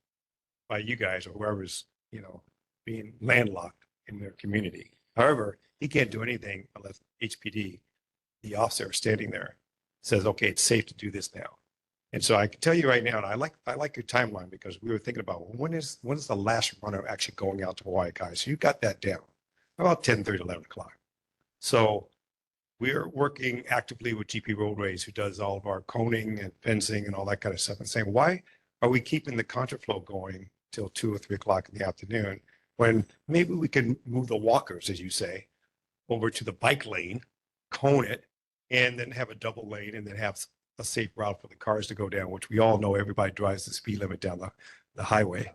by you guys or whoever's, being landlocked in their community. However, he can't do anything unless HPD, the officer standing there, says, okay, it's safe to do this now. And so I can tell you right now, and I like your timeline because we were thinking about, well, when is the last runner actually going out to Hawaii, guys? So you got that down about 10:30, 11 o'clock. So we're working actively with GP Roadways, who does all of our coning and fencing and all that kind of stuff, and saying, why are we keeping the contraflow going till 2 or 3 o'clock in the afternoon when maybe we can move the walkers, as you say, over to the bike lane, cone it, and then have a double lane and then have a safe route for the cars to go down, which we all know everybody drives the speed limit down the highway.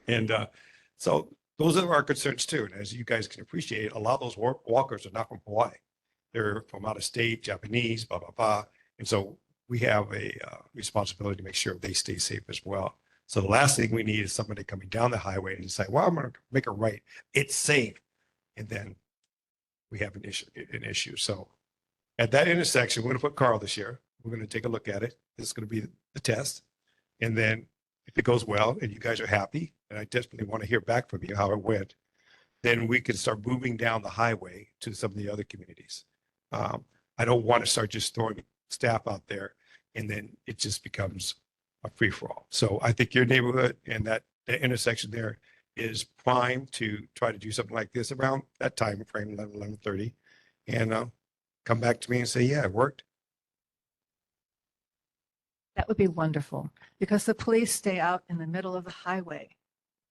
And so those are our concerns too. And as you guys can appreciate, a lot of those walkers are not from Hawaii. They're from out of state, Japanese, blah, blah, blah. And so we have a responsibility to make sure they stay safe as well. So the last thing we need is somebody coming down the highway and say, well, I'm going to make a right. It's safe. And then we have an issue. So at that intersection, we're going to put Carl this year. We're going to take a look at it. This is going to be the test. And then if it goes well and you guys are happy, and I definitely want to hear back from you how it went, then we can start moving down the highway to some of the other communities. I don't want to start just throwing staff out there and then it just becomes a free for all. So I think your neighborhood and that intersection there is prime to try to do something like this around that time frame, 11:30, and come back to me and say, yeah, it worked. That would be wonderful because the police stay out in the middle of the highway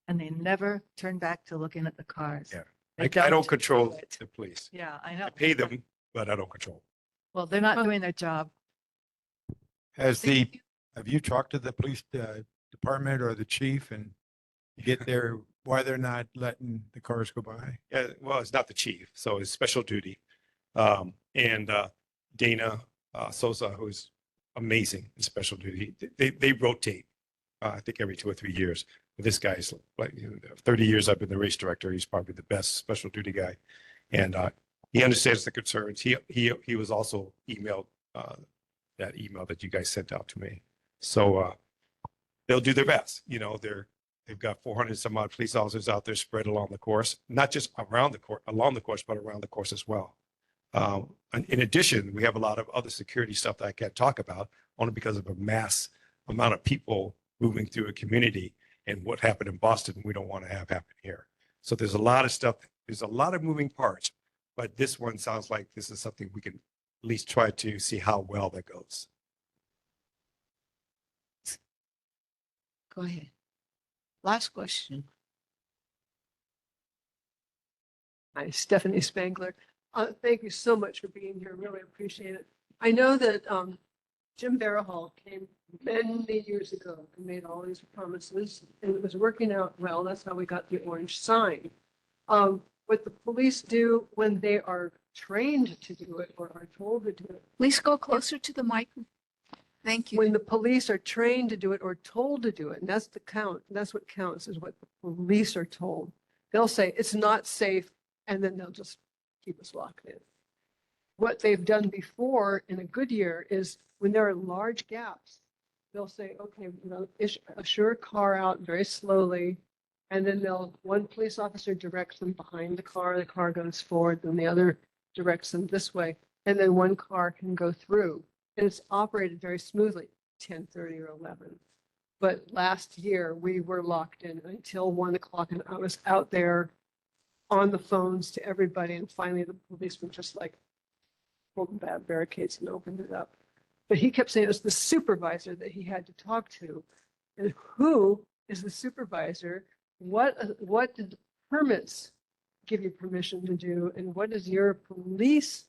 and they never turn back to looking at the cars. Yeah. They I don't control do it. the police. Yeah, I know. I pay them, but I don't control. Well, they're not doing their job. Have you talked to the police department or the chief and get their, why they're not letting the cars go by? Yeah, well, it's not the chief, so it's special duty. And Dana Sosa, who's amazing in special duty, they rotate, I think every 2 or 3 years. But this guy's like 30 years I've been the race director. He's probably the best special duty guy. And he understands the concerns. He was also emailed that email that you guys sent out to me. So they'll do their best. They've got 400 some odd police officers out there spread along the course, not just along the course, but around the course as well. In addition, we have a lot of other security stuff that I can't talk about only because of a mass amount of people moving through a community and what happened in Boston, we don't want to have happen here. So there's a lot of stuff. There's a lot of moving parts, but this one sounds like this is something we can at least try to see how well that goes. Go ahead. Last question. Hi, Stephanie Spangler. Thank you so much for being here. Really appreciate it. I know that Jim Barahall came many years ago and made all these promises, and it was working out well. That's how we got the orange sign. What the police do when they are trained to do it or are told to do it. Please go closer to the mic. Thank you. When the police are trained to do it or told to do it, and that's what counts is what the police are told. They'll say it's not safe, and then they'll just keep us locked in. What they've done before in a good year is when there are large gaps, they'll say, okay, assure a car out very slowly, and then one police officer directs them behind the car goes forward, then the other directs them this way, and then one car can go through. And it's operated very smoothly, 10:30 or 11. But last year we were locked in until 1 o'clock, and I was out there on the phones to everybody, and finally the policeman just like pulled the barricades and opened it up. But he kept saying it was the supervisor that he had to talk to. And who is the supervisor? What did permits give you permission to do? And what does your police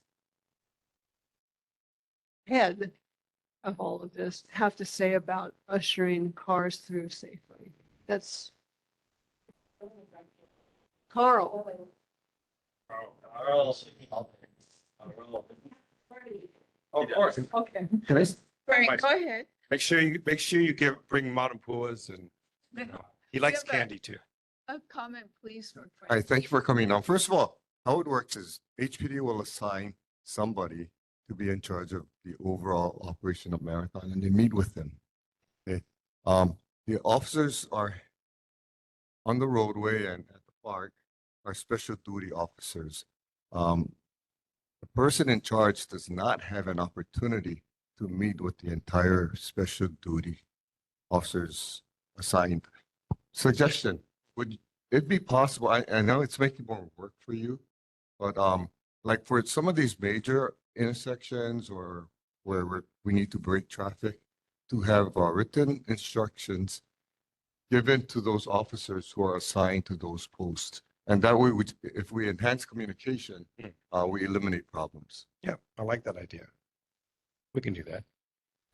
head of all of this have to say about ushering cars through safely? That's Carl. Of course. Okay. Can I? Frank, go ahead. Make sure you bring mountain puas and he likes candy too. A comment, please, from Hi, Frank. thank you for coming on. First of all, how it works is HPD will assign somebody to be in charge of the overall operation of marathon, and they meet with them. Okay. The officers are on the roadway and at the park are special duty officers. The person in charge does not have an opportunity to meet with the entire special duty officers assigned. Suggestion, would it be possible? I know it's making more work for you, but like for some of these major intersections or where we need to break traffic, to have written instructions given to those officers who are assigned to those posts. And that way, if we enhance communication, we eliminate problems. Yeah, I like that idea. We can do that.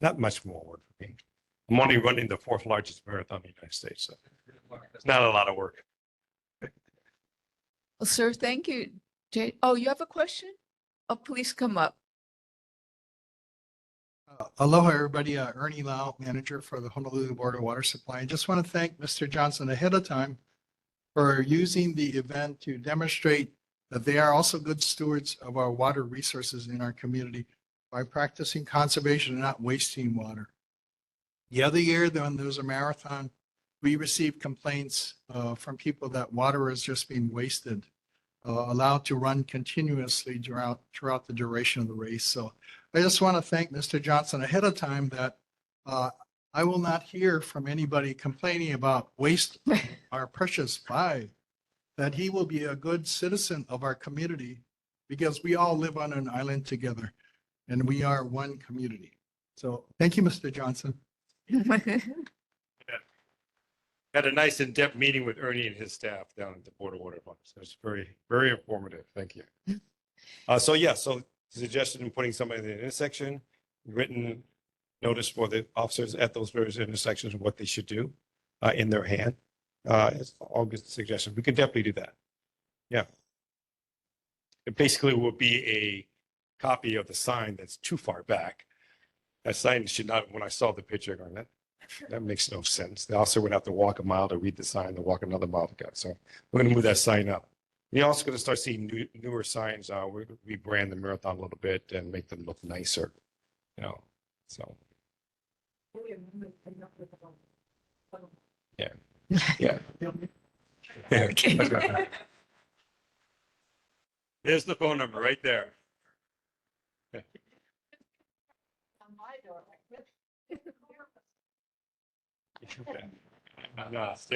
Not much more work for me. I'm only running the 4th largest marathon in the United States, so it's not a lot of work. Well, sir, thank you. Oh, you have a question? Oh, please come up. Aloha, everybody. Ernie Lau, manager for the Honolulu Board of Water Supply. I just want to thank Mr. Johnson ahead of time for using the event to demonstrate that they are also good stewards of our water resources in our community by practicing conservation and not wasting water. The other year, when there was a marathon, we received complaints from people that water is just being wasted, allowed to run continuously throughout the duration of the race. So I just want to thank Mr. Johnson ahead of time that I will not hear from anybody complaining about waste our precious five, that he will be a good citizen of our community because we all live on an island together and we are one community. So thank you, Mr. Johnson. Had a nice in-depth meeting with Ernie and his staff down at the Board of Water Funds. It was very, very informative. Thank you. So suggestion in putting somebody in the intersection, written notice for the officers at those various intersections of what they should do in their hand. It's all good suggestions. We can definitely do that. Yeah. It basically will be a copy of the sign that's too far back. That sign should not, when I saw the picture, going, that makes no sense. The officer would have to walk a mile to read the sign, to walk another mile to go. So we're going to move that sign up. You're also going to start seeing newer signs. We're going to rebrand the marathon a little bit and make them look nicer. So. Yeah. Yeah. Okay. There's the phone number right there. Yeah.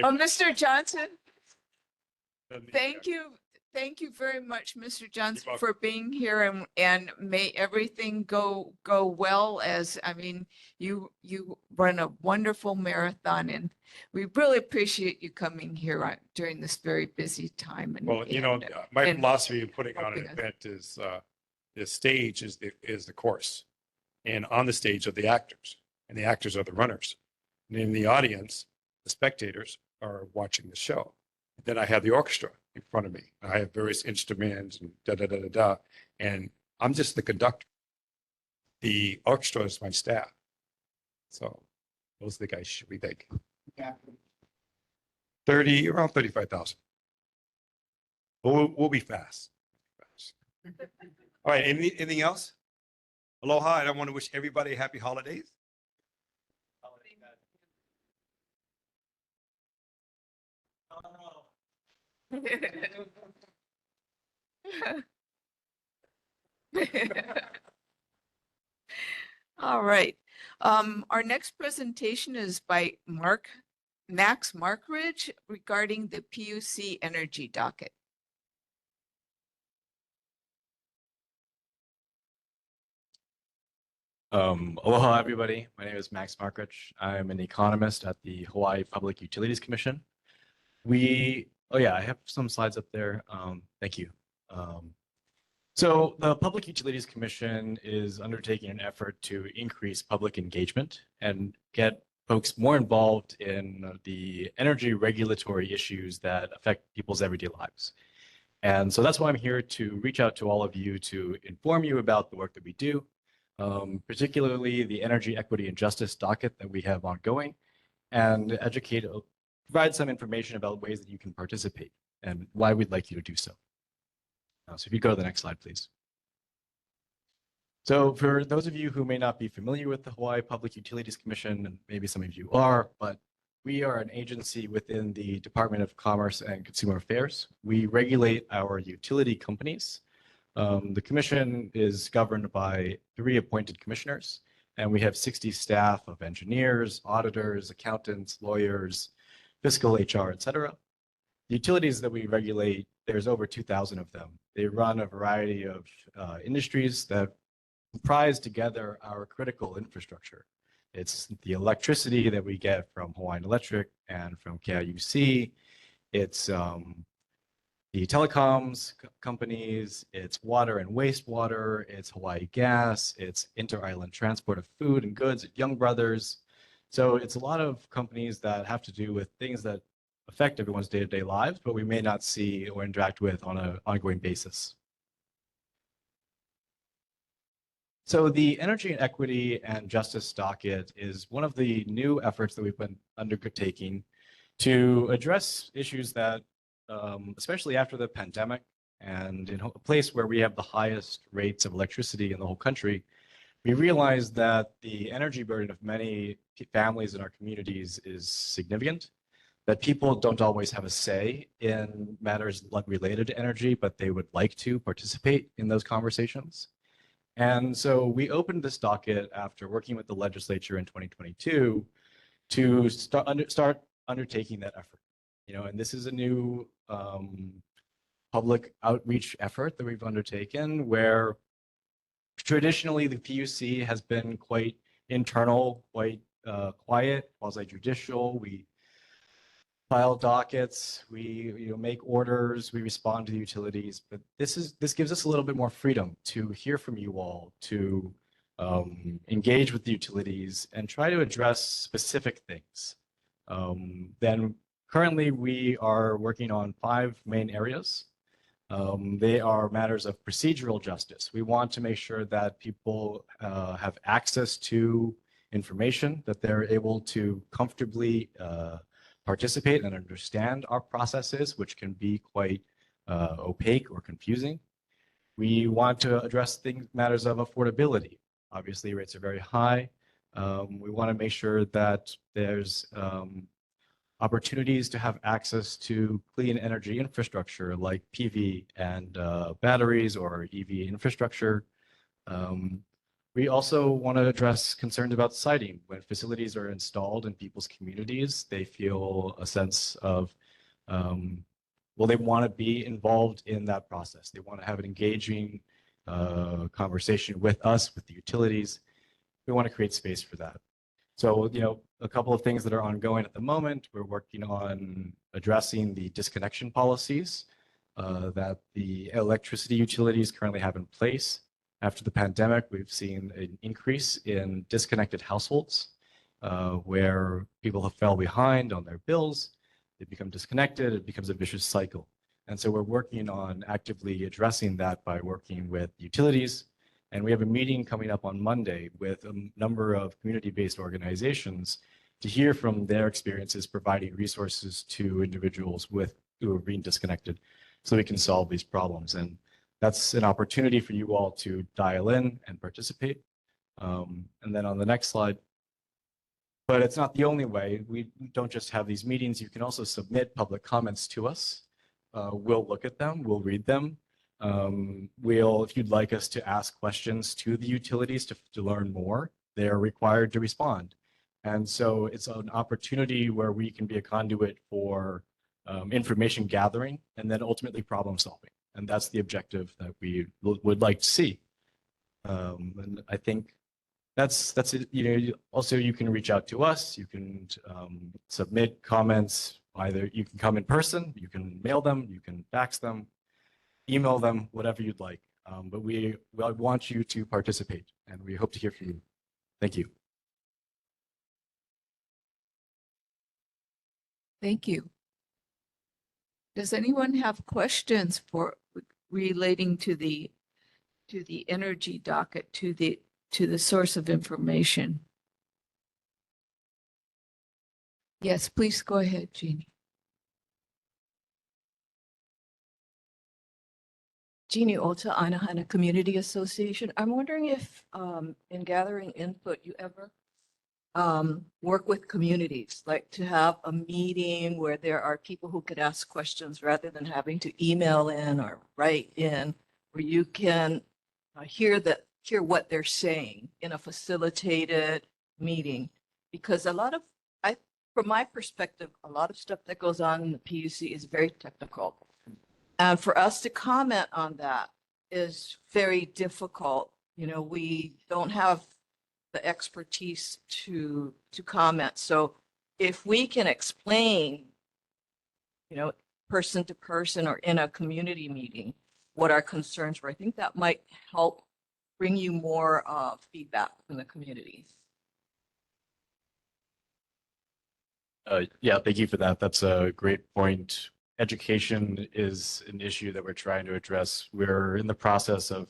Mr. Johnson, thank you. Thank you very much, Mr. Johnson, for being here and may everything go well you run a wonderful marathon and we really appreciate you coming here during this very busy time. My philosophy of putting on an event is the stage is the course, and on the stage are the actors, and the actors are the runners, and in the audience, the spectators are watching the show. Then I have the orchestra in front of me. I have various instruments and da. And I'm just the conductor. The orchestra is my staff. So those are the guys we think. Yeah. Around 35,000. We'll be fast. All right. Anything else? Aloha. And I want to wish everybody happy holidays. All right. Our next presentation is by Max Markridge regarding the PUC energy docket. Aloha, everybody. My name is Max Markridge. I'm an economist at the Hawaii Public Utilities Commission. I have some slides up there. Thank you. So the Public Utilities Commission is undertaking an effort to increase public engagement and get folks more involved in the energy regulatory issues that affect people's everyday lives. And so that's why I'm here to reach out to all of you to inform you about the work that we do, particularly the energy equity and justice docket that we have ongoing, and provide some information about ways that you can participate and why we'd like you to do so. So if you go to the next slide, please. So for those of you who may not be familiar with the Hawaii Public Utilities Commission, and maybe some of you are, but we are an agency within the Department of Commerce and Consumer Affairs. We regulate our utility companies. The commission is governed by 3 appointed commissioners, and we have 60 staff of engineers, auditors, accountants, lawyers, fiscal, HR, et cetera. The utilities that we regulate, there's over 2,000 of them. They run a variety of industries that comprise together our critical infrastructure. It's the electricity that we get from Hawaiian Electric and from KIUC. It's the telecoms companies, it's water and wastewater, it's Hawaii Gas, it's inter-island transport of food and goods at Young Brothers. So it's a lot of companies that have to do with things that affect everyone's day-to-day lives, but we may not see or interact with on an ongoing basis. So the Energy and Equity and Justice Docket is one of the new efforts that we've been undertaking to address issues that, especially after the pandemic and in a place where we have the highest rates of electricity in the whole country, we realized that the energy burden of many families in our communities is significant, that people don't always have a say in matters related to energy, but they would like to participate in those conversations. And so we opened this docket after working with the legislature in 2022 to start undertaking that effort. And this is a new public outreach effort that we've undertaken where traditionally the PUC has been quite internal, quite quiet, quasi-judicial. We file dockets, we make orders, we respond to the utilities, but this gives us a little bit more freedom to hear from you all, to engage with the utilities and try to address specific things. Then currently we are working on 5 main areas. They are matters of procedural justice. We want to make sure that people have access to information, that they're able to comfortably participate and understand our processes, which can be quite opaque or confusing. We want to address matters of affordability. Obviously, rates are very high. We want to make sure that there's opportunities to have access to clean energy infrastructure like PV and batteries or EV infrastructure. We also want to address concerns about siting. When facilities are installed in people's communities, they feel a sense of, they want to be involved in that process. They want to have an engaging conversation with us, with the utilities. We want to create space for that. So, a couple of things that are ongoing at the moment, we're working on addressing the disconnection policies that the electricity utilities currently have in place. After the pandemic, we've seen an increase in disconnected households where people have fell behind on their bills. They become disconnected. It becomes a vicious cycle. And so we're working on actively addressing that by working with utilities. And we have a meeting coming up on Monday with a number of community-based organizations to hear from their experiences providing resources to individuals who are being disconnected so we can solve these problems. And that's an opportunity for you all to dial in and participate. And then on the next slide, but it's not the only way. We don't just have these meetings. You can also submit public comments to us. We'll look at them, we'll read them. If you'd like us to ask questions to the utilities to learn more, they're required to respond. And so it's an opportunity where we can be a conduit for information gathering and then ultimately problem solving. And that's the objective that we would like to see. And I think that's it. Also, you can reach out to us. You can submit comments. Either you can come in person, you can mail them, you can fax them, email them, whatever you'd like. But we want you to participate, and we hope to hear from you. Thank you. Thank you. Does anyone have questions for relating to the energy docket, to the source of information? Yes, please go ahead, Jeannie. Jeannie Ota, Anahana Community Association. I'm wondering if in gathering input, you ever work with communities, like to have a meeting where there are people who could ask questions rather than having to email in or write in, where you can hear what they're saying in a facilitated meeting. Because from my perspective, a lot of stuff that goes on in the PUC is very technical. And for us to comment on that is very difficult. You know, we don't have the expertise to comment. So if we can explain, you know, person to person or in a community meeting, what our concerns were, I think that might help bring you more feedback from the community. Yeah, thank you for that. That's a great point. Education is an issue that we're trying to address. We're in the process of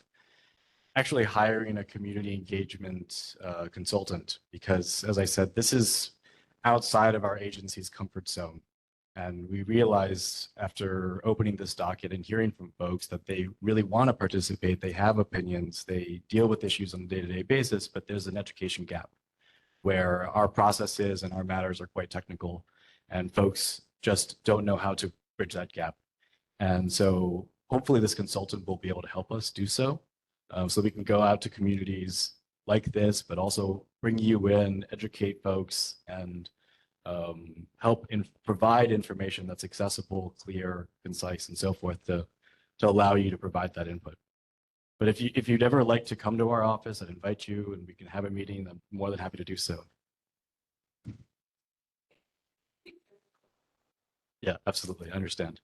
actually hiring a community engagement consultant because, as I said, this is outside of our agency's comfort zone. And we realize after opening this docket and hearing from folks that they really want to participate, they have opinions, they deal with issues on a day-to-day basis, but there's an education gap where our processes and our matters are quite technical and folks just don't know how to bridge that gap. And so hopefully this consultant will be able to help us do so. So we can go out to communities like this, but also bring you in, educate folks, and help provide information that's accessible, clear, concise, and so forth to allow you to provide that input. But if you'd ever like to come to our office, I'd invite you and we can have a meeting. I'm more than happy to do so. Yeah, absolutely. I understand.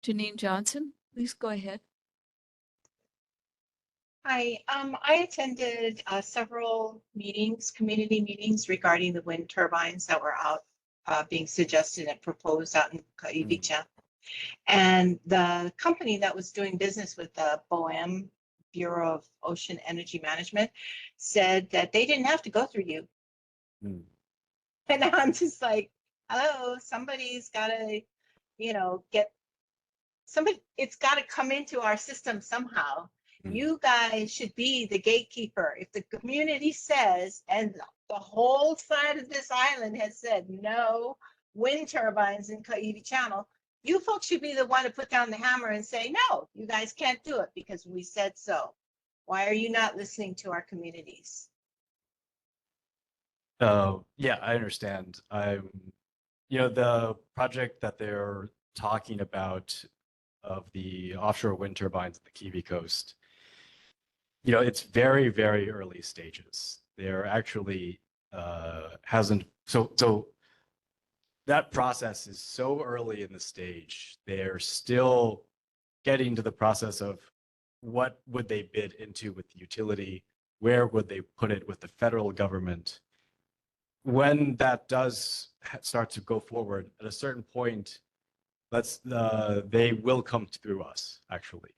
Janine Johnson, please go ahead. Hi, I attended several meetings, community meetings regarding the wind turbines that were out being suggested and proposed out in Kuli'ou'ou-Kalani. And the company that was doing business with the BOEM, Bureau of Ocean Energy Management, said that they didn't have to go through you. And I'm just like, hello, somebody's got to, you know, it's got to come into our system somehow. You guys should be the gatekeeper. If the community says, and the whole side of this island has said no wind turbines in Kuli'ou'ou Channel, you folks should be the one to put down the hammer and say, no, you guys can't do it because we said so. Why are you not listening to our communities? Yeah, I understand. You know, the project that they're talking about of the offshore wind turbines at the Kiwi coast, you know, it's very, very early stages. There actually so that process is so early in the stage. They're still getting to the process of what would they bid into with the utility, where would they put it with the federal government. When that does start to go forward, at a certain point, they will come through us, actually.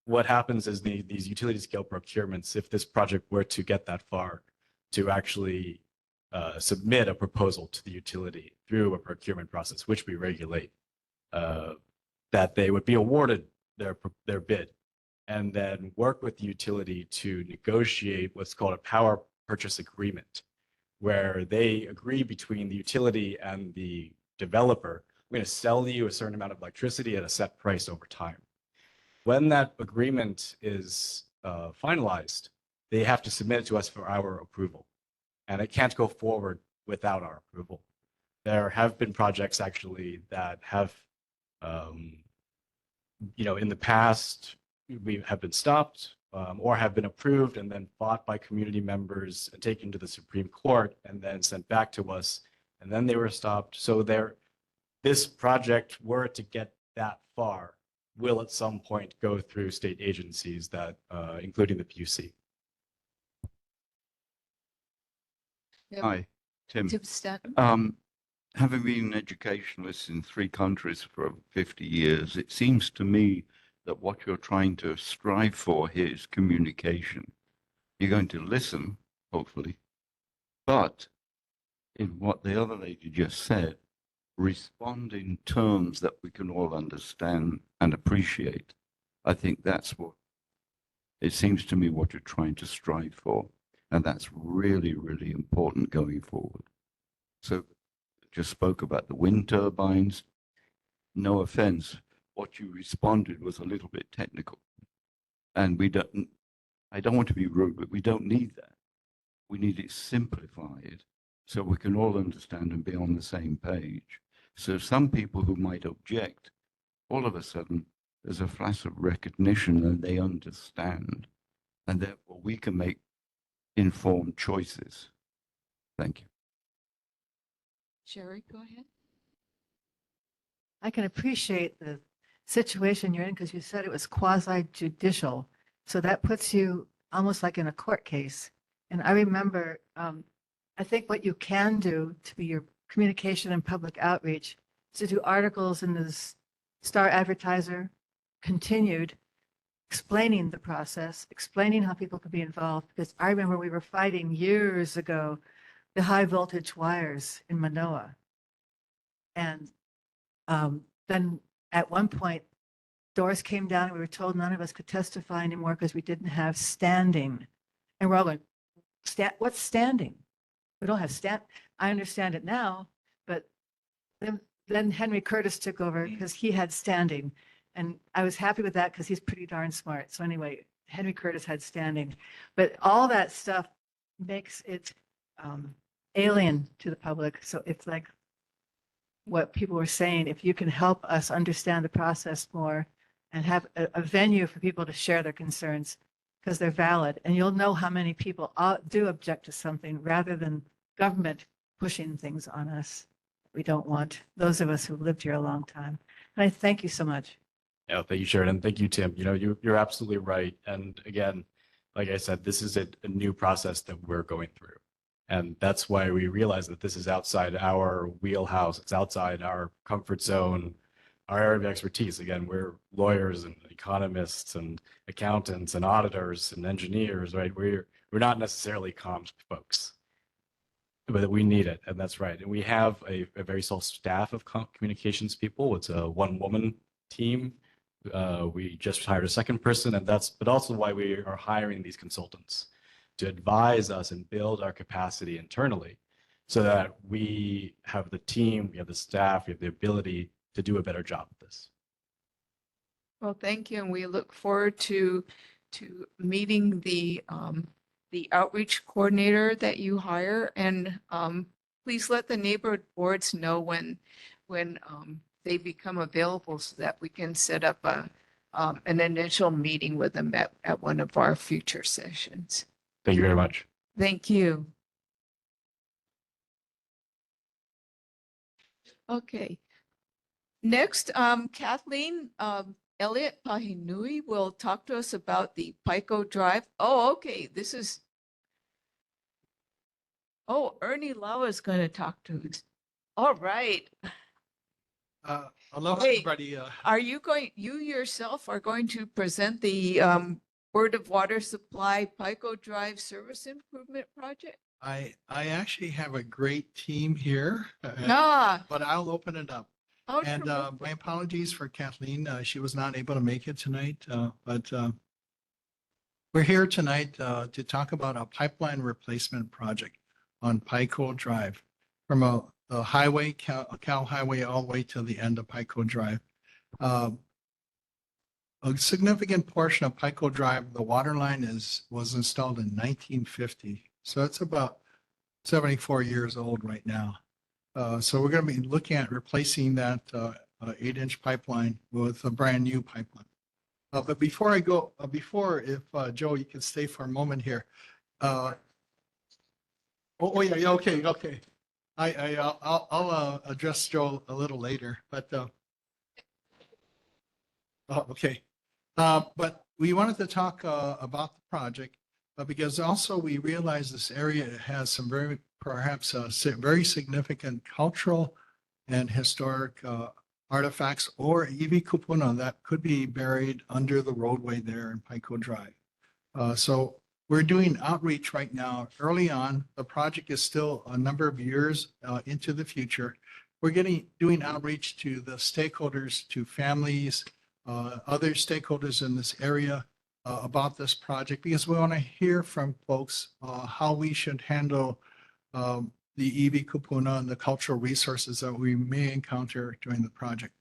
What happens is these utility scale procurements, if this project were to get that far, to actually submit a proposal to the utility through a procurement process, which we regulate, that they would be awarded their bid and then work with the utility to negotiate what's called a power purchase agreement, where they agree between the utility and the developer, we're going to sell you a certain amount of electricity at a set price over time. When that agreement is finalized, they have to submit it to us for our approval. And it can't go forward without our approval. There have been projects actually that have, you know, in the past, we have been stopped or have been approved and then fought by community members and taken to the Supreme Court and then sent back to us. And then they were stopped. So this project, were it to get that far, will at some point go through state agencies that, including the PUC. Hi, Tim, Tim Stanton. having been an educationalist in 3 countries for 50 years, it seems to me that what you're trying to strive for here is communication. You're going to listen, hopefully, but in what the other lady just said, respond in terms that we can all understand and appreciate. I think that's what it seems to me what you're trying to strive for. And that's really, really important going forward. So just spoke about the wind turbines. No offense, what you responded was a little bit technical. And I don't want to be rude, but we don't need that. We need it simplified so we can all understand and be on the same page. So some people who might object, all of a sudden, there's a flash of recognition and they understand. And therefore we can make informed choices. Thank you. Sherry, go ahead. I can appreciate the situation you're in because you said it was quasi judicial. So that puts you almost like in a court case. And I remember, I think what you can do to be your communication and public outreach is to do articles in the Star Advertiser, continued, explaining the process, explaining how people could be involved. Because I remember we were fighting years ago the high voltage wires in Manoa. And then at one point, doors came down and we were told none of us could testify anymore because we didn't have standing. And we're all going, what's standing? We don't have I understand it now, but then Henry Curtis took over because he had standing. And I was happy with that because he's pretty darn smart. So anyway, Henry Curtis had standing. But all that stuff makes it alien to the public. So it's like what people were saying, if you can help us understand the process more and have a venue for people to share their concerns because they're valid. And you'll know how many people do object to something rather than government pushing things on us we don't want, those of us who've lived here a long time. And I thank you so much. Yeah, thank you, Sharon. Thank you, Tim. You know, you're absolutely right. And again, like I said, this is a new process that we're going through. And that's why we realize that this is outside our wheelhouse. It's outside our comfort zone, our area of expertise. Again, we're lawyers and economists and accountants and auditors and engineers, right? We're not necessarily comms folks, but we need it. And that's right. And we have a very small staff of communications people. It's a 1-woman team. We just hired a second person, and but also why we are hiring these consultants to advise us and build our capacity internally so that we have the team, we have the staff, we have the ability to do a better job of this. Well, thank you. And we look forward to meeting the outreach coordinator that you hire. And please let the neighborhood boards know when they become available so that we can set up an initial meeting with them at one of our future sessions. Thank you very much. Thank you. Okay. Next, Kathleen Elliott Pahinui will talk to us about the Pico Drive. Oh, okay. Ernie Lau is going to talk to us. All right. Aloha, Hey, everybody. You yourself are going to present the Board of Water Supply Pico Drive Service Improvement Project? I actually have a great team here, Ah, but I'll open it up. oh, And terrific. my apologies for Kathleen. She was not able to make it tonight, but we're here tonight to talk about a pipeline replacement project on Pico Drive from a highway, Cal Highway, all the way to the end of Pico Drive. A significant portion of Pico Drive, the water line was installed in 1950. So it's about 74 years old right now. So we're going to be looking at replacing that 8-inch pipeline with a brand new pipeline. But before I go, if Joe, you can stay for a moment here. Yeah, okay. I'll address Joe a little later, but okay. But we wanted to talk about the project. because also we realize this area has some very, perhaps very significant cultural and historic artifacts or iwi kupuna that could be buried under the roadway there in Pico Drive. So we're doing outreach right now. Early on, the project is still a number of years into the future. We're doing outreach to the stakeholders, to families, other stakeholders in this area about this project, because we want to hear from folks how we should handle the iwi kupuna and the cultural resources that we may encounter during the project.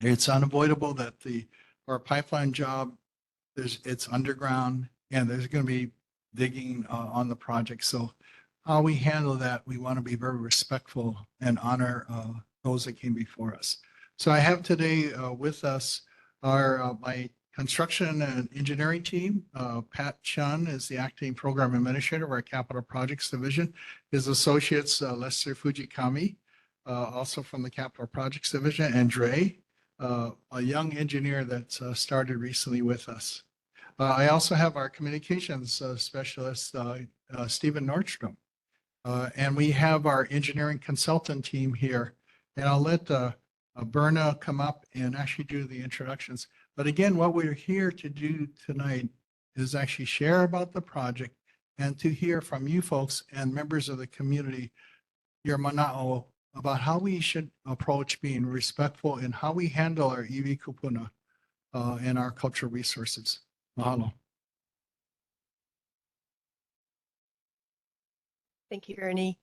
It's unavoidable that our pipeline job, it's underground and there's going to be digging on the project. So how we handle that, we want to be very respectful and honor those that came before us. So I have today with us my construction and engineering team. Pat Chun is the acting program administrator of our capital projects division. His associates, Lester Fujikami, also from the capital projects division, and Dre, a young engineer that started recently with us. I also have our communications specialist, Stephen Nordstrom. And we have our engineering consultant team here. And I'll let Berna come up and actually do the introductions. But again, what we're here to do tonight is actually share about the project and to hear from you folks and members of the community, your mana'o, about how we should approach being respectful in how we handle our iwi kupuna and our cultural resources. Mahalo. Thank you, Ernie.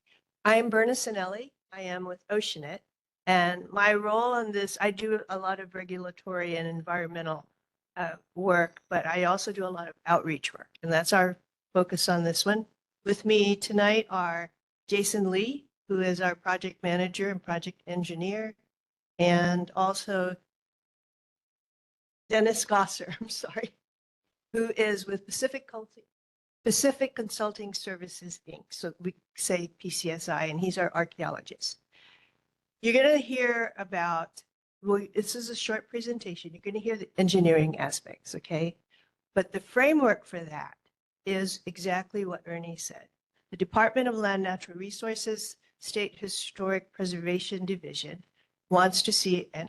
I'm Berna Sinelli. I am with Oceanet. And my role in this, I do a lot of regulatory and environmental work, but I also do a lot of outreach work. And that's our focus on this one. With me tonight are Jason Lee, who is our project manager and project engineer, and also Dennis Gosser, I'm sorry, who is with Pacific Consulting Services, Inc. So we say PCSI, and he's our archaeologist. You're going to hear about, well, this is a short presentation. You're going to hear the engineering aspects, okay? But the framework for that is exactly what Ernie said. The Department of Land Natural Resources State Historic Preservation Division wants to see an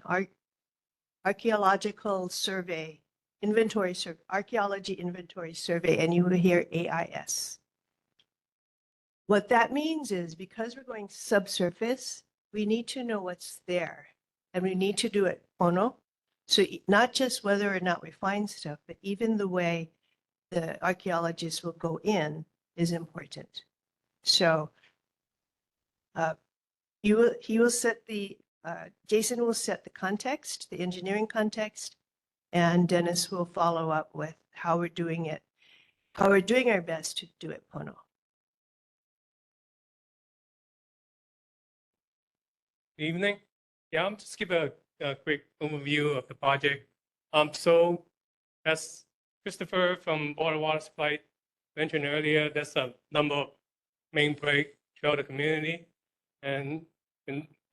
archaeological survey, archaeology inventory survey, and you will hear AIS. What that means is because we're going subsurface, we need to know what's there, and we need to do it pono. So not just whether or not we find stuff, but even the way the archaeologists will go in is important. So he will set the, Jason will set the context, the engineering context, and Dennis will follow up with how we're doing it, how we're doing our best to do it pono. Good evening. Yeah, I'm just give a quick overview of the project. So as Christopher from Border Water Supply mentioned earlier, there's a number of main break throughout the community. And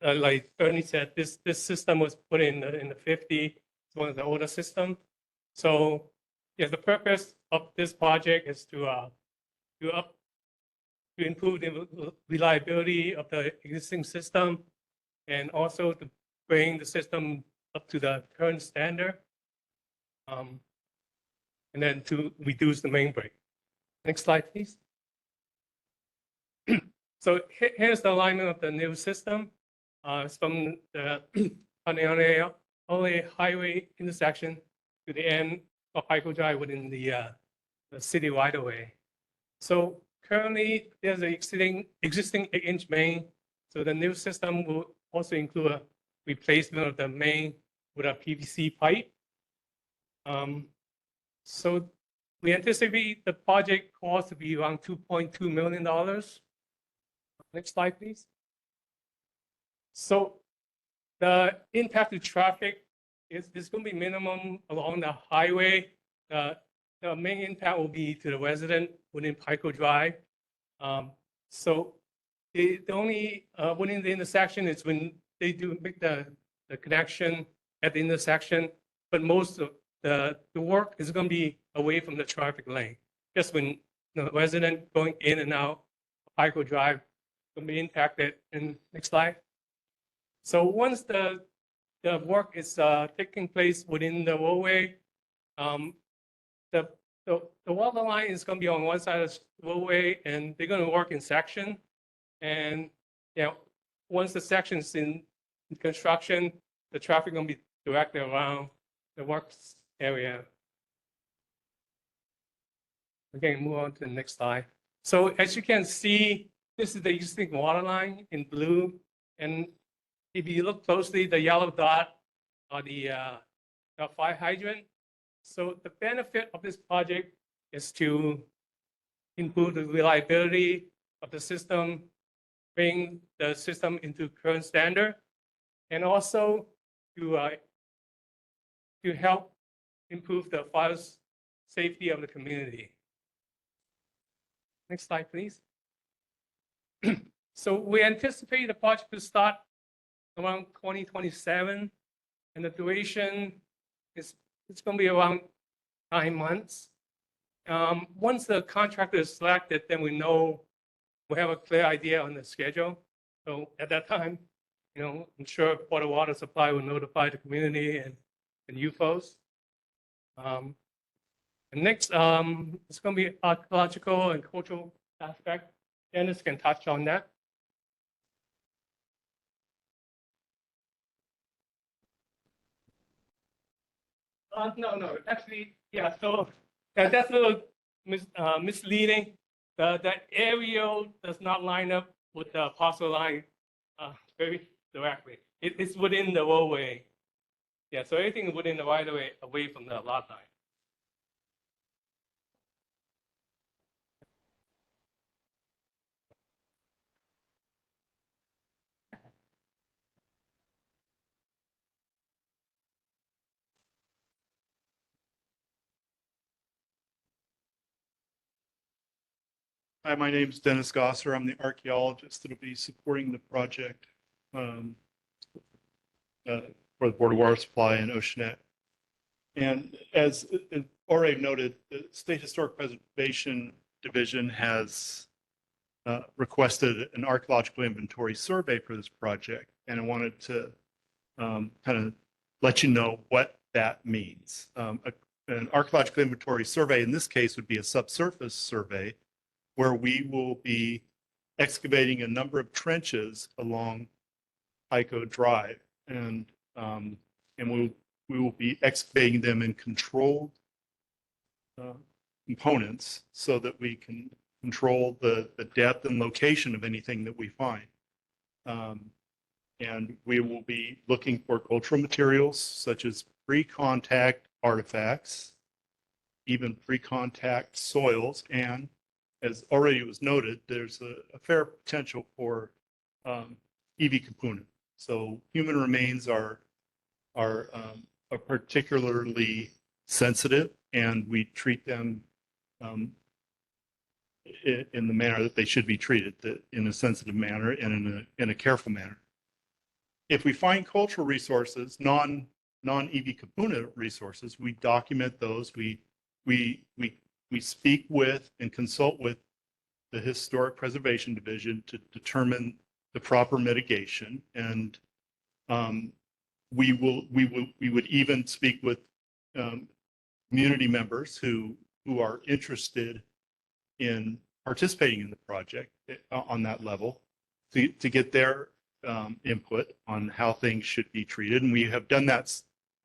like Ernie said, this system was put in the 50s. It's one of the older systems. So yeah, the purpose of this project is to improve the reliability of the existing system, and also to bring the system up to the current standard, and then to reduce the main break. Next slide, please. So here's the alignment of the new system. It's from the Kuli'ou'ou-Kalani highway intersection to the end of Pico Drive within the city right of way. So currently, there's an existing 8-inch main. So the new system will also include a replacement of the main with a PVC pipe. So we anticipate the project cost to be around $2.2 million. Next slide, please. So the impact to traffic is going to be minimum along the highway. The main impact will be to the resident within Pico Drive. So the only within the intersection is when they do make the connection at the intersection, but most of the work is going to be away from the traffic lane, just when the resident going in and out of Pico Drive will be impacted. And next slide. So once the work is taking place within the roadway, the the water line is going to be on one side of the roadway, and they're going to work in section. And once the section is in construction, the traffic going to be directed around the works area. Okay, move on to the next slide. So as you can see, this is the existing water line in blue. And if you look closely, the yellow dot are the fire hydrant. So the benefit of this project is to improve the reliability of the system, bring the system into current standard, and also to help improve the fire safety of the community. Next slide, please. So we anticipate the project to start around 2027, and the duration is going to be around 9 months. Once the contractor is selected, then we have a clear idea on the schedule. So at that time, I'm sure Port of Water Supply will notify the community and UFOs. And next, it's going to be archaeological and cultural aspect. Dennis can touch on that. No, actually, yeah. So that's a little misleading. The aerial does not line up with the parcel line very directly. It's within the roadway. Yeah, so everything is within the right of way, away from the lot line. Hi, my name is Dennis Gosser. I'm the archaeologist that will be supporting the project for the Board of Water Supply and Oceanet. And as already noted, the State Historic Preservation Division has requested an archaeological inventory survey for this project. And I wanted to kind of let you know what that means. An archaeological inventory survey in this case would be a subsurface survey, where we will be excavating a number of trenches along Pico Drive, and we will be excavating them in controlled components so that we can control the depth and location of anything that we find. And we will be looking for cultural materials such as pre-contact artifacts, even pre-contact soils, and as already was noted, there's a fair potential for EV component. So human remains are particularly sensitive, and we treat them in the manner that they should be treated, in a sensitive manner and in a careful manner. If we find cultural resources, non-EV component resources, we document those. We speak with and consult with the Historic Preservation Division to determine the proper mitigation, and we would even speak with community members who are interested in participating in the project on that level to get their input on how things should be treated. And we have done that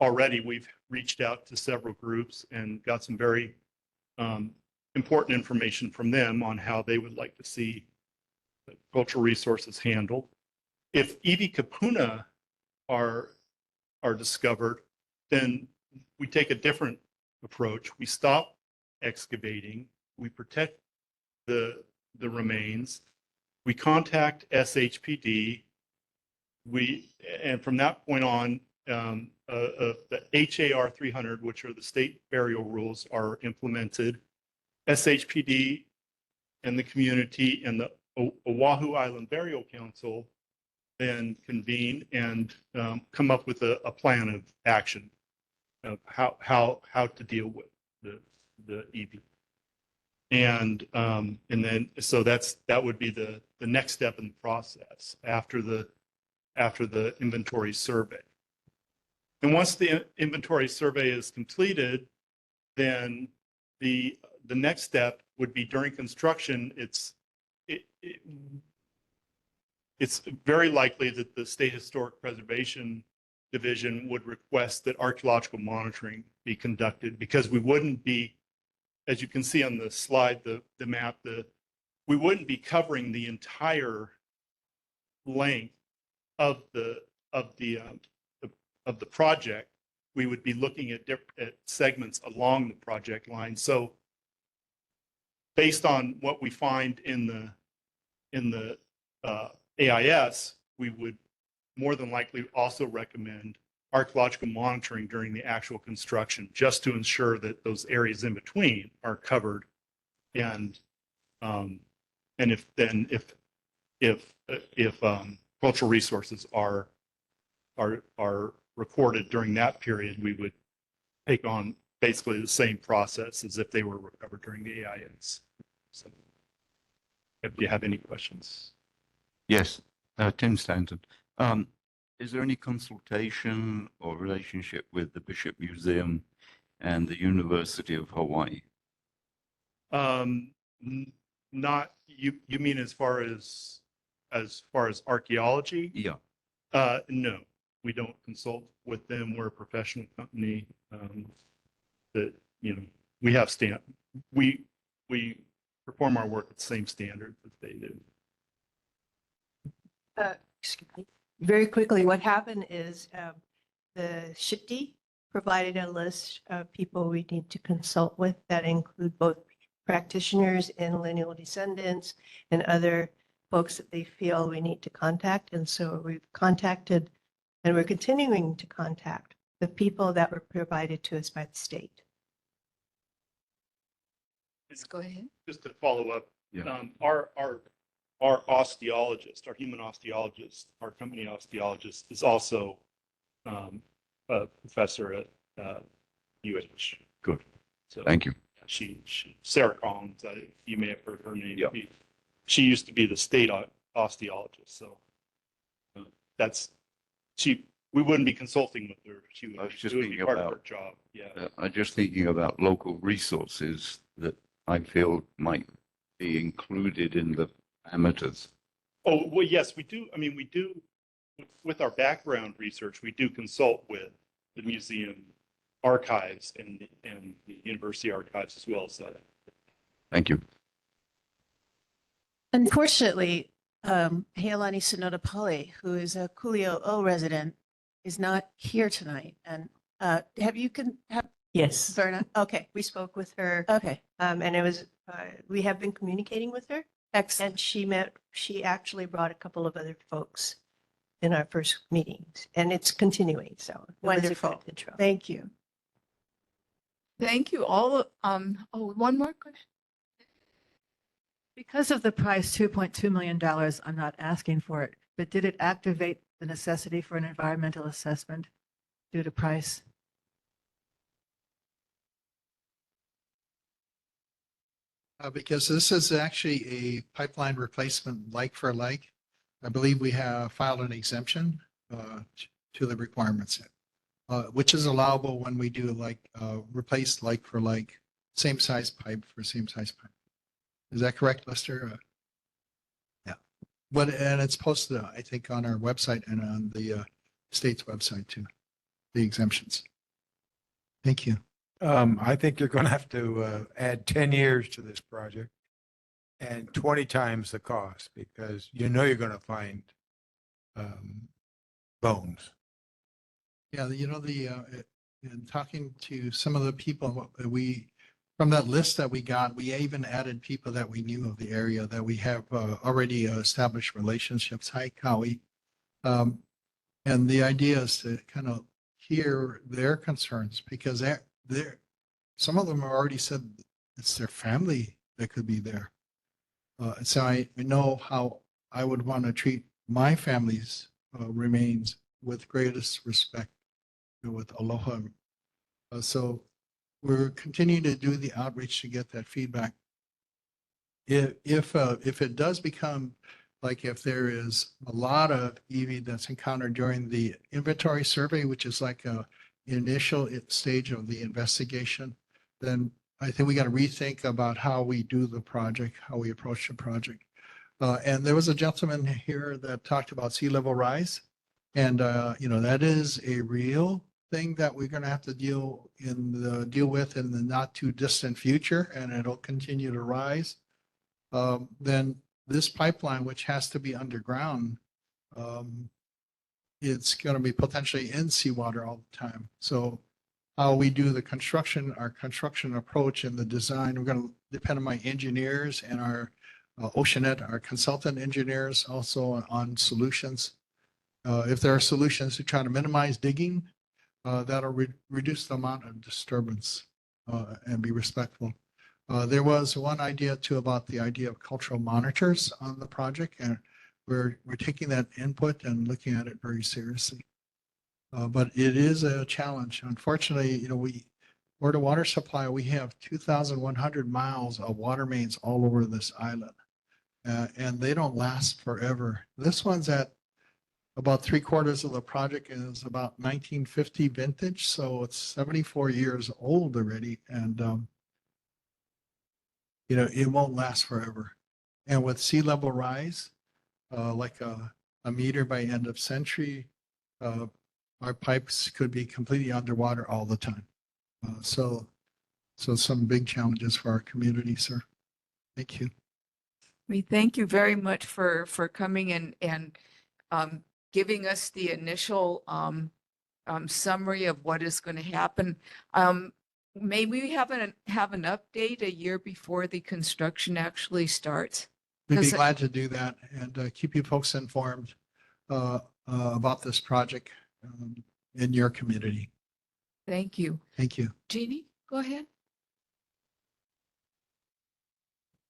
already. We've reached out to several groups and got some very important information from them on how they would like to see cultural resources handled. If EV Kapuna are discovered, then we take a different approach. We stop excavating, we protect the remains, we contact SHPD, and from that point on, the HAR 300, which are the state burial rules, are implemented. SHPD and the community and the Oahu Island Burial Council then convene and come up with a plan of action of how to deal with the EV. And then, so that would be the next step in the process after the inventory survey. And once the inventory survey is completed, then the next step would be during construction. It's very likely that the State Historic Preservation Division would request that archaeological monitoring be conducted, because we wouldn't be, as you can see on the slide, the map, we wouldn't be covering the entire length of the project. We would be looking at segments along the project line. So based on what we find in the AIS, we would more than likely also recommend archaeological monitoring during the actual construction, just to ensure that those areas in between are covered. And if cultural resources are recorded during that period, we would take on basically the same process as if they were recovered during the AIS. So, if you have any questions. Yes, Tim Stanton. Is there any consultation or relationship with the Bishop Museum and the University of Hawaii? Not you mean as far as archaeology? Yeah. No, we don't consult with them. We're a professional company. That, we have we perform our work at the same standards that they do. Excuse me. Very quickly, what happened is the SHPD provided a list of people we need to consult with that include both practitioners and lineal descendants and other folks that they feel we need to contact. And so we've contacted, and we're continuing to contact the people that were provided to us by the state. Let's go ahead. Just to follow up, Yeah. Our osteologist, our human osteologist, our company osteologist is also a professor at UH. Good. So thank you. She Sarah Collins, you may have heard her name. Yeah. She used to be the state osteologist. So we wouldn't be consulting with her. She would be doing part of her job. Yeah. I'm just thinking about local resources that I feel might be included in the parameters. Oh, well, yes, we do. I mean, we do, with our background research, we do consult with the museum archives and the university archives as well as that. Thank you. Unfortunately, Healani Sonotapali, who is a Kuli'ou'ou resident, is not here tonight. And Yes. Verna? Okay, we spoke with her. Okay. And it was, we have been communicating with her. Excellent. And she actually brought a couple of other folks in our first meetings, and it's continuing. So it was a good Wonderful. intro. Thank you. Thank you all. One more question. Because of the price, $2.2 million, I'm not asking for it, but did it activate the necessity for an environmental assessment due to price? Because this is actually a pipeline replacement like for like. I believe we have filed an exemption to the requirements, which is allowable when we do replace like for like, same size pipe for same size pipe. Is that correct, Lester? Yeah. And it's posted, I think, on our website and on the state's website too, the exemptions. Thank you. I think you're going to have to add 10 years to this project and 20 times the cost, because you're going to find bones. Yeah, in talking to some of the people, from that list that we got, we even added people that we knew of the area that we have already established relationships. Hi, Cowie. And the idea is to kind of hear their concerns, because some of them have already said it's their family that could be there. So I know how I would want to treat my family's remains with greatest respect, with aloha. So we're continuing to do the outreach to get that feedback. if it does become, like if there is a lot of EV that's encountered during the inventory survey, which is like a initial stage of the investigation, then I think we got to rethink about how we do the project, how we approach the project. And there was a gentleman here that talked about sea level rise. And, that is a real thing that we're going to have to deal with in the not too distant future, and it'll continue to rise. Then this pipeline, which has to be underground, it's going to be potentially in seawater all the time. So how we do the construction, our construction approach and the design, we're going to depend on my engineers and our Oceanet, our consultant engineers, also on solutions. If there are solutions to try to minimize digging, that'll reduce the amount of disturbance and be respectful. There was one idea too about the idea of cultural monitors on the project, and we're taking that input and looking at it very seriously. But it is a challenge. Unfortunately, Board of Water Supply, we have 2,100 miles of water mains all over this island, and they don't last forever. This one's at about 3/4 of the project is about 1950 vintage, so it's 74 years old already, and it won't last forever. And with sea level rise, like a meter by end of century, our pipes could be completely underwater all the time. So some big challenges for our community, sir. Thank you. We thank you very much for coming and giving us the initial summary of what is going to happen. May we have an update a year before the construction actually starts? We'd be glad to do that and keep you folks informed about this project in your community. Thank you. Thank you. Jeannie, go ahead.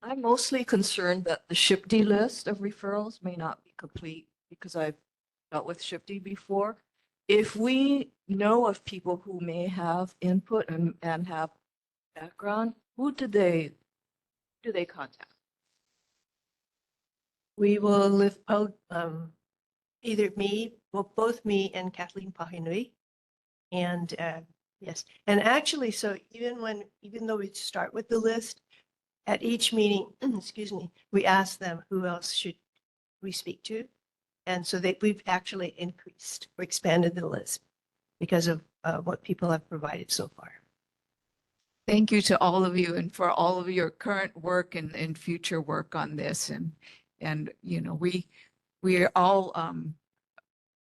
I'm mostly concerned that the SHPD list of referrals may not be complete because I've dealt with SHPD before. If we know of people who may have input and have background, who do they contact? We will lift out either both me and Kathleen Pahinui. And yes, and actually, so even though we start with the list, at each meeting, excuse me, we ask them who else should we speak to. And so we've actually increased or expanded the list because of what people have provided so far. Thank you to all of you and for all of your current work and future work on this. And we all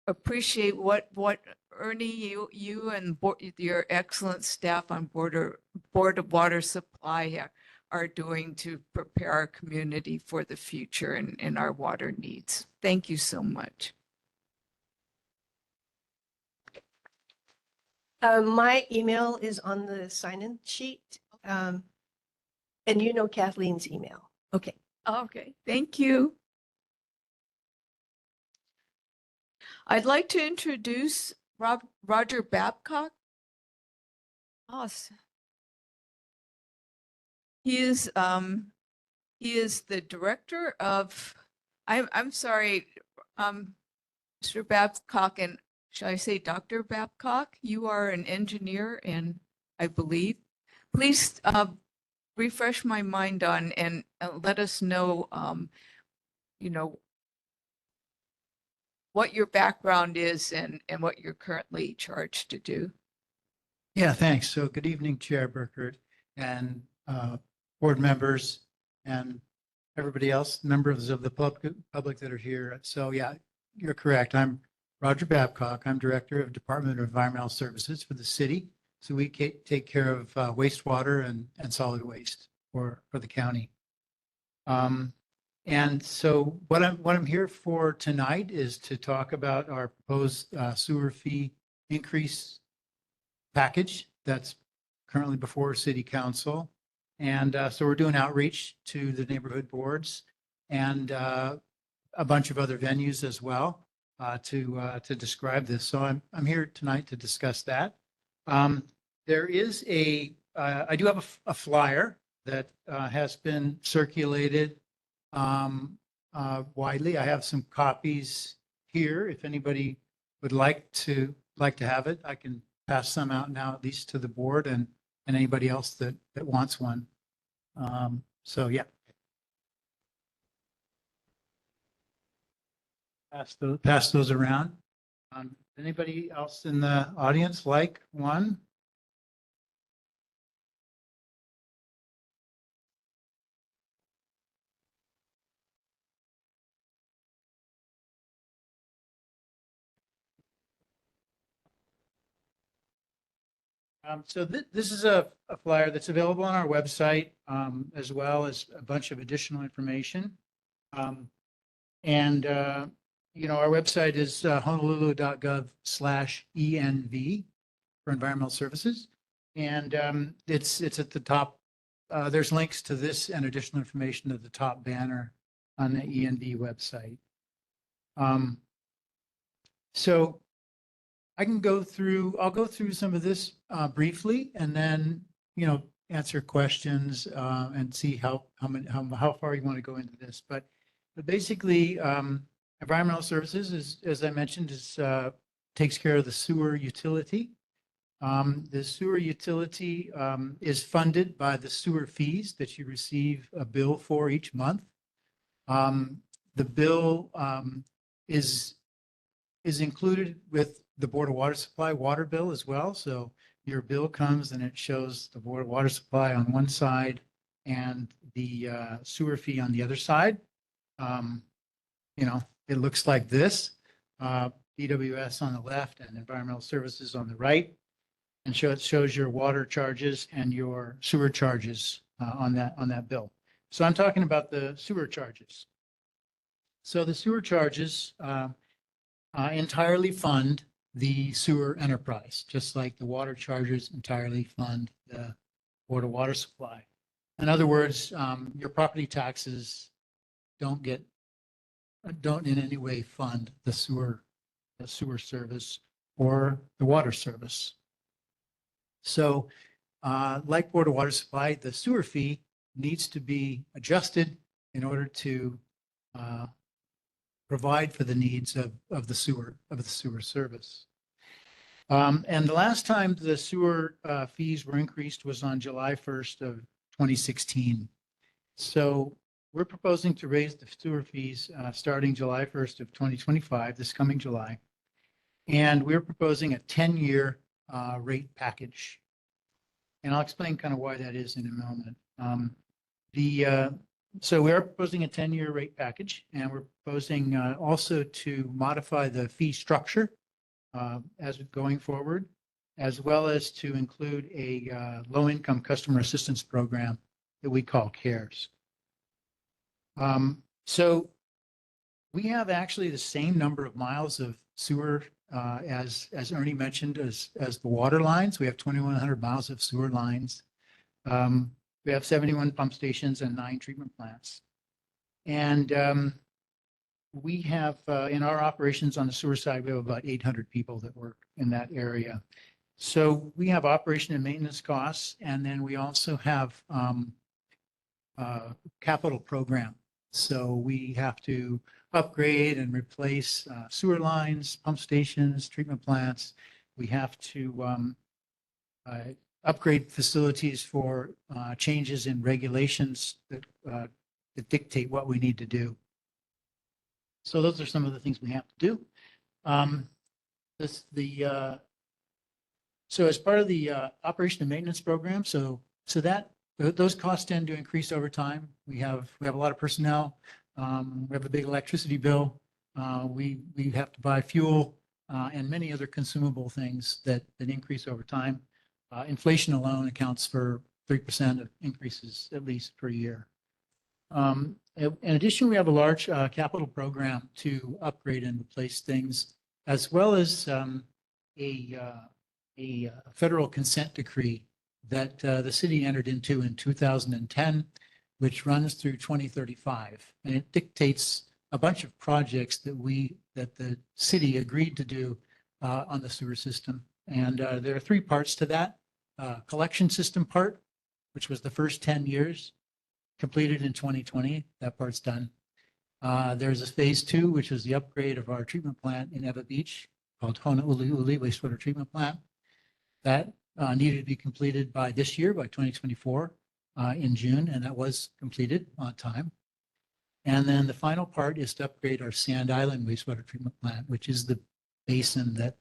appreciate what Ernie, you and your excellent staff on Board of Water Supply are doing to prepare our community for the future and our water needs. Thank you so much. My email is on the sign-in sheet. And Kathleen's email. Okay. Okay, thank you. I'd like to introduce Roger Babcock. Awesome. He is the director of, I'm sorry, Mr. Babcock, and shall I say Dr. Babcock? You are an engineer, and I believe. Please refresh my mind on and let us know, what your background is and what you're currently charged to do. Yeah, thanks. So good evening, Chair Burkert and board members and everybody else, members of the public that are here. So yeah, you're correct. I'm Roger Babcock. I'm Director of Department of Environmental Services for the city. So we take care of wastewater and solid waste for the county. And so what I'm here for tonight is to talk about our proposed sewer fee increase package that's currently before City Council. And so we're doing outreach to the neighborhood boards and a bunch of other venues as well to describe this. So I'm here tonight to discuss that. There is I do have a flyer that has been circulated widely. I have some copies here. If anybody would like to have it, I can pass some out now, at least to the board and anybody else that wants one. So yeah. Pass those around. Anybody else in the audience like one? So this is a flyer that's available on our website, as well as a bunch of additional information. And our website is honolulu.gov/ENV for environmental services. And it's at the top. There's links to this and additional information at the top banner on the ENV website. So I'll go through some of this briefly, and then, answer questions and see how far you want to go into this. But basically, environmental services, as I mentioned, takes care of the sewer utility. The sewer utility is funded by the sewer fees that you receive a bill for each month. The bill is included with the Board of Water Supply water bill as well. So your bill comes and it shows the Board of Water Supply on one side and the sewer fee on the other side. It looks like this, BWS on the left and environmental services on the right. And it shows your water charges and your sewer charges on that bill. So I'm talking about the sewer charges. So the sewer charges entirely fund the sewer enterprise, just like the water charges entirely fund the Board of Water Supply. In other words, your property taxes don't in any way fund the sewer service or the water service. So like Board of Water Supply, the sewer fee needs to be adjusted in order to provide for the needs of the sewer service. And the last time the sewer fees were increased was on July 1st of 2016. So we're proposing to raise the sewer fees starting July 1st of 2025, this coming July. And we're proposing a 10-year rate package. And I'll explain kind of why that is in a moment. So we are proposing a 10-year rate package, and we're proposing also to modify the fee structure as going forward, as well as to include a low-income customer assistance program that we call CARES. So we have actually the same number of miles of sewer as Ernie mentioned as the water lines. We have 2,100 miles of sewer lines. We have 71 pump stations and 9 treatment plants. And we have, in our operations on the sewer side, we have about 800 people that work in that area. So we have operation and maintenance costs, and then we also have capital program. So we have to upgrade and replace sewer lines, pump stations, treatment plants. We have to upgrade facilities for changes in regulations that dictate what we need to do. So those are some of the things we have to do. So as part of the operation and maintenance program, so that those costs tend to increase over time. We have a lot of personnel. We have a big electricity bill. We have to buy fuel and many other consumable things that increase over time. Inflation alone accounts for 3% of increases at least per year. In addition, we have a large capital program to upgrade and replace things, as well as a federal consent decree that the city entered into in 2010, which runs through 2035. And it dictates a bunch of projects that the city agreed to do on the sewer system. And there are 3 parts to that. Collection system part, which was the first 10 years, completed in 2020. That part's done. There's a phase 2, which is the upgrade of our treatment plant in Eva Beach called Kuli'ou'ou-Kalani Wastewater Treatment Plant. That needed to be completed by this year, by 2024, in June, and that was completed on time. And then the final part is to upgrade our Sand Island Wastewater Treatment Plant, which is the basin that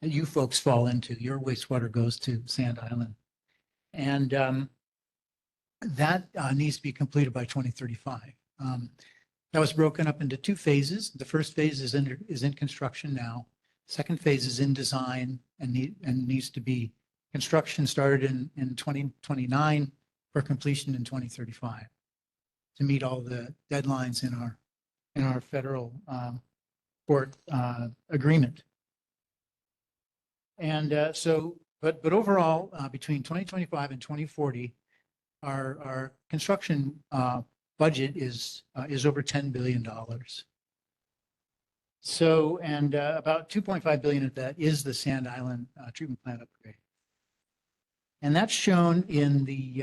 you folks fall into. Your wastewater goes to Sand Island. And that needs to be completed by 2035. That was broken up into 2 phases. The first phase is in construction now. Second phase is in design and needs to be construction started in 2029 for completion in 2035 to meet all the deadlines in our federal court agreement. And but overall, between 2025 and 2040, our construction budget is over $10 billion. So, and about 2.5 billion of that is the Sand Island treatment plant upgrade. And that's shown in the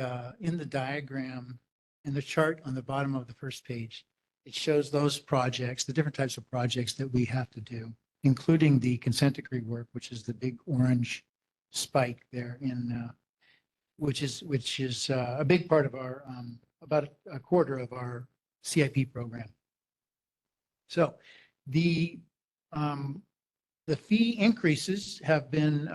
diagram, in the chart on the bottom of the first page. It shows those projects, the different types of projects that we have to do, including the consent decree work, which is the big orange spike there in, which is a big part of our, about a quarter of our CIP program. So the fee increases have been,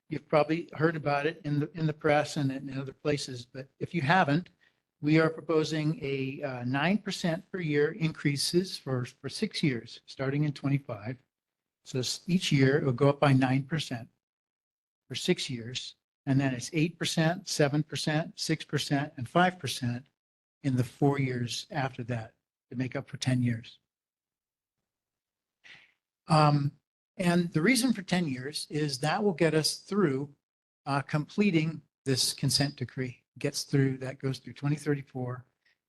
you've probably heard about it in the press and in other places, but if you haven't, we are proposing a 9% per year increases for 6 years, starting in 25. So each year it will go up by 9% for 6 years. And then it's 8%, 7%, 6%, and 5% in the 4 years after that to make up for 10 years. And the reason for 10 years is that will get us through completing this consent decree. Gets through, that goes through 2034,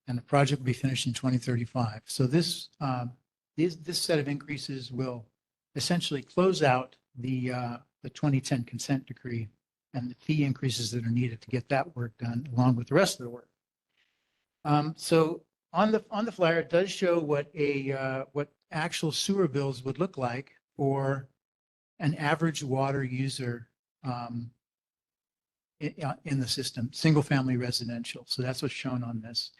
and the project will be finished in 2035. So this set of increases will essentially close out the 2010 consent decree and the fee increases that are needed to get that work done, along with the rest of the work. So on the flyer, it does show what actual sewer bills would look like for an average water user in the system, single family residential. So that's what's shown on this.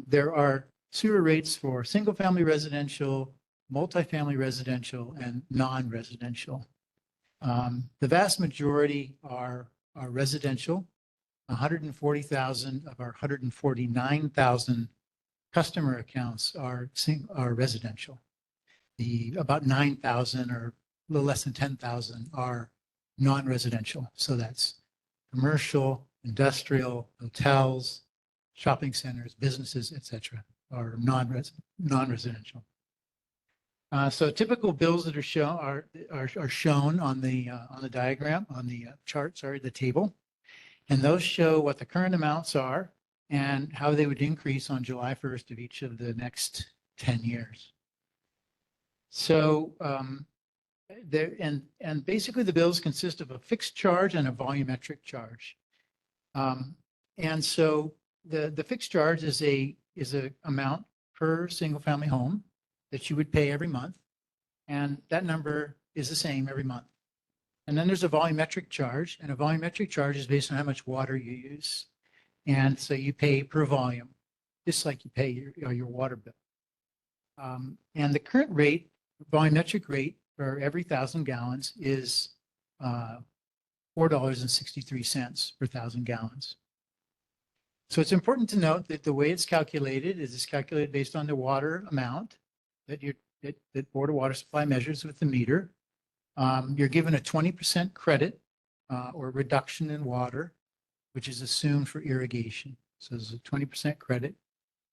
There are sewer rates for single family residential, multifamily residential, and non-residential. The vast majority are residential. 140,000 of our 149,000 customer accounts are residential. About 9,000 or a little less than 10,000 are non-residential. So that's commercial, industrial, hotels, shopping centers, businesses, etc., are non-residential. So typical bills that are shown on the diagram, on the chart, sorry, the table, and those show what the current amounts are and how they would increase on July 1st of each of the next 10 years. So and basically the bills consist of a fixed charge and a volumetric charge. And so the fixed charge is a amount per single family home that you would pay every month. And that number is the same every month. And then there's a volumetric charge, and a volumetric charge is based on how much water you use. And so you pay per volume, just like you pay your water bill. And the current rate, volumetric rate for every 1,000 gallons is $4.63 per 1,000 gallons. So it's important to note that the way it's calculated is it's calculated based on the water amount that Board of Water Supply measures with the meter. You're given a 20% credit or reduction in water, which is assumed for irrigation. So there's a 20% credit.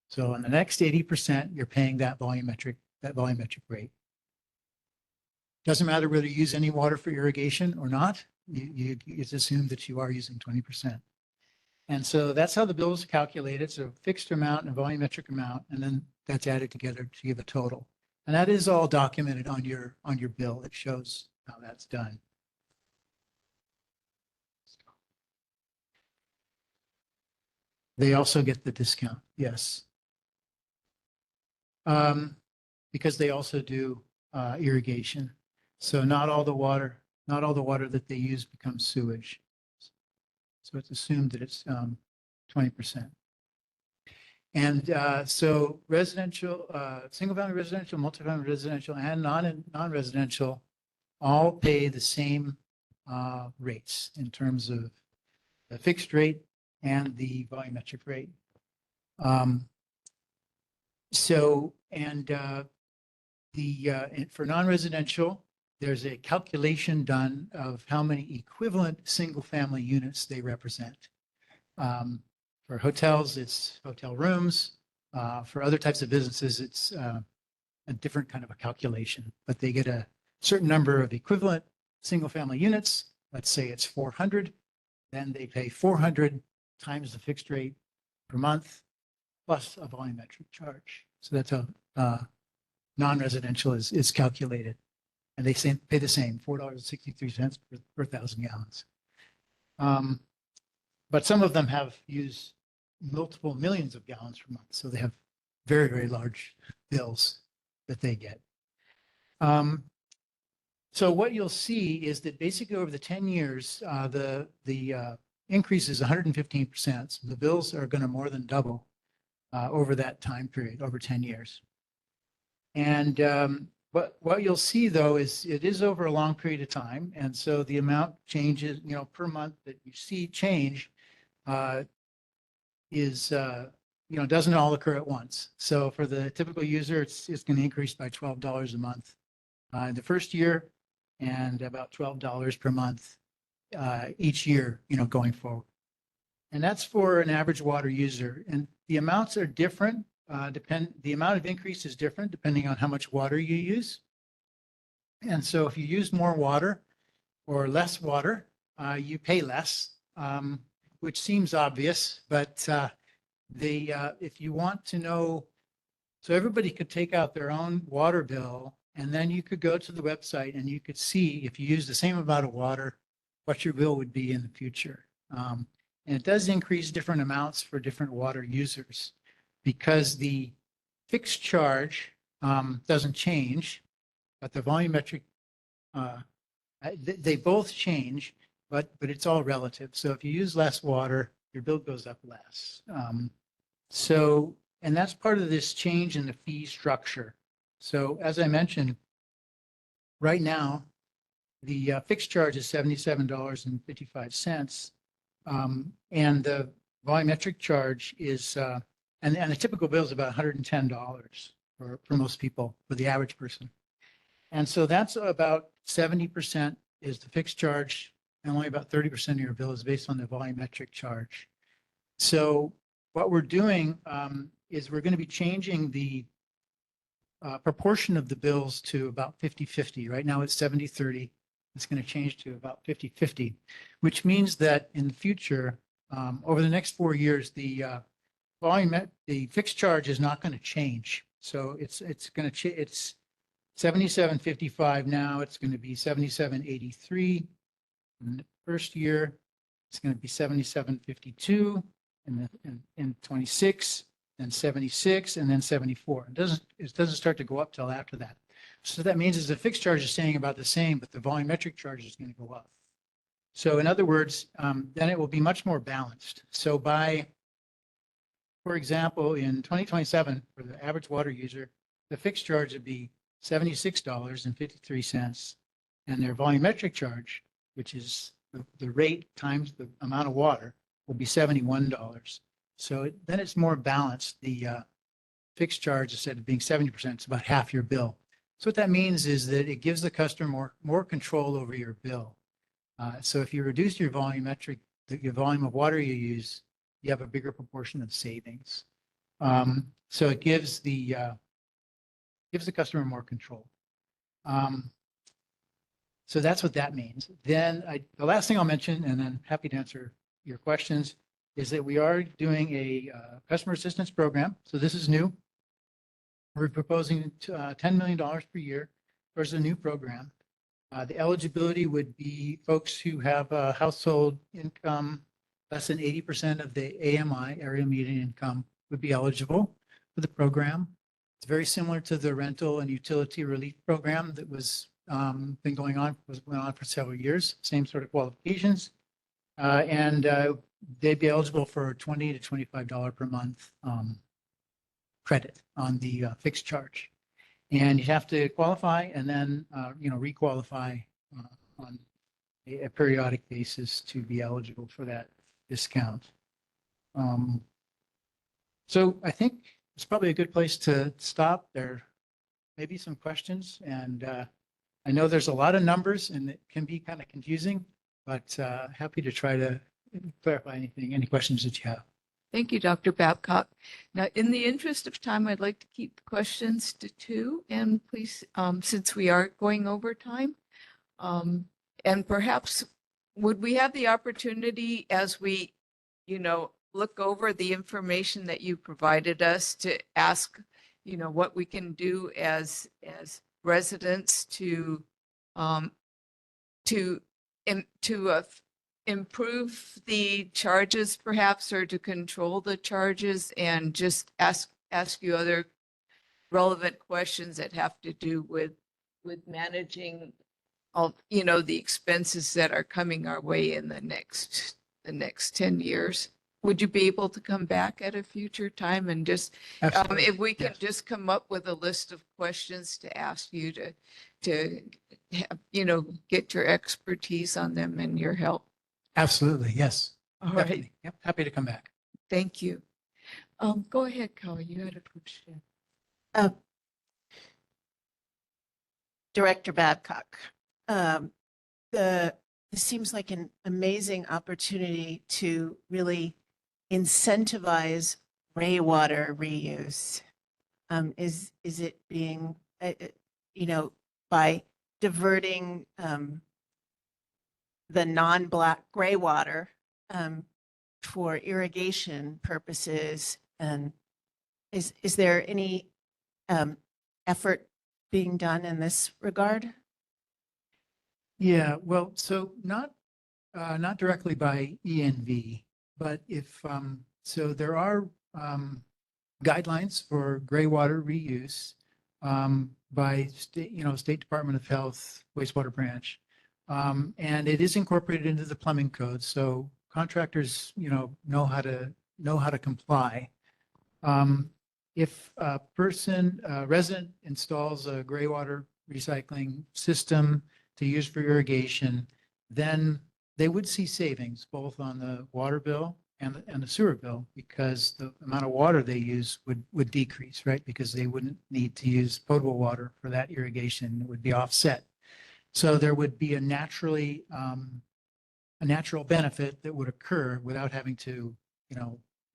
So on the next 80%, you're paying that volumetric rate. Doesn't matter whether you use any water for irrigation or not. It's assumed that you are using 20%. And so that's how the bill is calculated. So fixed amount and a volumetric amount, and then that's added together to give a total. And that is all documented on your bill. It shows how that's done. They also get the discount, yes. Because they also do irrigation. So not all the water that they use becomes sewage. So it's assumed that it's 20%. And so residential, single-family residential, multifamily residential, and non-residential all pay the same rates in terms of the fixed rate and the volumetric rate. For non-residential, there's a calculation done of how many equivalent single-family units they represent. For hotels, it's hotel rooms. For other types of businesses, it's a different kind of a calculation, but they get a certain number of equivalent single-family units. Let's say it's 400, then they pay 400 times the fixed rate per month plus a volumetric charge. So that's how non-residential is calculated. And they pay the same, $4.63 per 1,000 gallons. But some of them have used multiple millions of gallons per month. So they have very, very large bills that they get. So what you'll see is that basically over the 10 years, the increase is 115%. So the bills are going to more than double over that time period, over 10 years. And what you'll see though is it is over a long period of time. And so the amount changes, per month that you see change doesn't all occur at once. So for the typical user, it's going to increase by $12 a month in the first year and about $12 per month each year, going forward. And that's for an average water user. And the amounts are different. The amount of increase is different depending on how much water you use. And so if you use more water or less water, you pay less, which seems obvious, but if you want to know, so everybody could take out their own water bill, and then you could go to the website and you could see if you use the same amount of water, what your bill would be in the future. And it does increase different amounts for different water users because the fixed charge doesn't change, but the volumetric, they both change, but it's all relative. So if you use less water, your bill goes up less. And that's part of this change in the fee structure. So as I mentioned, right now, the fixed charge is $77.55. And the volumetric charge is, and the typical bill is about $110 for most people, for the average person. And so that's about 70% is the fixed charge, and only about 30% of your bill is based on the volumetric charge. So what we're doing is we're going to be changing the proportion of the bills to about 50-50. Right now it's 70-30. It's going to change to about 50-50, which means that in the future, over the next 4 years, the fixed charge is not going to change. So it's $77.55 now. It's going to be $77.83 in the first year. It's going to be $77.52 in 26, then 76, and then 74. It doesn't start to go up till after that. So that means is the fixed charge is staying about the same, but the volumetric charge is going to go up. So in other words, then it will be much more balanced. So for example, in 2027, for the average water user, the fixed charge would be $76.53, and their volumetric charge, which is the rate times the amount of water, will be $71. So then it's more balanced. The fixed charge, instead of being 70%, it's about half your bill. So what that means is that it gives the customer more control over your bill. So if you reduce your volumetric, your volume of water you use, you have a bigger proportion of savings. So it gives the customer more control. So that's what that means. Then the last thing I'll mention, and then happy to answer your questions, is that we are doing a customer assistance program. So this is new. We're proposing $10 million per year towards a new program. The eligibility would be folks who have a household income less than 80% of the AMI, area median income, would be eligible for the program. It's very similar to the rental and utility relief program that was went on for several years, same sort of qualifications. They'd be eligible for $20 to $25 per month credit on the fixed charge. And you have to qualify and then, requalify on a periodic basis to be eligible for that discount. So I think it's probably a good place to stop. There may be some questions, and I know there's a lot of numbers and it can be kind of confusing, but happy to try to clarify any questions that you have. Thank you, Dr. Babcock. Now, in the interest of time, I'd like to keep questions to 2, and please, since we are going over time, and perhaps would we have the opportunity as we, look over the information that you provided us to ask, what we can do as residents to improve the charges perhaps, or to control the charges, and just ask you other relevant questions that have to do with managing all, the expenses that are coming our way in the next 10 years. Would you be able to come back at a future time and just, if we could just come up with a list of questions to ask you to have, get your expertise on them and your help? Absolutely, yes. All Definitely. right. Yep, happy to come back. Thank you. Go ahead, Kelly. You had a question. Director Babcock, this seems like an amazing opportunity to really incentivize graywater reuse. Is it being, by diverting the non-black gray water for irrigation purposes? And is there any effort being done in this regard? Yeah, well, so not directly by ENV, but if so there are guidelines for gray water reuse by State Department of Health wastewater branch. And it is incorporated into the plumbing code, so contractors, know how to comply. If a resident installs a gray water recycling system to use for irrigation, then they would see savings both on the water bill and the sewer bill, because the amount of water they use would decrease, right? Because they wouldn't need to use potable water for that irrigation. It would be offset. So there would be a natural benefit that would occur without having to,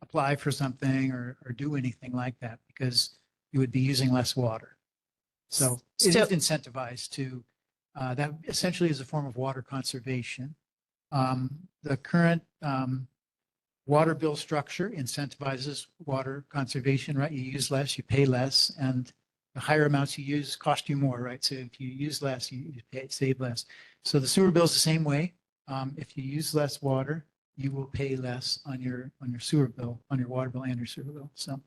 apply for something or do anything like that, because you would be using less water. So it is incentivized to, that essentially is a form of water conservation. The current water bill structure incentivizes water conservation, right? You use less, you pay less, and the higher amounts you use cost you more, right? So if you use less, you save less. So the sewer bill is the same way. If you use less water, you will pay less on your sewer bill, on your water bill and your sewer bill. So,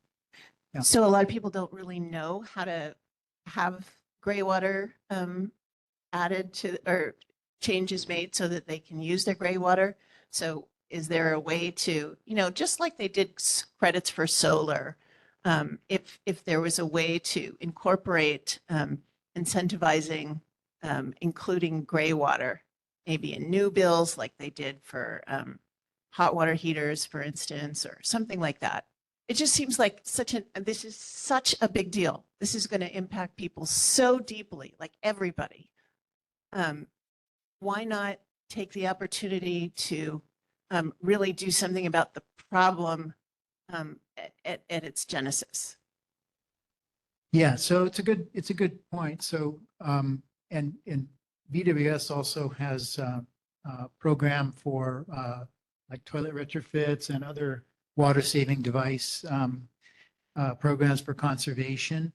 yeah. So a lot of people don't really know how to have gray water added to, or changes made so that they can use their gray water. So is there a way to, just like they did credits for solar, if there was a way to incorporate incentivizing, including gray water, maybe in new bills like they did for hot water heaters, for instance, or something like that. It just seems like this is such a big deal. This is going to impact people so deeply, like everybody. Why not take the opportunity to really do something about the problem at its genesis? Yeah, so it's a good point. So and VWS also has a program for like toilet retrofits and other water saving device programs for conservation.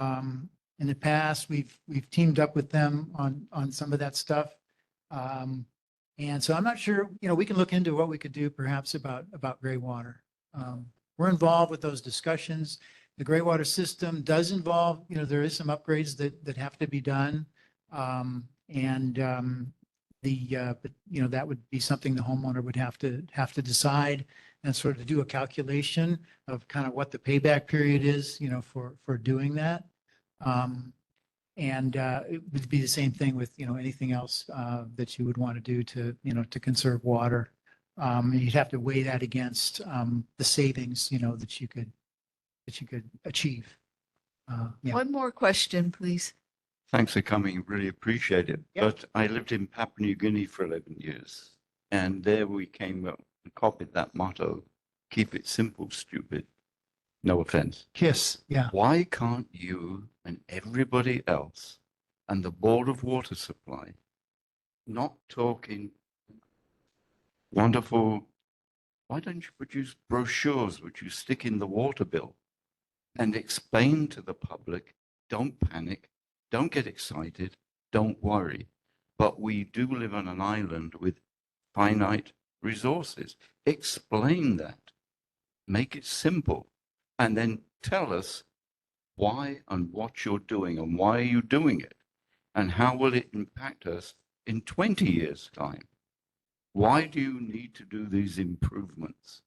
In the past, we've teamed up with them on some of that stuff. And so I'm not sure, we can look into what we could do perhaps about gray water. We're involved with those discussions. The gray water system does involve, there is some upgrades that have to be done. But that would be something the homeowner would have to decide and sort of do a calculation of kind of what the payback period is, for doing that. It would be the same thing with, anything else that you would want to do to conserve water. And you'd have to weigh that against the savings, that you could achieve. Yeah. One more question, please. Thanks for coming. Really appreciate it. Yeah. But I lived in Papua New Guinea for 11 years, and there we came up and copied that motto: keep it simple, stupid. No offense. KISS. Yeah. Why can't you and everybody else and the Board of Water Supply, not talking wonderful, why don't you produce brochures which you stick in the water bill and explain to the public, don't panic, don't get excited, don't worry. But we do live on an island with finite resources. Explain that. Make it simple. And then tell us why and what you're doing and why are you doing it and how will it impact us in 20 years' time. Why do you need to do these improvements?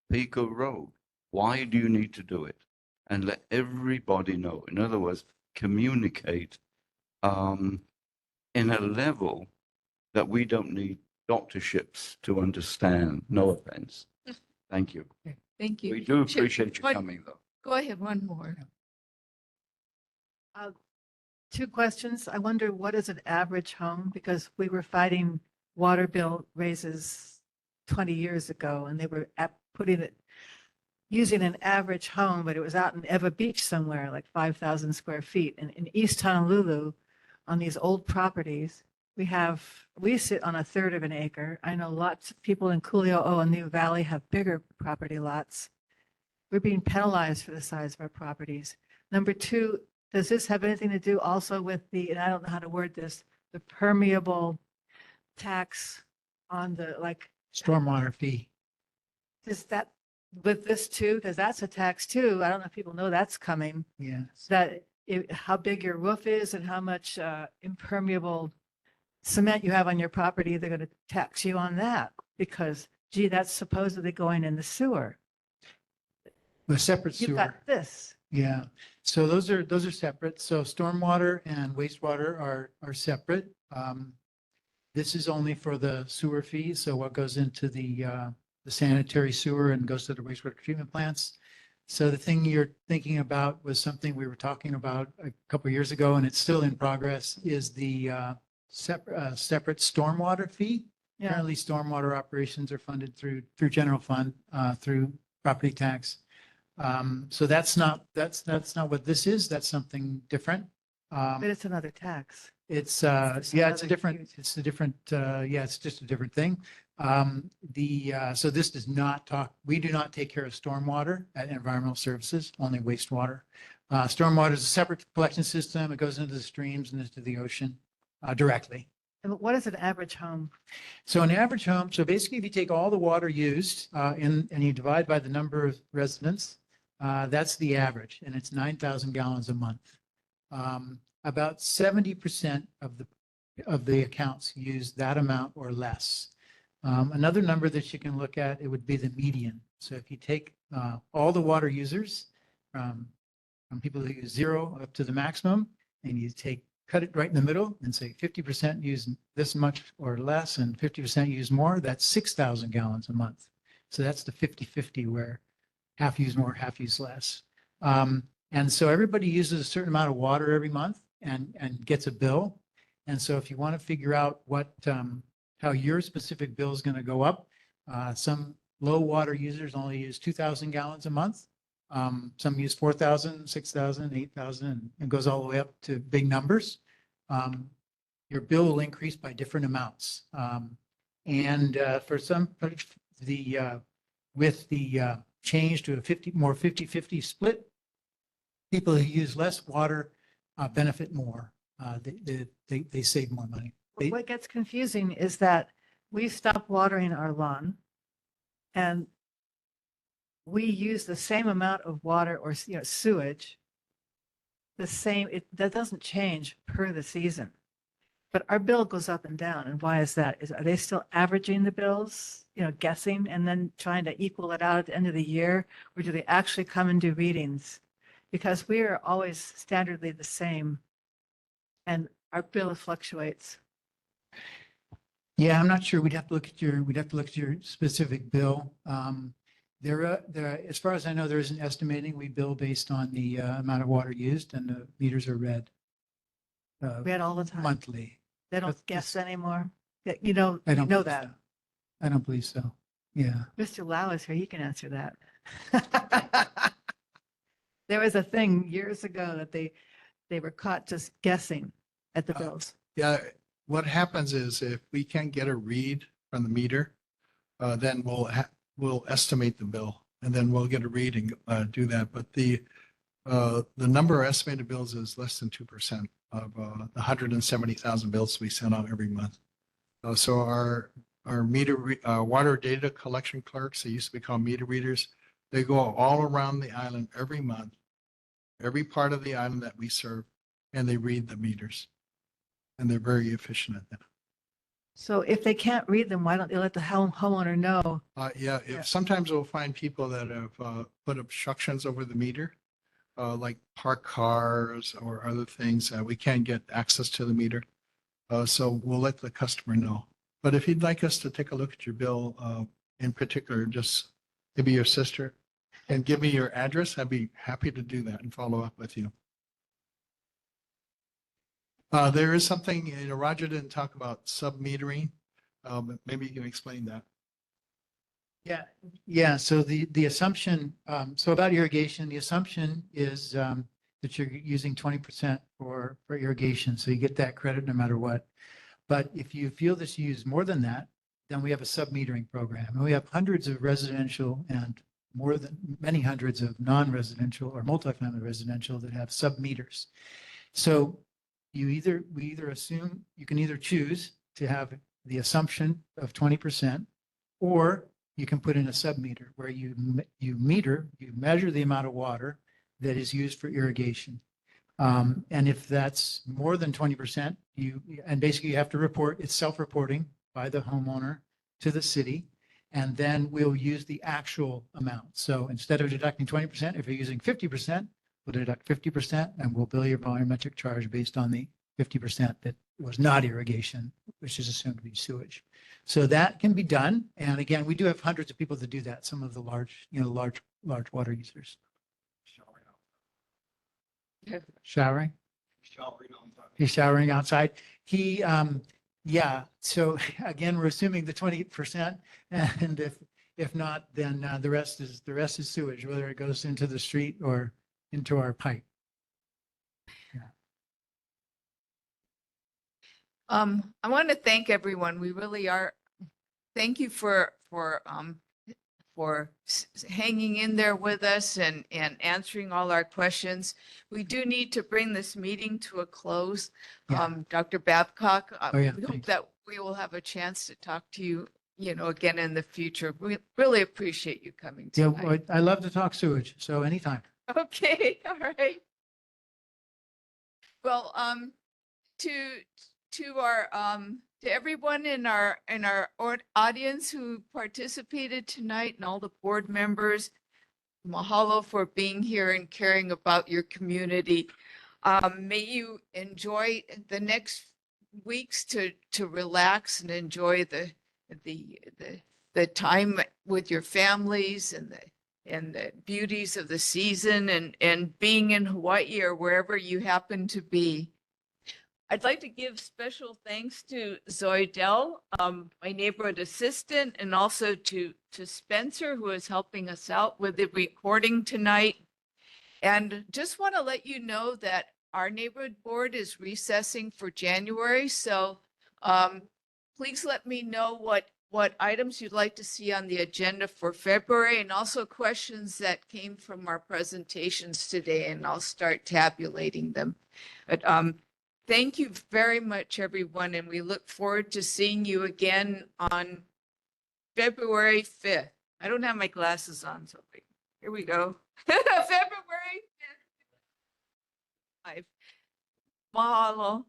Pico Road, why do you need to do it? And let everybody know. In other words, communicate in a level that we don't need doctorships to understand. No offense. Thank you. Thank you. We do appreciate you One- coming, though. Go ahead, one more. Two questions. I wonder, what is an average home? Because we were fighting water bill raises 20 years ago, and they were using an average home, but it was out in Eva Beach somewhere, like 5,000 square feet. And in East Honolulu, on these old properties, we sit on a third of an acre. I know lots of people in Kuli'ou'ou and New Valley have bigger property lots. We're being penalized for the size of our properties. Number two, does this have anything to do also with and I don't know how to word this, the permeable tax on the, Stormwater fee. is that with this too? Because that's a tax too. I don't know if people know that's coming. Yes. How big your roof is and how much impermeable cement you have on your property, they're going to tax you on that because, gee, that's supposedly going in the sewer. A separate You've sewer. got this. Yeah. So those are separate. So stormwater and wastewater are separate. This is only for the sewer fees. So what goes into the sanitary sewer and goes to the wastewater treatment plants. So the thing you're thinking about was something we were talking about a couple of years ago, and it's still in progress, is the separate stormwater fee. Yeah. Currently, stormwater operations are funded through general fund, through property tax. So that's not what this is. That's something different. But it's another tax. It's It's yeah, just it's just a different thing. So this does not we do not take care of stormwater at environmental services, only wastewater. Stormwater is a separate collection system. It goes into the streams and into the ocean directly. And what is an average home? So an average home, so basically if you take all the water used and you divide by the number of residents, that's the average, and it's 9,000 gallons a month. About 70% of the accounts use that amount or less. Another number that you can look at, it would be the median. So if you take all the water users from people who use 0 up to the maximum, and you cut it right in the middle and say 50% use this much or less and 50% use more, that's 6,000 gallons a month. So that's the 50-50 where half use more, half use less. And so everybody uses a certain amount of water every month and gets a bill. And so if you want to figure out how your specific bill is going to go up, some low water users only use 2,000 gallons a month. Some use 4,000, 6,000, 8,000, and it goes all the way up to big numbers. Your bill will increase by different amounts. For some, with the change to a more 50-50 split, people who use less water benefit more. They save more money. What gets confusing is that we stopped watering our lawn and we use the same amount of water or, sewage, the same, that doesn't change per the season. But our bill goes up and down. And why is that? Are they still averaging the bills, guessing and then trying to equal it out at the end of the year? Or do they actually come and do readings? Because we are always standardly the same and our bill fluctuates. Yeah, I'm not sure. We'd have to look at your specific bill. As far as I know, there is an estimating. We bill based on the amount of water used, and the meters are read Read all the time. monthly. They don't But guess anymore. I You don't know believe that. so. I don't believe so. Yeah. Mr. Lau is here. He can answer that. There was a thing years ago that they were caught just guessing at the bills. Yeah, what happens is if we can't get a read from the meter, then we'll estimate the bill and then we'll get a read and do that. But the number of estimated bills is less than 2% of the 170,000 bills we send out every month. So our water data collection clerks, they used to be called meter readers, they go all around the island every month, every part of the island that we serve, and they read the meters. And they're very efficient at that. So if they can't read them, why don't they let the homeowner know? Sometimes we'll find people that have put obstructions over the meter, like parked cars or other things. We can't get access to the meter. So we'll let the customer know. But if you'd like us to take a look at your bill, in particular, just maybe your sister, and give me your address, I'd be happy to do that and follow up with you. There is something, Roger didn't talk about sub-metering. Maybe you can explain that. Yeah. So the assumption, so about irrigation, the assumption is that you're using 20% for irrigation. So you get that credit no matter what. But if you feel that you use more than that, then we have a sub-metering program. And we have hundreds of residential and many hundreds of non-residential or multifamily residential that have sub-meters. So we either assume, you can either choose to have the assumption of 20%, or you can put in a sub-meter where you measure the amount of water that is used for irrigation. And if that's more than 20%, and basically you have to report, it's self-reporting by the homeowner to the city, and then we'll use the actual amount. So instead of deducting 20%, if you're using 50%, we'll deduct 50% and we'll bill your volumetric charge based on the 50% that was not irrigation, which is assumed to be sewage. So that can be done. And again, we do have hundreds of people that do that. Some of the large water users. Showering? He's showering outside. So again, we're assuming the 20%, and if not, then the rest is sewage, whether it goes into the street or into our pipe. I want to thank everyone. We really are. Thank you for hanging in there with us and answering all our questions. We do need to bring this meeting to a close. Dr. Babcock, we hope that we will have a chance to talk to you, again in the future. We really appreciate you coming tonight. Yeah, I love to talk sewage, so anytime. Okay, all right. Well, to everyone in our audience who participated tonight and all the board members, mahalo for being here and caring about your community. May you enjoy the next weeks to relax and enjoy the time with your families and the beauties of the season and being in Hawaii or wherever you happen to be. I'd like to give special thanks to Zoidel, my neighborhood assistant, and also to Spencer, who is helping us out with the recording tonight. And just want to let you know that our neighborhood board is recessing for January. So please let me know what items you'd like to see on the agenda for February, and also questions that came from our presentations today, and I'll start tabulating them. But Thank you very much, everyone, and we look forward to seeing you again on February 5th. I don't have my glasses on, so here we go. February 5th. Mahalo.